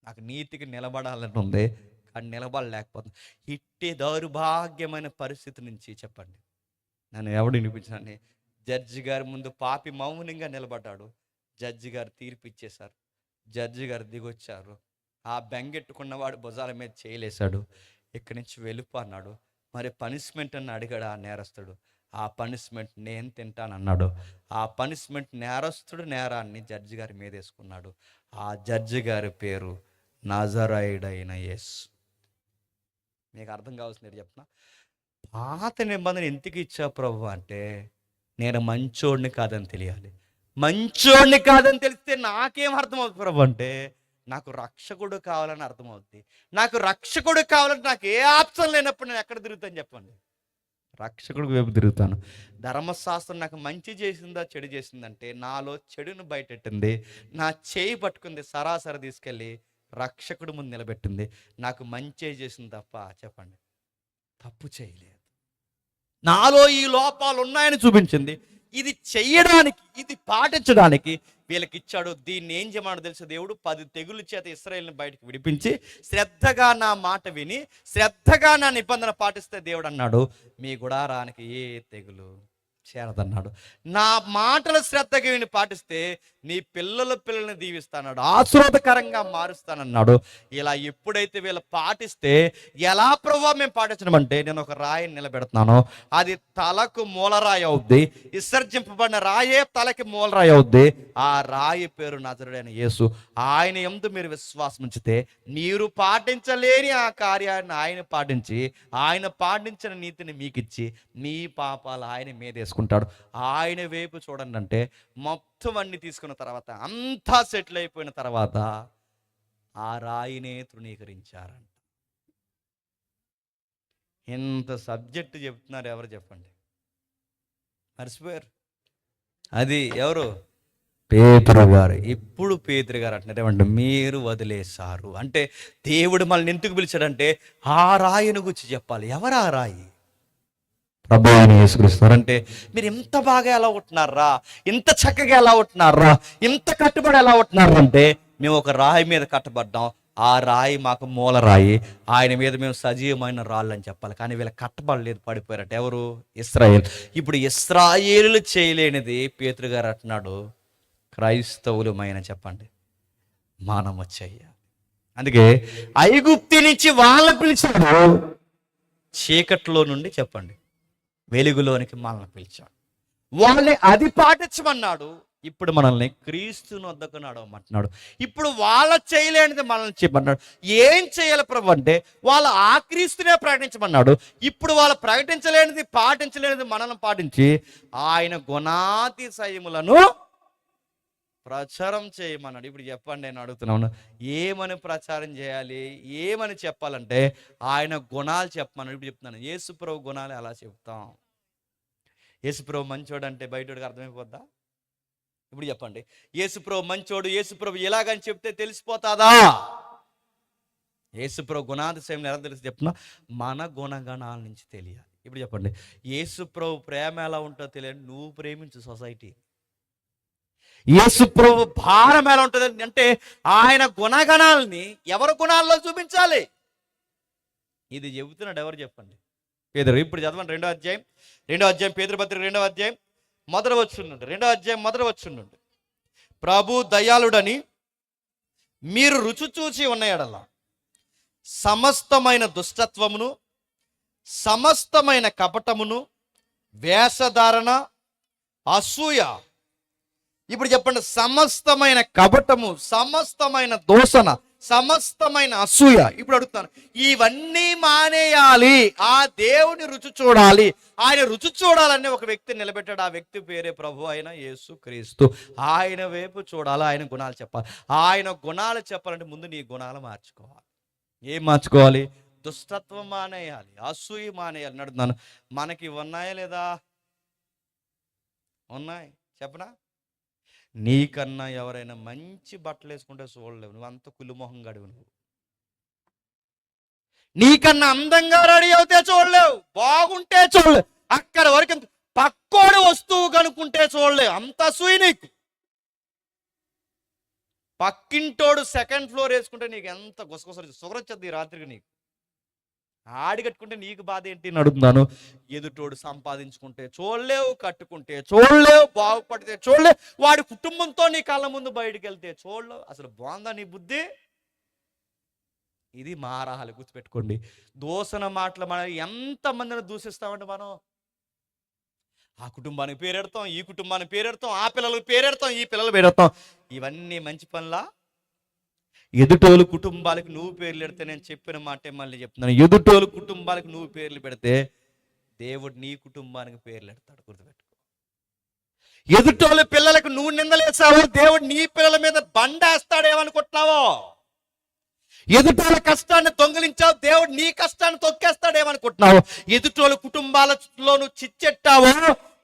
Speaker 1: నాకు నీతికి నిలబడాలని ఉంది కానీ నిలబడలేకపోతున్నాను. ఇట్టి దౌర్భాగ్యమైన పరిస్థితి నుంచి చెప్పండి నన్ను ఎవడు వినిపించాలని. జడ్జి గారి ముందు పాపి మౌనంగా నిలబడ్డాడు. జడ్జి గారు తీర్పు ఇచ్చేశారు. జడ్జి గారు దిగొచ్చారు. ఆ బెంగెట్టుకున్నవాడు భుజాల మీద చేయలేశాడు. ఇక్కడి నుంచి వెళ్ళిపో అన్నాడు. మరి పనిష్మెంట్ అని అడిగాడు ఆ నేరస్తుడు. ఆ పనిష్మెంట్ నేను తింటానన్నాడు. ఆ పనిష్మెంట్ నేరస్తుడు నేరాన్ని జడ్జి గారి మీద వేసుకున్నాడు. ఆ జడ్జి గారి పేరు నజరేయుడైన యేసు. మీకు అర్థం కావాల్సింది చెప్తున్నా. పాత నిబంధన ఎందుకు ఇచ్చా ప్రభు అంటే నేను మంచోడిని కాదని తెలియాలి. మంచోడిని కాదని తెలిస్తే నాకేం అర్థమవుతుంది ప్రభు అంటే నాకు రక్షకుడు కావాలని అర్థమవుద్ది. నాకు రక్షకుడు కావాలంటే నాకు ఏ ఆప్షన్ లేనప్పుడు నేను ఎక్కడ తిరుగుతాను చెప్పండి? రక్షకుడికి వైపు తిరుగుతాను. ధర్మశాస్త్రం నాకు మంచి చేసిందా చెడు చేసిందంటే నాలో చెడును బయటెట్టింది. నా చేయి పట్టుకుంది, సరాసరి తీసుకెళ్ళి రక్షకుడు ముందు నిలబెట్టింది. నాకు మంచి చేసింది తప్ప చెప్పండి తప్పు చేయలేదు. నాలో ఈ లోపాలు ఉన్నాయని చూపించింది. ఇది చెయ్యడానికి, ఇది పాటించడానికి వీళ్ళకి ఇచ్చాడు. దీన్ని ఏం చేయమని తెలుసు దేవుడు? 10 తెగుల చేత ఇశ్రాయేలుని బయటకు విడిపించి శ్రద్ధగా నా మాట విని శ్రద్ధగా నా నిబంధన పాటిస్తే దేవుడు అన్నాడు మీ గుడారానికి ఏ తెగులు చేరదన్నాడు. నా మాటలు శ్రద్ధగా విని పాటిస్తే నీ పిల్లల్ని దీవిస్తాడు, ఆశీర్వాదకరంగా మారుస్తానన్నాడు. ఇలా ఎప్పుడైతే వీళ్ళు పాటిస్తే ఎలా ప్రభువా మేము పాటించడం అంటే నేను ఒక రాయిని నిలబెడుతున్నాను, అది తలకు మూలరాయి అవుద్ది. విసర్జింపబడిన రాయే తలకి మూలరాయి అవుద్ది. ఆ రాయి పేరు నజరేయుడైన యేసు. ఆయన యందు మీరు విశ్వాసం ఉంచితే మీరు పాటించలేని ఆ కార్యాన్ని ఆయన పాటించి ఆయన పాటించిన నీతిని మీకు ఇచ్చి మీ పాపాలు ఆయన మీద వేసుకుంటాడు. ఆయన వైపు చూడండి అంటే మొత్తం అన్ని తీసుకున్న తర్వాత అంతా సెటిల్ అయిపోయిన తర్వాత ఆ రాయినే తృణీకరించారంట. ఎంత సబ్జెక్టు చెప్తున్నారు ఎవరు చెప్పండి? మర్చిపోయారు. అది ఎవరు? పేతురు గారు. ఇప్పుడు పేతురు గారు అంటున్నారు ఏమంటే మీరు వదిలేశారు అంటే దేవుడు మనల్ని ఎందుకు పిలిచాడంటే ఆ రాయిని గురించి చెప్పాలి. ఎవరు ఆ రాయి? ప్రభువైన యేసుక్రీస్తు. అంటే మీరు ఇంత బాగా ఎలా ఉంటున్నారా, ఇంత చక్కగా ఎలా ఉంటున్నారా, ఇంత కట్టుబడి ఎలా ఉంటున్నారు అంటే మేము ఒక రాయి మీద కట్టబడ్డాం. ఆ రాయి మాకు మూల రాయి, ఆయన మీద మేము సజీవమైన రాళ్ళు అని చెప్పాలి. కానీ వీళ్ళ కట్టబడలేదు, పడిపోయారట. ఎవరు? ఇశ్రాయేల్. ఇప్పుడు ఇశ్రాయేలు చేయలేనిది పేతురు గారు అంటున్నాడు, క్రైస్తవులమైన చెప్పండి మనము చెయ్యాలి. అందుకే ఐగుప్తు నుంచి వాళ్ళ పిలిచాడు, చీకట్లో నుండి చెప్పండి వెలుగులోనికి మనల్ని పిలిచాడు. వాళ్ళని అది పాటించమన్నాడు, ఇప్పుడు మనల్ని క్రీస్తుని వద్దకు నడవమంటున్నాడు. ఇప్పుడు వాళ్ళ చేయలేనిది మనల్ని చెప్పమన్నాడు. ఏం చేయాలి ప్రభు అంటే వాళ్ళు ఆ క్రీస్తునే ప్రకటించమన్నాడు. ఇప్పుడు వాళ్ళు ప్రకటించలేనిది, పాటించలేనిది మనల్ని పాటించి ఆయన గుణాతిశయములను ప్రచారం చేయమన్నాడు. ఇప్పుడు చెప్పండి, నేను అడుగుతున్నాను, ఏమని ప్రచారం చేయాలి, ఏమని చెప్పాలంటే ఆయన గుణాలు చెప్పమన్నాడు. ఇప్పుడు చెప్తున్నాను, యేసుప్రభు గుణాలు ఎలా చెప్తాం? యేసుప్రభు మంచోడు అంటే బయటోడికి అర్థమైపోద్దా? ఇప్పుడు చెప్పండి, యేసుప్రభు మంచోడు, యేసుప్రభు ఎలాగని చెప్తే తెలిసిపోతాదా? యేసుప్రభు గుణాతిశయం ఎలా తెలిసి చెప్తున్నా, మన గుణగణాల నుంచి తెలియాలి. ఇప్పుడు చెప్పండి, యేసుప్రభు ప్రేమ ఎలా ఉంటుందో తెలియాలి, నువ్వు ప్రేమించు సొసైటీ. యేసుప్రభు భారం ఎలా ఉంటుంది అంటే ఆయన గుణగణాలని ఎవరి గుణాల్లో చూపించాలి. ఇది చెబుతున్నాడు ఎవరు చెప్పండి? పేతురు. ఇప్పుడు చదవండి, 2వ అధ్యాయం పేతురు పత్రిక 2వ అధ్యాయం మొదటి వచనం. ప్రభు దయాళుడని మీరు రుచి చూచి ఉన్న యెడల సమస్తమైన దుష్టత్వమును, సమస్తమైన కపటమును, వేషధారణ, అసూయ. ఇప్పుడు చెప్పండి, సమస్తమైన కపటము, సమస్తమైన దూషణ, సమస్తమైన అసూయ. ఇప్పుడు అడుగుతాను, ఇవన్నీ మానేయాలి, ఆ దేవుని రుచి చూడాలి. ఆయన రుచి చూడాలని ఒక వ్యక్తి నిలబెట్టాడు. ఆ వ్యక్తి పేరే ప్రభు అయిన యేసు క్రీస్తు. ఆయన వైపు చూడాలి, ఆయన గుణాలు చెప్పాలి. ఆయన గుణాలు చెప్పాలంటే ముందు నీ గుణాలు మార్చుకోవాలి. ఏం మార్చుకోవాలి? దుష్టత్వం మానేయాలి, అసూయ మానేయాలి. నడుతున్నాను, మనకి ఉన్నాయా లేదా? ఉన్నాయి. చెప్పనా? నీకన్నా ఎవరైనా మంచి బట్టలు వేసుకుంటే చూడలేవు, నువ్వు అంత కులుమొహం గడివు. నువ్వు నీకన్నా అందంగా రెడీ అవుతే చూడలేవు, బాగుంటే చూడలేవు, అక్కడ వరకు పక్కోడు వస్తువు కనుక్కుంటే చూడలేవు, అంత అసూయ నీకు. పక్కింటోడు 2nd ఫ్లోర్ వేసుకుంటే నీకు ఎంత గుసగుసలు సుగరొచ్చేది ఈ రాత్రికి. నీకు ఆడి కట్టుకుంటే నీకు బాధ ఏంటి అని అడుగుతున్నాను. ఎదుటోడు సంపాదించుకుంటే చూడలేవు, కట్టుకుంటే చూడలేవు, బాగుపడితే చూడలేవు, వాడి కుటుంబంతో నీ కళ్ళ ముందు బయటికి వెళ్తే చూడలేవు. అసలు బాగుందా నీ బుద్ధి? ఇది మారాలి, గుర్తుపెట్టుకోండి. దూషణ మాటలు మనం ఎంతమందిని దూషిస్తామంటే మనం ఆ కుటుంబానికి పేరెడతాం, ఈ కుటుంబానికి పేరెడతాం, ఆ పిల్లలకు పేరెడతాం, ఈ పిల్లలు పేరెడతాం. ఇవన్నీ మంచి పనులా? ఎదుటోలు కుటుంబాలకు నువ్వు పేర్లు పెడితే, నేను చెప్పిన మాటే మళ్ళీ చెప్తున్నాను, ఎదుటోలు కుటుంబాలకు నువ్వు పేర్లు పెడితే దేవుడు నీ కుటుంబానికి పేర్లు పెడతాడు. గుర్తుపెట్టుకో. ఎదుటోళ్ళ పిల్లలకు నువ్వు నిందలేసావు, దేవుడు నీ పిల్లల మీద బండేస్తాడేమనుకుంటున్నావో. ఎదుటోళ్ళ కష్టాన్ని దొంగిలించావు, దేవుడు నీ కష్టాన్ని తొక్కేస్తాడేమనుకుంటున్నావు. ఎదుటోళ్ళ కుటుంబాలలో నువ్వు చిచ్చెట్టావో,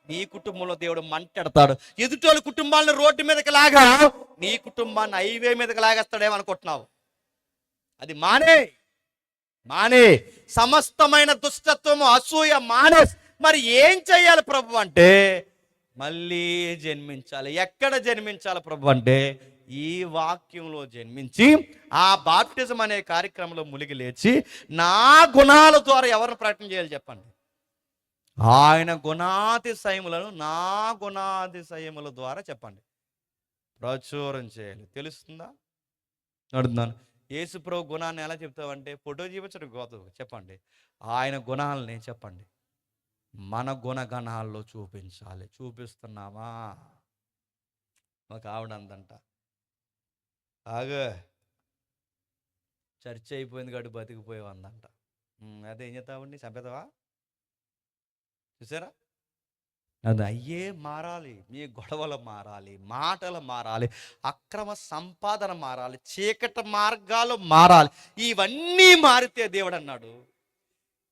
Speaker 1: నీ కుటుంబంలో దేవుడు మంటెడతాడు. ఎదుటోళ్ళ కుటుంబాలను రోడ్డు మీదకి లాగా నీ కుటుంబాన్ని హైవే మీదకి లాగేస్తాడేమనుకుంటున్నావు. అది మానే. సమస్తమైన దుష్టత్వము, అసూయ మానే. మరి ఏం చెయ్యాలి ప్రభు అంటే మళ్ళీ జన్మించాలి. ఎక్కడ జన్మించాలి ప్రభు అంటే ఈ వాక్యంలో జన్మించి ఆ బాప్టిజం అనే కార్యక్రమంలో మునిగి లేచి నా గుణాల ద్వారా ఎవరిని ప్రకటన చేయాలి చెప్పండి? ఆయన గుణాతిశయములను నా గుణాతిశయముల ద్వారా చెప్పండి ప్రచురం చేయాలి. తెలుస్తుందా? అడుగుతున్నాను, యేసుప్రభు గుణాన్ని ఎలా చెప్తావంటే ఫోటో చూపించడం కాదు, చెప్పండి ఆయన గుణాలని చెప్పండి మన గుణగణాల్లో చూపించాలి. చూపిస్తున్నామా? ఒక ఆవిడ అందంట, చర్చ అయిపోయింది కాబట్టి బతికిపోయావు అందంట. అదే ఏం చేస్తావండి, చంపేతావా? చూసారా? అది అయ్యే మారాలి, మీ గొడవలు మారాలి, మాటలు మారాలి, అక్రమ సంపాదన మారాలి, చీకటి మార్గాలు మారాలి. ఇవన్నీ మారితే దేవుడు అన్నాడు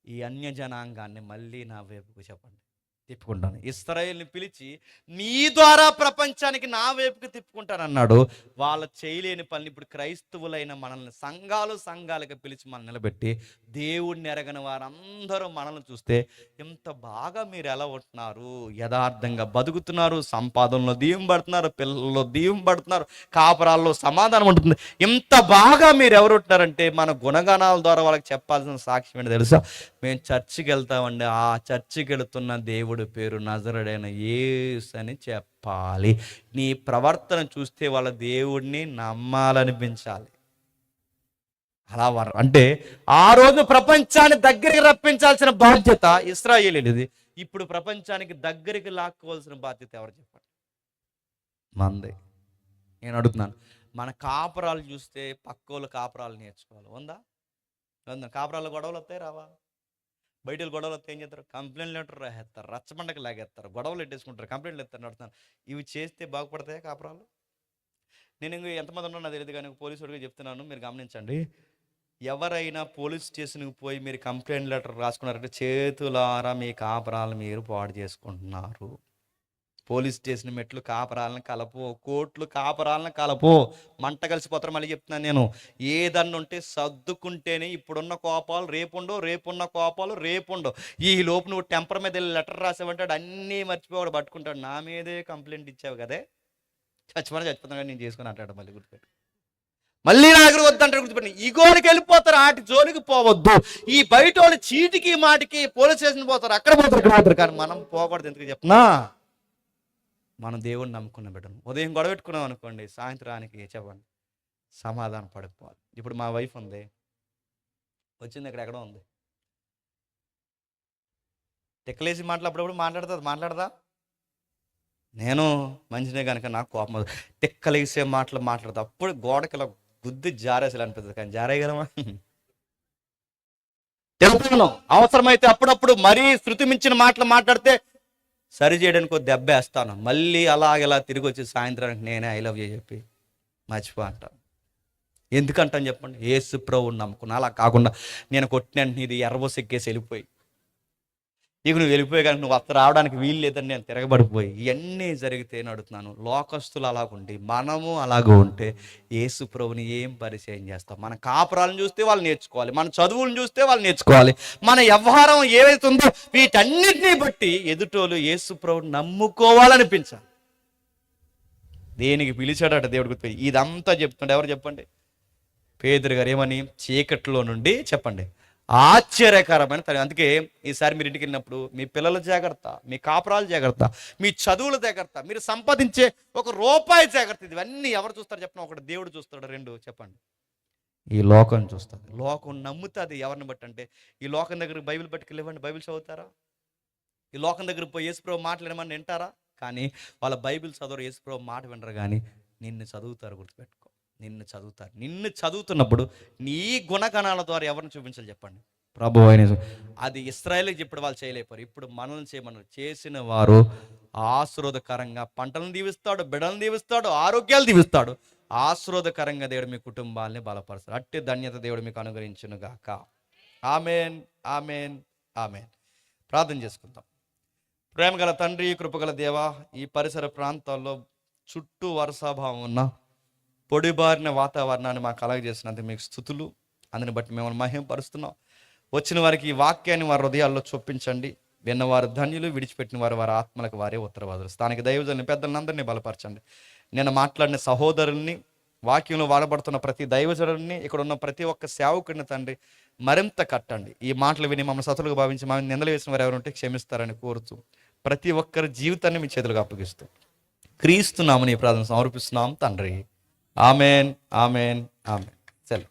Speaker 1: ఈ అన్య జనాంగాన్ని మళ్ళీ నా వైపుకు చెప్పండి తిప్పుకుంటాను. ఇశ్రాయేలుని పిలిచి నీ ద్వారా ప్రపంచానికి నా వైపుకి తిప్పుకుంటానన్నాడు. వాళ్ళ చేయలేని పనులు ఇప్పుడు క్రైస్తవులైన మనల్ని సంఘాలుగా పిలిచి మనల్ని నిలబెట్టి దేవుడిని ఎరగని వారందరూ మనల్ని చూస్తే ఎంత బాగా మీరు ఎలా ఉంటున్నారు, యథార్థంగా బతుకుతున్నారు, సంపాదనలో దీవం పడుతున్నారు, పిల్లల్లో దీవం పడుతున్నారు, కాపురాల్లో సమాధానం ఉంటుంది, ఎంత బాగా మీరు ఎవరు ఉంటున్నారంటే మన గుణగణాల ద్వారా వాళ్ళకి చెప్పాల్సిన సాక్ష్యం ఏంటి తెలుసా? మేము చర్చికి వెళ్తామండి, ఆ చర్చికి వెళుతున్న దేవుడి పేరు నజరుడైన యేసు అని చెప్పాలి. నీ ప్రవర్తన చూస్తే వాళ్ళ దేవుడిని నమ్మాలనిపించాలి. అలా అంటే ఆ రోజు ప్రపంచాన్ని దగ్గరికి రప్పించాల్సిన బాధ్యత ఇశ్రాయేలీయులది. ఇప్పుడు ప్రపంచానికి దగ్గరికి లాక్కోవాల్సిన బాధ్యత ఎవరు చెప్పండి? మంది. నేను అడుగుతున్నాను, మన కాపురాలు చూస్తే పక్కోళ్ళ కాపురాలు నేర్చుకోవాలి. ఉందా? కాపురాలు గొడవలు వస్తాయి రావా? బయట గొడవలు వస్తే ఏం చేస్తారు? కంప్లైంట్ లెటర్ రాసేస్తారు, రచ్చబండకి లాగేస్తారు, గొడవలు ఎట్టేసుకుంటారు, కంప్లైంట్లు ఎత్తారు, నడుతున్నారు. ఇవి చేస్తే బాగుపడతాయా కాపురాలు? నేను ఇంక ఎంతమంది ఉన్నా నాకు తెలియదు, కానీ పోలీసు వాడిగా చెప్తున్నాను, మీరు గమనించండి. ఎవరైనా పోలీస్ స్టేషన్కి పోయి మీరు కంప్లైంట్ లెటర్ రాసుకున్నారంటే చేతులారా మీ కాపురాలను మీరు పాడు చేసుకుంటున్నారు. పోలీస్ స్టేషన్ మెట్లు కాపరాలను కలపో, కోర్టులు కాపరాలను కలపో, మంట కలిసిపోతారు. మళ్ళీ చెప్తున్నాను నేను, ఏదన్నా ఉంటే సర్దుకుంటేనే. ఇప్పుడున్న కోపాలు రేపుండో, రేపున్న కోపాలు రేపుండో. ఈ లోపు నువ్వు టెంపర్ మీద లెటర్ రాసావంటాడు, అన్నీ మర్చిపోవాడు, పట్టుకుంటాడు. నా మీదే కంప్లైంట్ ఇచ్చావు కదే, చచ్చిపోతాను నేను చేసుకుని అంటాడు. మళ్ళీ గుర్తుపెట్టు, మళ్ళీ నా దగ్గర వద్దంటాడు. గుర్తుపెట్టి ఈగోనికి వెళ్ళిపోతారు, ఆటి జోలికి పోవద్దు. ఈ బయట వాళ్ళు చీటికి మాటికి పోలీస్ స్టేషన్ పోతారు, అక్కడ పోతారు, ఇక్కడ పోతారు, కానీ మనం పోకూడదు. ఎందుకు చెప్పనా? మనం దేవుడిని నమ్ముకున్న బిడ్డను. ఉదయం గొడవ పెట్టుకున్నాం అనుకోండి, సాయంత్రానికి చెప్పండి సమాధానం పడిపోవాలి. ఇప్పుడు మా వైఫ్ ఉంది, వచ్చింది, ఇక్కడ ఎక్కడో ఉంది, తెక్కలేసి మాట్లాడప్పుడు మాట్లాడదా? నేను మంచిదే కనుక నాకు కోపం, తెక్కలేసే మాట్లాడతా. అప్పుడు గోడకి ఇలా గుద్ది జారేసేలా అనిపిస్తుంది, కానీ జారేయగలమా? తెలుపుతున్నాం. అవసరమైతే అప్పుడప్పుడు మరీ శృతి మించిన మాటలు మాట్లాడితే సరి చేయడానికి ఒక దెబ్బ వేస్తాను. మళ్ళీ అలాగెలా తిరిగి వచ్చి సాయంత్రానికి నేనే ఐ లవ్ యూ చెప్పి మర్చిపో అంటాను. ఎందుకంటాను చెప్పండి? యేసు ప్రభువుని నమ్ముకున్నా. అలా కాకుండా నేను కొట్టిన ఇది ఎర్రబోసి ఎక్కేసి వెళ్ళిపోయి, ఇక నువ్వు వెళ్ళిపోయి కానీ నువ్వు అత్త రావడానికి వీలు లేదని నేను తిరగబడిపోయి, ఇవన్నీ జరిగితే నడుతున్నాను. లోకస్తులు అలాగుండి మనము అలాగూ ఉంటే యేసు ప్రభుని ఏం పరిచయం చేస్తాం? మన కాపురాలను చూస్తే వాళ్ళు నేర్చుకోవాలి, మన చదువులను చూస్తే వాళ్ళు నేర్చుకోవాలి, మన వ్యవహారం ఏవైతే ఉందో వీటన్నిటినీ బట్టి ఎదుటోళ్ళు యేసు ప్రభుని నమ్ముకోవాలనిపించాలి. దేనికి పిలిచాడట దేవుడి గుర్తు? ఇదంతా చెప్తుండే ఎవరు చెప్పండి? పేదరు గారు. ఏమని? చీకట్లో నుండి చెప్పండి ఆశ్చర్యకరమైన తల్లి. అందుకే ఈసారి మీరు ఇంటికి వెళ్ళినప్పుడు మీ పిల్లల జాగ్రత్త, మీ కాపురాలు జాగ్రత్త, మీ చదువుల జాగ్రత్త, మీరు సంపాదించే ₹1 జాగ్రత్త. ఇవన్నీ ఎవరు చూస్తారు చెప్పండి? ఒకటి దేవుడు చూస్తాడు, 2 చెప్పండి ఈ లోకం చూస్తుంది. లోకం నమ్ముతుంది ఎవరిని బట్టి అంటే, ఈ లోకం దగ్గర బైబిల్ పట్టుకెళ్ళివ్వండి, బైబిల్ చదువుతారా? ఈ లోకం దగ్గర పోయి యేసుప్రభు మాట్లాడమని వింటారా? కానీ వాళ్ళ బైబిల్ చదవరు, యేసుప్రభు మాట వినరు, కానీ నిన్ను చదువుతారు. గుర్తుపెట్టుకో, నిన్ను చదువుతారు. నిన్ను చదువుతున్నప్పుడు నీ గుణగణాల ద్వారా ఎవరిని చూపించాలి చెప్పండి? ప్రభు అయిన. అది ఇశ్రాయేలుకి చెప్పడం వాళ్ళు చేయలేపారు, ఇప్పుడు మనల్ని చేయమన్నారు. చేసిన వారు ఆశీర్వాదకరంగా పంటలను దీవిస్తాడు, బిడ్డలను దీవిస్తాడు, ఆరోగ్యాలు దీవిస్తాడు. ఆశీర్వాదకరంగా దేవుడు మీ కుటుంబాలని బలపరుస్తాడు. అట్టి ధన్యత దేవుడు మీకు అనుగ్రహించును గాక. Amen, amen, amen. ప్రార్థన చేసుకుందాం. ప్రేమగల తండ్రి, కృపగల దేవా, ఈ పరిసర ప్రాంతాల్లో చుట్టూ వర్షాభావం ఉన్న పొడిబారిన వాతావరణాన్ని మాకు కలగజేసినందుకు మీకు స్తుతులు. అందుని బట్టి మిమ్మల్ని మహిమపరుస్తున్నాం. వచ్చిన వారికి ఈ వాక్యాన్ని వారి హృదయాల్లో చొప్పించండి. విన్నవారు ధన్యులు, విడిచిపెట్టిన వారు వారి ఆత్మలకు వారే ఉత్తరవాదులు. స్థానిక దైవజనుని పెద్దలందరినీ బలపరచండి. నేను మాట్లాడిన సహోదరుల్ని, వాక్యంలో వాడబడుతున్న ప్రతి దైవజనుల్ని, ఇక్కడ ఉన్న ప్రతి ఒక్క సేవకుడిని తండ్రి మరింత కట్టండి. ఈ మాటలు విని మమ్మల్ని సతులుగా భావించి మా నిందలు వేసిన వారు ఎవరుంటే క్షమిస్తారని కోరుతూ ప్రతి ఒక్కరి జీవితాన్ని మీ చేతులుగా అప్పగిస్తూ క్రీస్తు నామమున ఈ ప్రార్థన సమర్పిస్తున్నాం తండ్రి. Amen, amen, amen. సెలవు.